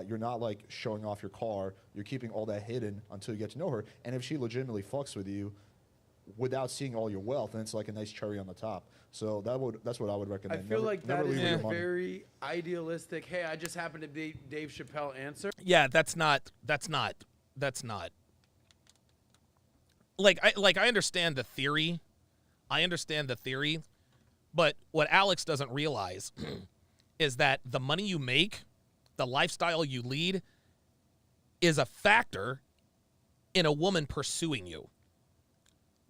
you're not, like, showing off your car, you're keeping all that hidden until you get to know her, and if she legitimately fucks with you without seeing all your wealth, then it's like a nice cherry on the top. So that's what I would recommend. I feel like that is a very idealistic, hey, I just happen to be Dave Chappelle answer. Yeah, that's not. Like I understand the theory. But what Alex doesn't realize is that the money you make, the lifestyle you lead, is a factor in a woman pursuing you.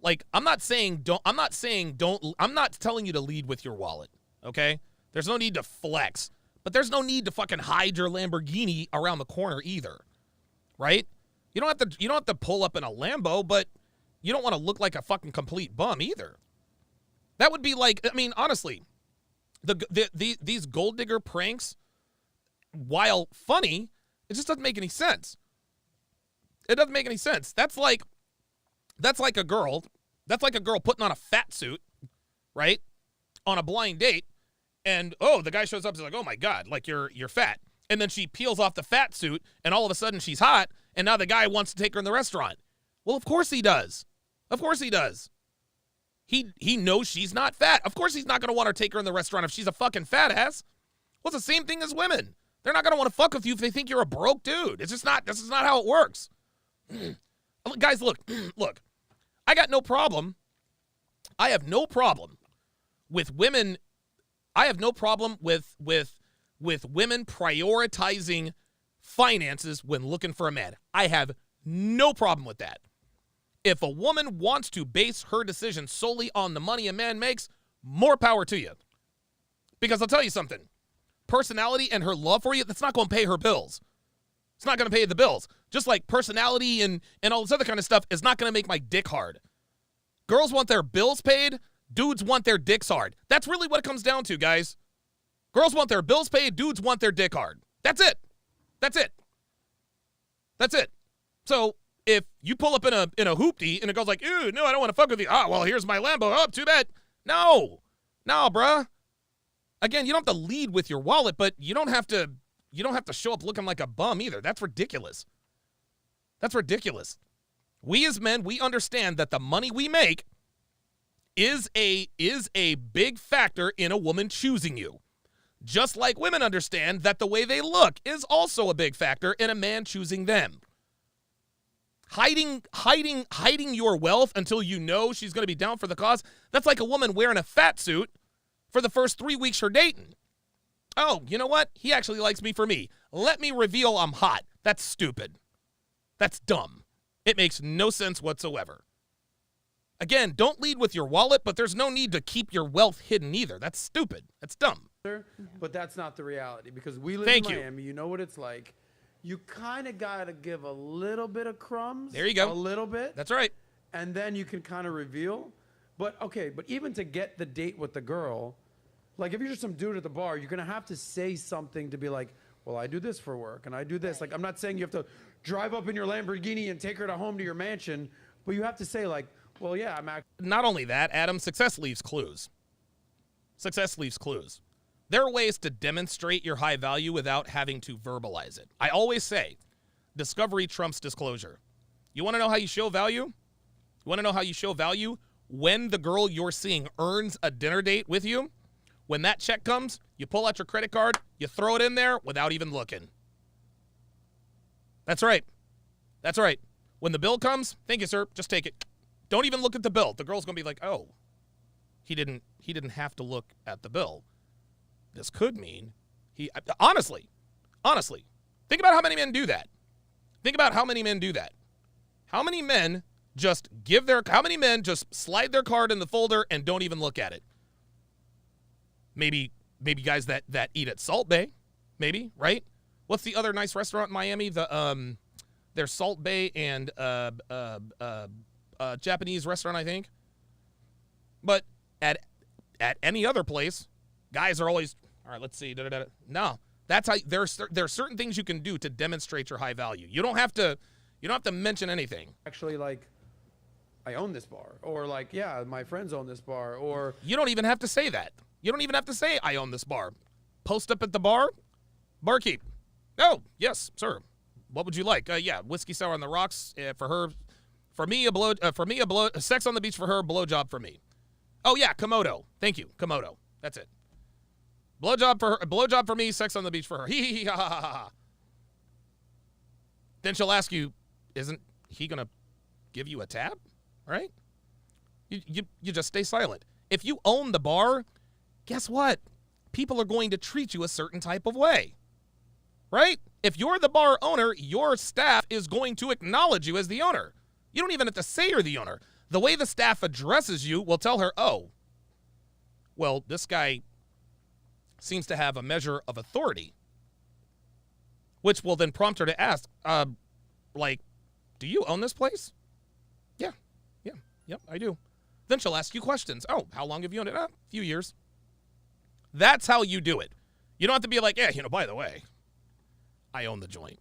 Like, I'm not telling you to lead with your wallet, okay? There's no need to flex, but there's no need to fucking hide your Lamborghini around the corner either, right? You don't have to pull up in a Lambo, but you don't want to look like a fucking complete bum either. That would be like, I mean, honestly, these gold digger pranks, while funny, it just doesn't make any sense. It doesn't make any sense. That's like a girl putting on a fat suit, right, on a blind date, and the guy shows up and is like, oh my God, like you're fat, and then she peels off the fat suit, and all of a sudden she's hot, and now the guy wants to take her in the restaurant. Well, of course he does. Of course he does. He knows she's not fat. Of course he's not going to want to take her in the restaurant if she's a fucking fat ass. Well, it's the same thing as women. They're not going to want to fuck with you if they think you're a broke dude. It's just not. This is not how it works. Guys, look. I got no problem. I have no problem with women. I have no problem with women prioritizing finances when looking for a man. I have no problem with that. If a woman wants to base her decision solely on the money a man makes, more power to you. Because I'll tell you something. Personality and her love for you, that's not going to pay her bills. It's not going to pay the bills. Just like personality and all this other kind of stuff is not going to make my dick hard. Girls want their bills paid. Dudes want their dicks hard. That's really what it comes down to, guys. Girls want their bills paid. Dudes want their dick hard. That's it. That's it. That's it. So if you pull up in a hoopty and it goes like, ew, no, I don't want to fuck with you. Ah, well, here's my Lambo. Oh, too bad. No, bruh. Again, you don't have to lead with your wallet, but you don't have to show up looking like a bum either. That's ridiculous. That's ridiculous. We as men, we understand that the money we make is a big factor in a woman choosing you. Just like women understand that the way they look is also a big factor in a man choosing them. Hiding your wealth until you know she's going to be down for the cause, that's like a woman wearing a fat suit for the first 3 weeks you're dating. Oh, you know what? He actually likes me for me. Let me reveal I'm hot. That's stupid. That's dumb. It makes no sense whatsoever. Again, don't lead with your wallet, but there's no need to keep your wealth hidden either. That's stupid. That's dumb. But that's not the reality because we live in Miami. You know what it's like. You kind of got to give a little bit of crumbs. There you go. A little bit. That's right. And then you can kind of reveal. But even to get the date with the girl, like if you're just some dude at the bar, you're going to have to say something to be like, well, I do this for work and I do this. Like, I'm not saying you have to drive up in your Lamborghini and take her to home to your mansion, but you have to say like, well, yeah, I'm actually. Not only that, Adam, success leaves clues. Success leaves clues. There are ways to demonstrate your high value without having to verbalize it. I always say, discovery trumps disclosure. You want to know how you show value? You want to know how you show value? When the girl you're seeing earns a dinner date with you, When that check comes, you pull out your credit card, you throw it in there without even looking. That's right. That's right. When the bill comes, thank you, sir, just take it. Don't even look at the bill. The girl's going to be like, oh, he didn't have to look at the bill. This could mean honestly, think about how many men do that. Think about how many men do that. How many men just slide their card in the folder and don't even look at it? Maybe guys that eat at Salt Bay, maybe, right? What's the other nice restaurant in Miami? There's Salt Bay and Japanese restaurant, I think. But at any other place, guys are always, all right, let's see. No, that's how there are certain things you can do to demonstrate your high value. You don't have to mention anything. Actually, like, I own this bar, or like, yeah, my friends own this bar, or you don't even have to say that. You don't even have to say I own this bar. Post up at the bar, barkeep. Oh, yes, sir. What would you like? Yeah, whiskey sour on the rocks for her. For me, sex on the beach for her, blowjob for me. Oh yeah, Komodo. Thank you, Komodo. That's it. Blowjob for her, blowjob for me, sex on the beach for her. Hee hee hee ha ha ha ha. Then she'll ask you, isn't he gonna give you a tab? Right? You just stay silent. If you own the bar, guess what? People are going to treat you a certain type of way. Right? If you're the bar owner, your staff is going to acknowledge you as the owner. You don't even have to say you're the owner. The way the staff addresses you will tell her, oh, well, this guy seems to have a measure of authority, which will then prompt her to ask, do you own this place? Yep, I do. Then she'll ask you questions. Oh, how long have you owned it? A few years. That's how you do it. You don't have to be like, yeah, by the way, I own the joint.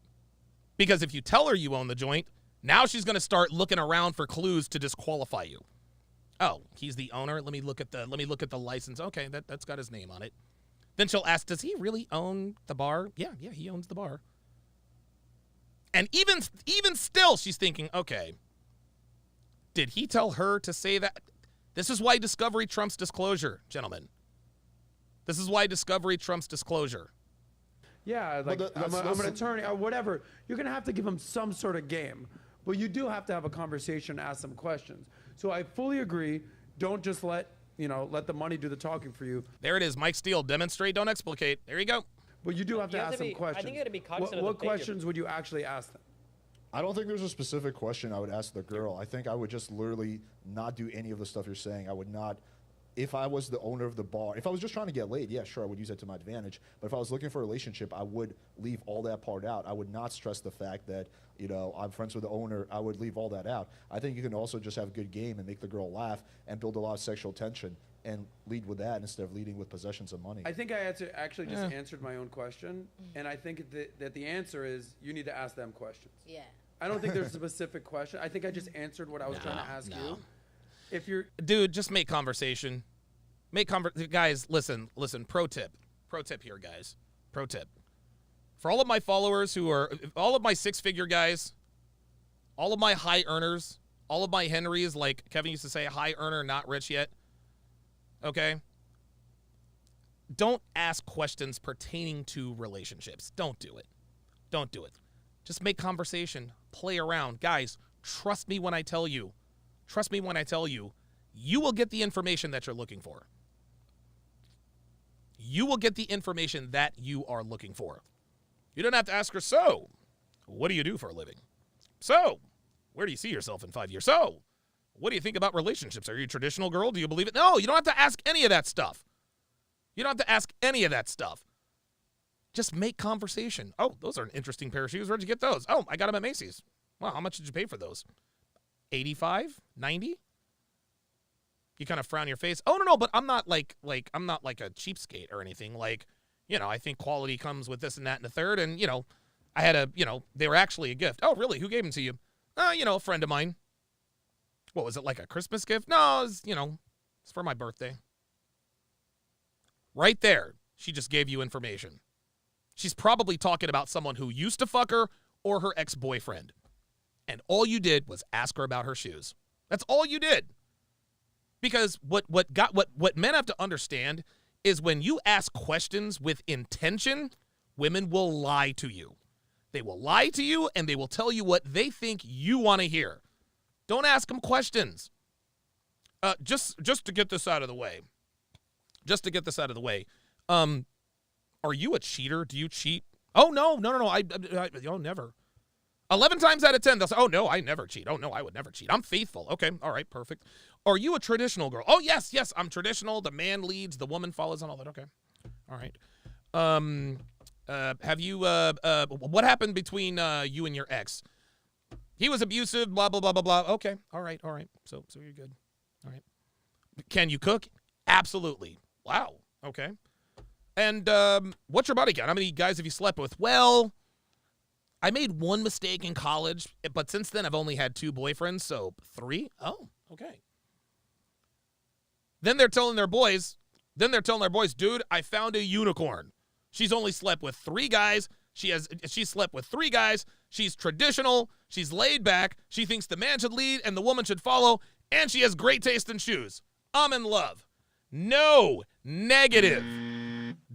Because if you tell her you own the joint, now she's going to start looking around for clues to disqualify you. Oh, he's the owner. Let me look at the license. Okay, that's got his name on it. Then she'll ask, does he really own the bar? Yeah, he owns the bar. And even still, she's thinking, okay, did he tell her to say that? This is why discovery trumps disclosure, gentlemen. This is why discovery trumps disclosure. Yeah, like I'm an attorney or whatever. You're going to have to give them some sort of game. But you do have to have a conversation, ask some questions. So I fully agree. Don't just let the money do the talking for you. There it is. Mike Steele, demonstrate, don't explicate. There you go. But you do have to ask some questions. I think you got to be cognizant What questions would you actually ask them? I don't think there's a specific question I would ask the girl. I think I would just literally not do any of the stuff you're saying. I would not. If I was the owner of the bar, if I was just trying to get laid, yeah, sure, I would use that to my advantage. But if I was looking for a relationship, I would leave all that part out. I would not stress the fact that, I'm friends with the owner. I would leave all that out. I think you can also just have a good game and make the girl laugh and build a lot of sexual tension and lead with that instead of leading with possessions of money. I think I actually just answered my own question. And I think that the answer is you need to ask them questions. Yeah. I don't think there's a specific question. I think I just answered what I was trying to ask you. If you're... Dude, just make conversation. Guys, listen, pro tip here, guys. Pro tip. For all of my followers all of my six-figure guys, all of my high earners, all of my Henrys, like Kevin used to say, high earner, not rich yet. Okay? Don't ask questions pertaining to relationships. Don't do it. Don't do it. Just make conversation. Play around. Guys, trust me when I tell you. You will get the information that you're looking for. You will get the information that you are looking for. You don't have to ask her, so, what do you do for a living? So, where do you see yourself in 5 years? So, what do you think about relationships? Are you a traditional girl? Do you believe it? No, you don't have to ask any of that stuff. Just make conversation. Oh, those are an interesting pair of shoes. Where'd you get those? Oh, I got them at Macy's. Wow, how much did you pay for those? 85? 90? You kind of frown your face. Oh, no, but I'm not like I'm not like a cheapskate or anything. Like, I think quality comes with this and that and the third. And, I had they were actually a gift. Oh, really? Who gave them to you? A friend of mine. What was it, like a Christmas gift? No, it was, it's for my birthday. Right there, she just gave you information. She's probably talking about someone who used to fuck her or her ex-boyfriend. And all you did was ask her about her shoes. That's all you did. Because what men have to understand is when you ask questions with intention, women will lie to you. They will lie to you, and they will tell you what they think you want to hear. Don't ask them questions. Just to get this out of the way. Are you a cheater? Do you cheat? Oh, no. I never. 11 times out of 10, they'll say, oh, no, I never cheat. Oh, no, I would never cheat. I'm faithful. Okay, all right, perfect. Are you a traditional girl? Oh, yes, I'm traditional. The man leads, the woman follows, and all that. Okay, all right. Have you, what happened between you and your ex? He was abusive, blah, blah, blah, blah, blah. Okay, all right. So you're good. All right. Can you cook? Absolutely. Wow, okay. And what's your body count? How many guys have you slept with? Well, I made one mistake in college, but since then I've only had 2 boyfriends, so 3? Oh, okay. Then they're telling their boys, dude, I found a unicorn. She's only slept with 3 guys. She slept with 3 guys. She's traditional. She's laid back. She thinks the man should lead and the woman should follow, and she has great taste in shoes. I'm in love. No, negative.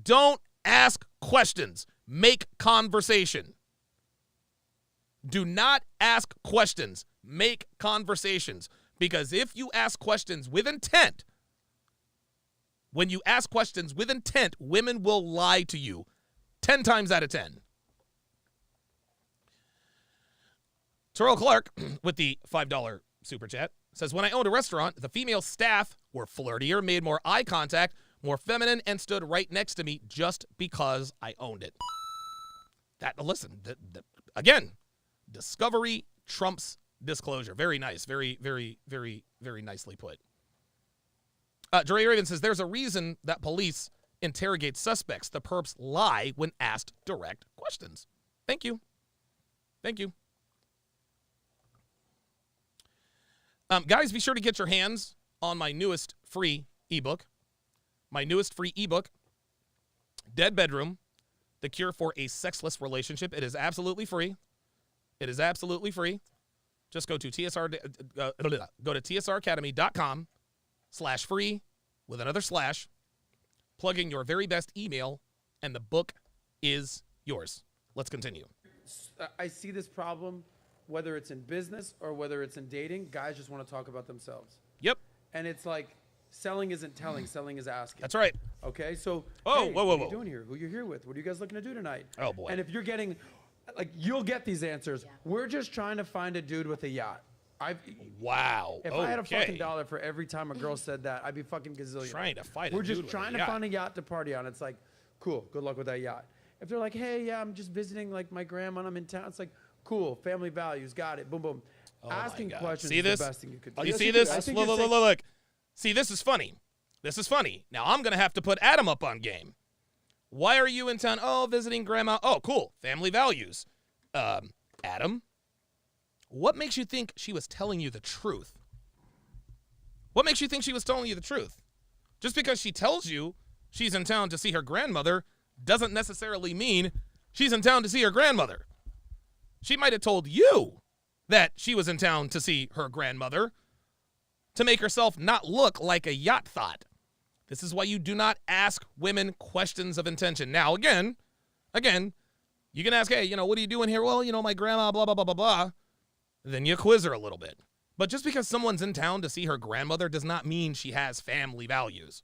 Don't ask questions. Make conversation. Do not ask questions. Make conversations. Because if you ask questions with intent, when you ask questions with intent, women will lie to you 10 times out of 10. Terrell Clark with the $5 super chat says, when I owned a restaurant, the female staff were flirtier, made more eye contact, more feminine, and stood right next to me just because I owned it. Again, discovery trumps disclosure. Very nice. Very, very, very, very nicely put. Dre Raven says, there's a reason that police interrogate suspects. The perps lie when asked direct questions. Thank you. Guys, be sure to get your hands on my newest free ebook. Dead Bedroom, The Cure for a Sexless Relationship. It is absolutely free. Just go to tsracademy.com/free with another slash. Plug in your very best email, and the book is yours. Let's continue. I see this problem, whether it's in business or whether it's in dating. Guys just want to talk about themselves. Yep. And it's like, selling isn't telling, selling is asking. That's right. Okay, so, whoa. What are you doing here? Who you here with? What are you guys looking to do tonight? Oh, boy. And if you're getting, you'll get these answers. Yeah. We're just trying to find a dude with a yacht. Wow. If I had a fucking dollar for every time a girl said that, I'd be fucking gazillion. Trying to find We're just trying to find a yacht to party on. It's like, cool, good luck with that yacht. If they're like, hey, yeah, I'm just visiting my grandma and I'm in town, it's like, cool, family values, got it, boom, boom. Asking questions is the best thing you could do. You see this? Look. See, this is funny. Now I'm going to have to put Adam up on game. Why are you in town? Oh, visiting grandma. Oh, cool, family values. Adam, what makes you think she was telling you the truth? Just because she tells you she's in town to see her grandmother doesn't necessarily mean she's in town to see her grandmother. She might have told you that she was in town to see her grandmother to make herself not look like a yacht thot. This is why you do not ask women questions of intention. Now, again, you can ask, hey, what are you doing here? Well, my grandma, blah, blah, blah, blah, blah. Then you quiz her a little bit. But just because someone's in town to see her grandmother does not mean she has family values.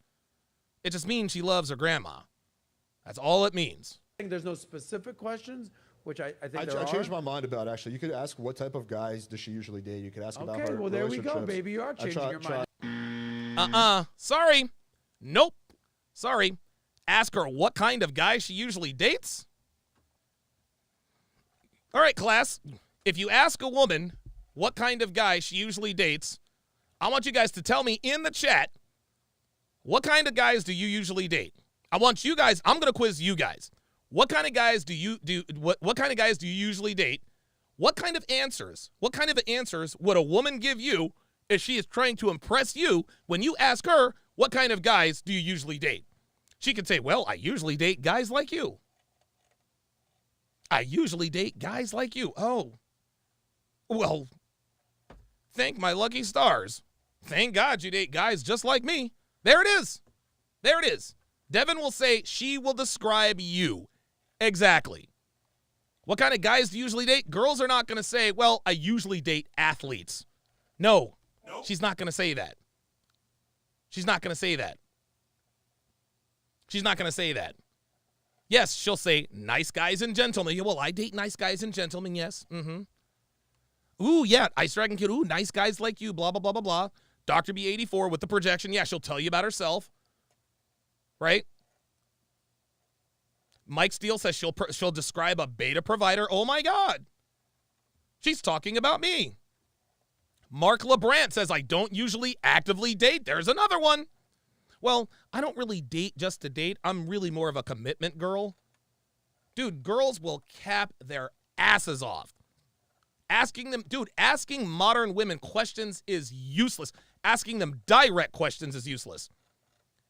It just means she loves her grandma. That's all it means. I think there's no specific questions, which I think I changed my mind about, actually. You could ask what type of guys does she usually date. You could ask about her Okay, well, there we go, baby. You are changing your mind. Sorry. Nope. Sorry. Ask her what kind of guy she usually dates. All right, class. If you ask a woman what kind of guy she usually dates, I want you guys to tell me in the chat, what kind of guys do you usually date? I want you guys, I'm going to quiz you guys. What kind of guys do you usually date? What kind of answers would a woman give you if she is trying to impress you when you ask her, what kind of guys do you usually date? She could say, well, I usually date guys like you. Oh, well, thank my lucky stars. Thank God you date guys just like me. There it is. Devin will say she will describe you. Exactly. What kind of guys do you usually date? Girls are not going to say, well, I usually date athletes. No, she's not going to say that. She's not going to say that. She's not going to say that. Yes, she'll say nice guys and gentlemen. Yeah, well, I date nice guys and gentlemen, yes. Mm-hmm. Ooh, yeah, Ice Dragon Kid. Ooh, nice guys like you, blah, blah, blah, blah, blah. Dr. B84 with the projection. Yeah, she'll tell you about herself. Right? Mike Steele says she'll describe a beta provider. Oh, my God. She's talking about me. Mark LeBrant says, I don't usually actively date. There's another one. Well, I don't really date just to date. I'm really more of a commitment girl. Dude, girls will cap their asses off. Asking modern women questions is useless. Asking them direct questions is useless.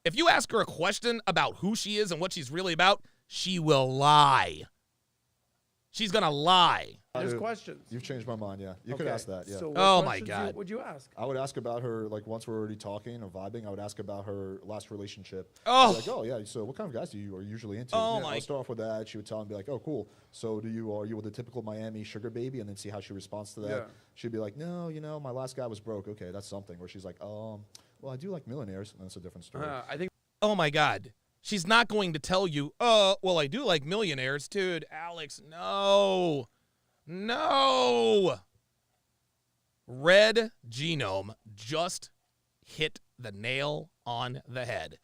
If you ask her a question about who she is and what she's really about, she will lie. She's going to lie. There's questions. You've changed my mind, yeah. You could ask that, yeah. So oh, my God. Would you ask? I would ask about her, like, once we're already talking or vibing, I would ask about her last relationship. Oh. Like, oh, yeah, so what kind of guys are you usually into? Oh, yeah, my. I'll start off with that. She would tell me, be like, oh, cool. So are you with the typical Miami sugar baby? And then see how she responds to that. Yeah. She'd be like, no, my last guy was broke. Okay, that's something. Or she's like, well, I do like millionaires. And that's a different story. I think. Oh, my God. She's not going to tell you, well, I do like millionaires. Dude, Alex, no. No. Red Genome just hit the nail on the head.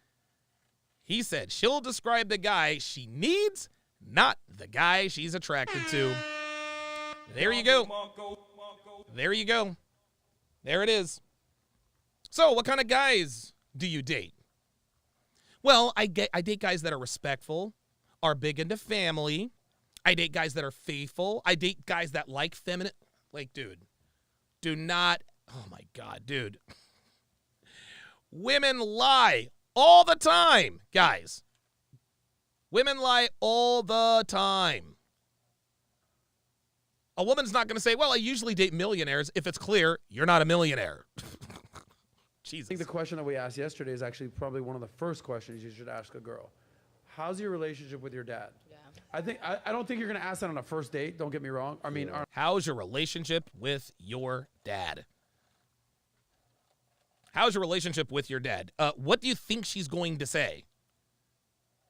He said she'll describe the guy she needs, not the guy she's attracted to. There you go. There you go. There it is. So, what kind of guys do you date? Well, I date guys that are respectful, are big into family. I date guys that are faithful. I date guys that like feminine. Like, dude, do not. Oh, my God, dude. Women lie all the time, guys. Women lie all the time. A woman's not going to say, well, I usually date millionaires if it's clear you're not a millionaire. Jesus. I think the question that we asked yesterday is actually probably one of the first questions you should ask a girl. How's your relationship with your dad? Yeah. I don't think you're going to ask that on a first date. Don't get me wrong. I mean, how's your relationship with your dad? How's your relationship with your dad? What do you think she's going to say?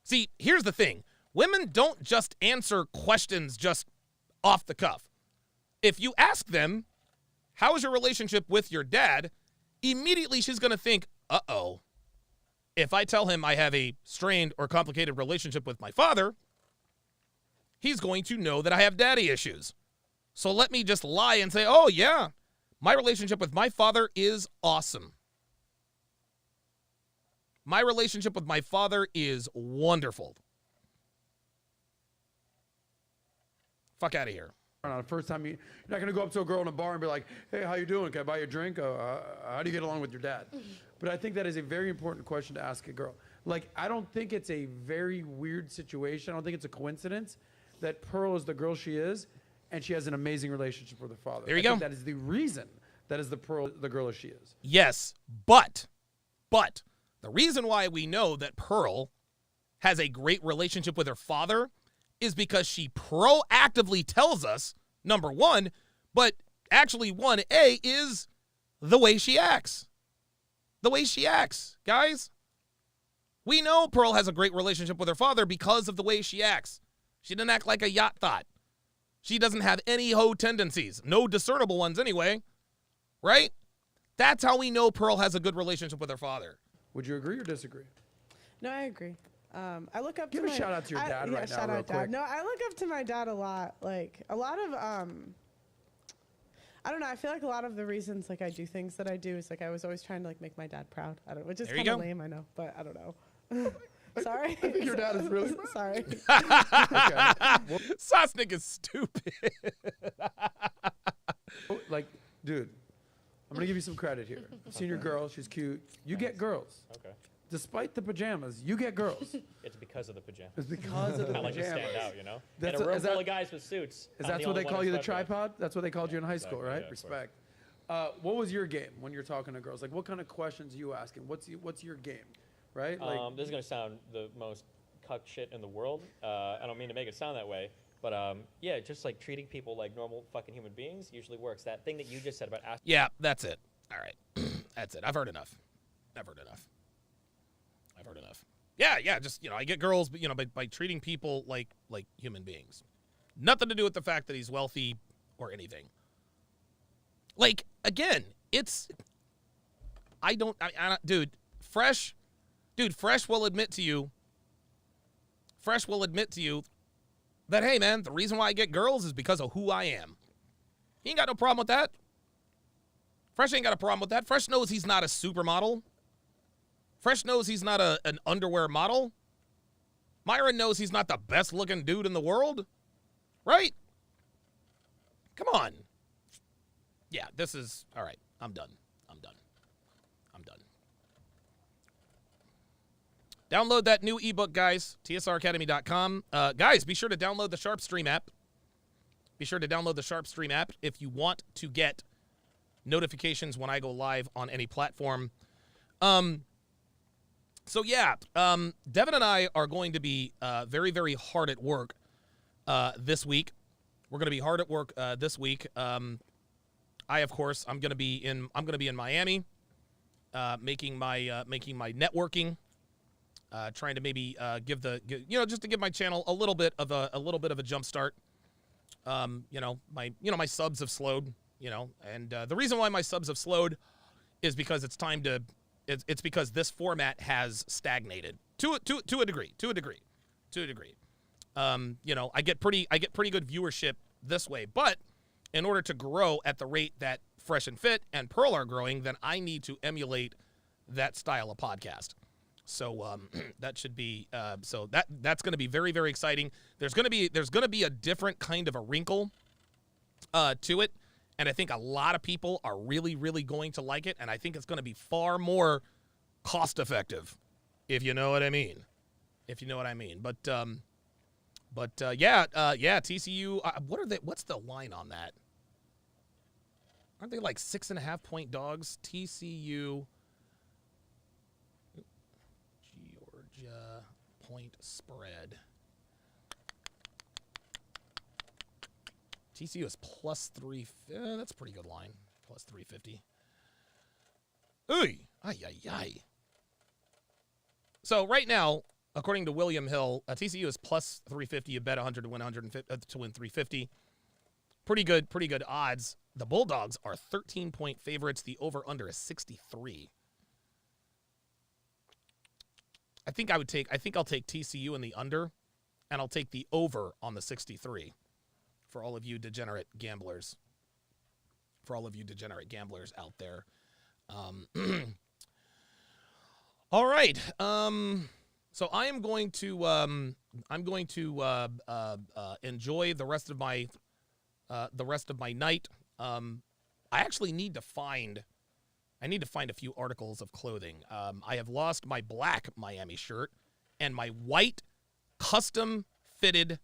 See, here's the thing. Women don't just answer questions just off the cuff. If you ask them, how is your relationship with your dad? Immediately she's going to think, uh-oh. If I tell him I have a strained or complicated relationship with my father, he's going to know that I have daddy issues. So let me just lie and say, oh, yeah, my relationship with my father is awesome. My relationship with my father is wonderful. Fuck out of here. The first time you're not going to go up to a girl in a bar and be like, hey, how you doing? Can I buy you a drink? How do you get along with your dad? But I think that is a very important question to ask a girl. Like, I don't think it's a very weird situation. I don't think it's a coincidence that Pearl is the girl she is, and she has an amazing relationship with her father. There you go. Think that is the reason that is the girl as she is. Yes, but the reason why we know that Pearl has a great relationship with her father is because she proactively tells us, number one, but actually 1A is the way she acts. The way she acts, guys. We know Pearl has a great relationship with her father because of the way she acts. She doesn't act like a yacht thought. She doesn't have any hoe tendencies. No discernible ones anyway. Right? That's how we know Pearl has a good relationship with her father. Would you agree or disagree? No, I agree. I look up Give to a shout out to your dad right now, real quick. No, I look up to my dad a lot. Like, a lot of, I don't know. I feel like a lot of the reasons, like, I do things that I do is, like, I was always trying to, like, make my dad proud. I don't, which is kind of lame, I know, but I don't know. Sorry. I think your dad is really sorry. Sosnick is stupid. Like, dude, I'm gonna give you some credit here. I've seen your girl; she's cute. You get girls. Okay. Despite the pajamas, you get girls. It's because of the pajamas. It's because of the I like to pajamas. stand out, you know. That's in a room full of guys with suits. Is that what they call you, the tripod? That's what they called you in high school, right? Yeah, Respect. What was your game when you're talking to girls? Like, what kind of questions are you asking? What's your game? right? This is going to sound the most cuck shit in the world. I don't mean to make it sound that way. But, yeah, just, like, treating people like normal fucking human beings usually works. That thing that you just said about asking... Yeah, that's it. All right. That's it. I've heard enough. Yeah, just, I get girls, but, by treating people like human beings. Nothing to do with the fact that he's wealthy or anything. Like, again, dude, Fresh will admit to you that, hey, man, the reason why I get girls is because of who I am. He ain't got no problem with that. Fresh ain't got a problem with that. Fresh knows he's not a supermodel. Fresh knows he's not an underwear model. Myron knows he's not the best looking dude in the world. Right? Come on. Yeah, this is, all right, I'm done. Download that new ebook, guys, tsracademy.com. Guys, be sure to download the Sharpe Stream app. If you want to get notifications when I go live on any platform. So, yeah, Devin and I are going to be very, very hard at work this week. We're going to be hard at work this week. I'm going to be in Miami, making my networking. Trying to maybe just to give my channel a little bit of a jump start. My subs have slowed, and the reason why my subs have slowed is because it's because this format has stagnated to a degree. I get pretty good viewership this way, but in order to grow at the rate that Fresh and Fit and Pearl are growing, then I need to emulate that style of podcast. So that should be that's going to be very, very exciting. There's going to be a different kind of a wrinkle to it, and I think a lot of people are really, really going to like it, and I think it's going to be far more cost effective, if you know what I mean. But TCU. What's the line on that? Aren't they like 6.5 point dogs? TCU. Point spread. TCU is plus 3. That's a pretty good line. Plus 350. Ooh. Ay. So right now, according to William Hill, TCU is plus 350. You bet 100 to win 150 to win 350. Pretty good odds. The Bulldogs are 13-point favorites. The over/under is 63. I think I'll take TCU in the under, and I'll take the over on the 63 for all of you degenerate gamblers. Out there. All right. So I am going to enjoy the rest of my night. I actually need to find a few articles of clothing. I have lost my black Miami shirt and my white custom-fitted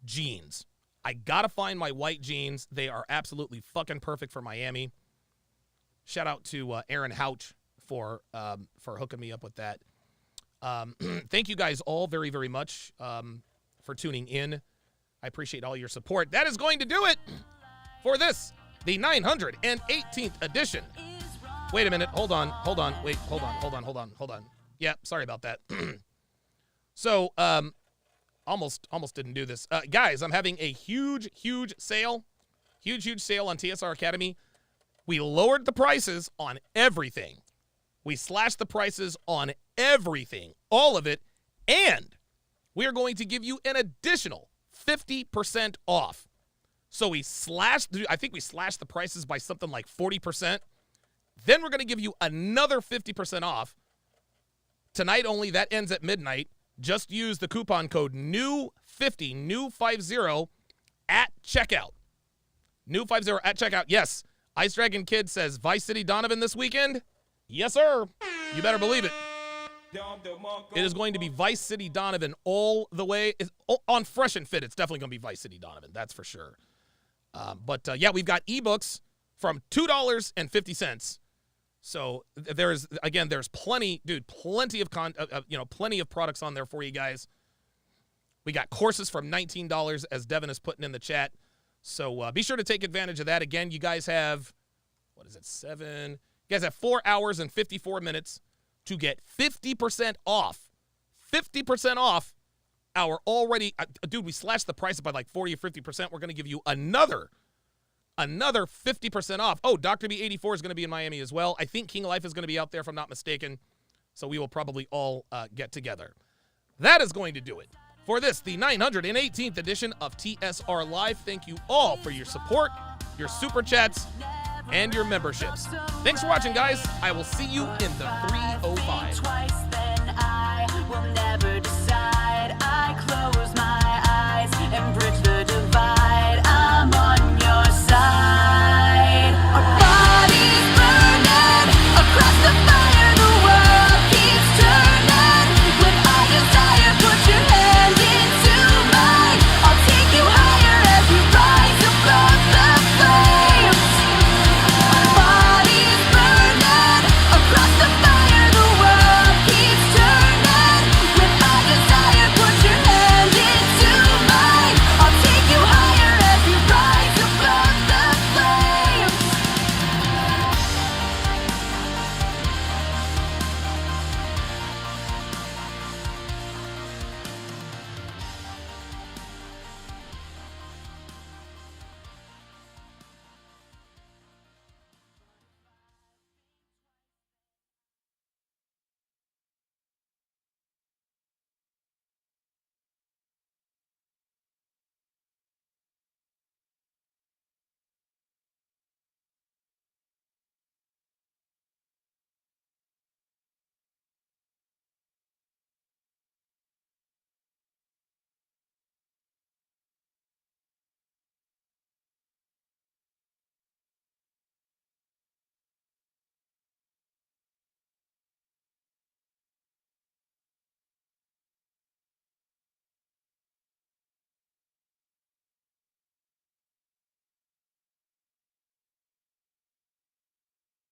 jeans. I gotta find my white jeans. They are absolutely fucking perfect for Miami. Shout out to Aaron Houch for hooking me up with that. Thank you guys all very, very much for tuning in. I appreciate all your support. That is going to do it for this, the 918th edition. Wait a minute. Hold on. Wait, hold on. Yeah, sorry about that. So, almost didn't do this. Guys, I'm having a huge sale. Huge sale on TSR Academy. We lowered the prices on everything. We slashed the prices on everything. All of it. And we are going to give you an additional 50% off. So I think we slashed the prices by something like 40%. Then we're going to give you another 50% off. Tonight only, that ends at midnight. Just use the coupon code NEW50 at checkout. NEW50 at checkout. Yes, Ice Dragon Kid says Vice City Donovan this weekend. Yes, sir. You better believe it. It is going to be Vice City Donovan all the way. On Fresh and Fit, it's definitely going to be Vice City Donovan. That's for sure. But we've got ebooks from $2.50 So there's plenty of plenty of products on there for you guys. We got courses from $19, as Devin is putting in the chat. So be sure to take advantage of that. Again, you guys have, 7? You guys have 4 hours and 54 minutes to get 50% off. 50% off our already, dude, we slashed the price by like 40 or 50%. We're going to give you another 50% off. Oh, Dr. B84 is going to be in Miami as well. I think King Life is going to be out there if I'm not mistaken. So we will probably all get together. That is going to do it for this, the 918th edition of TSR Live. Thank you all for your support, your super chats, and your memberships. Thanks for watching, guys. I will see you in the 305.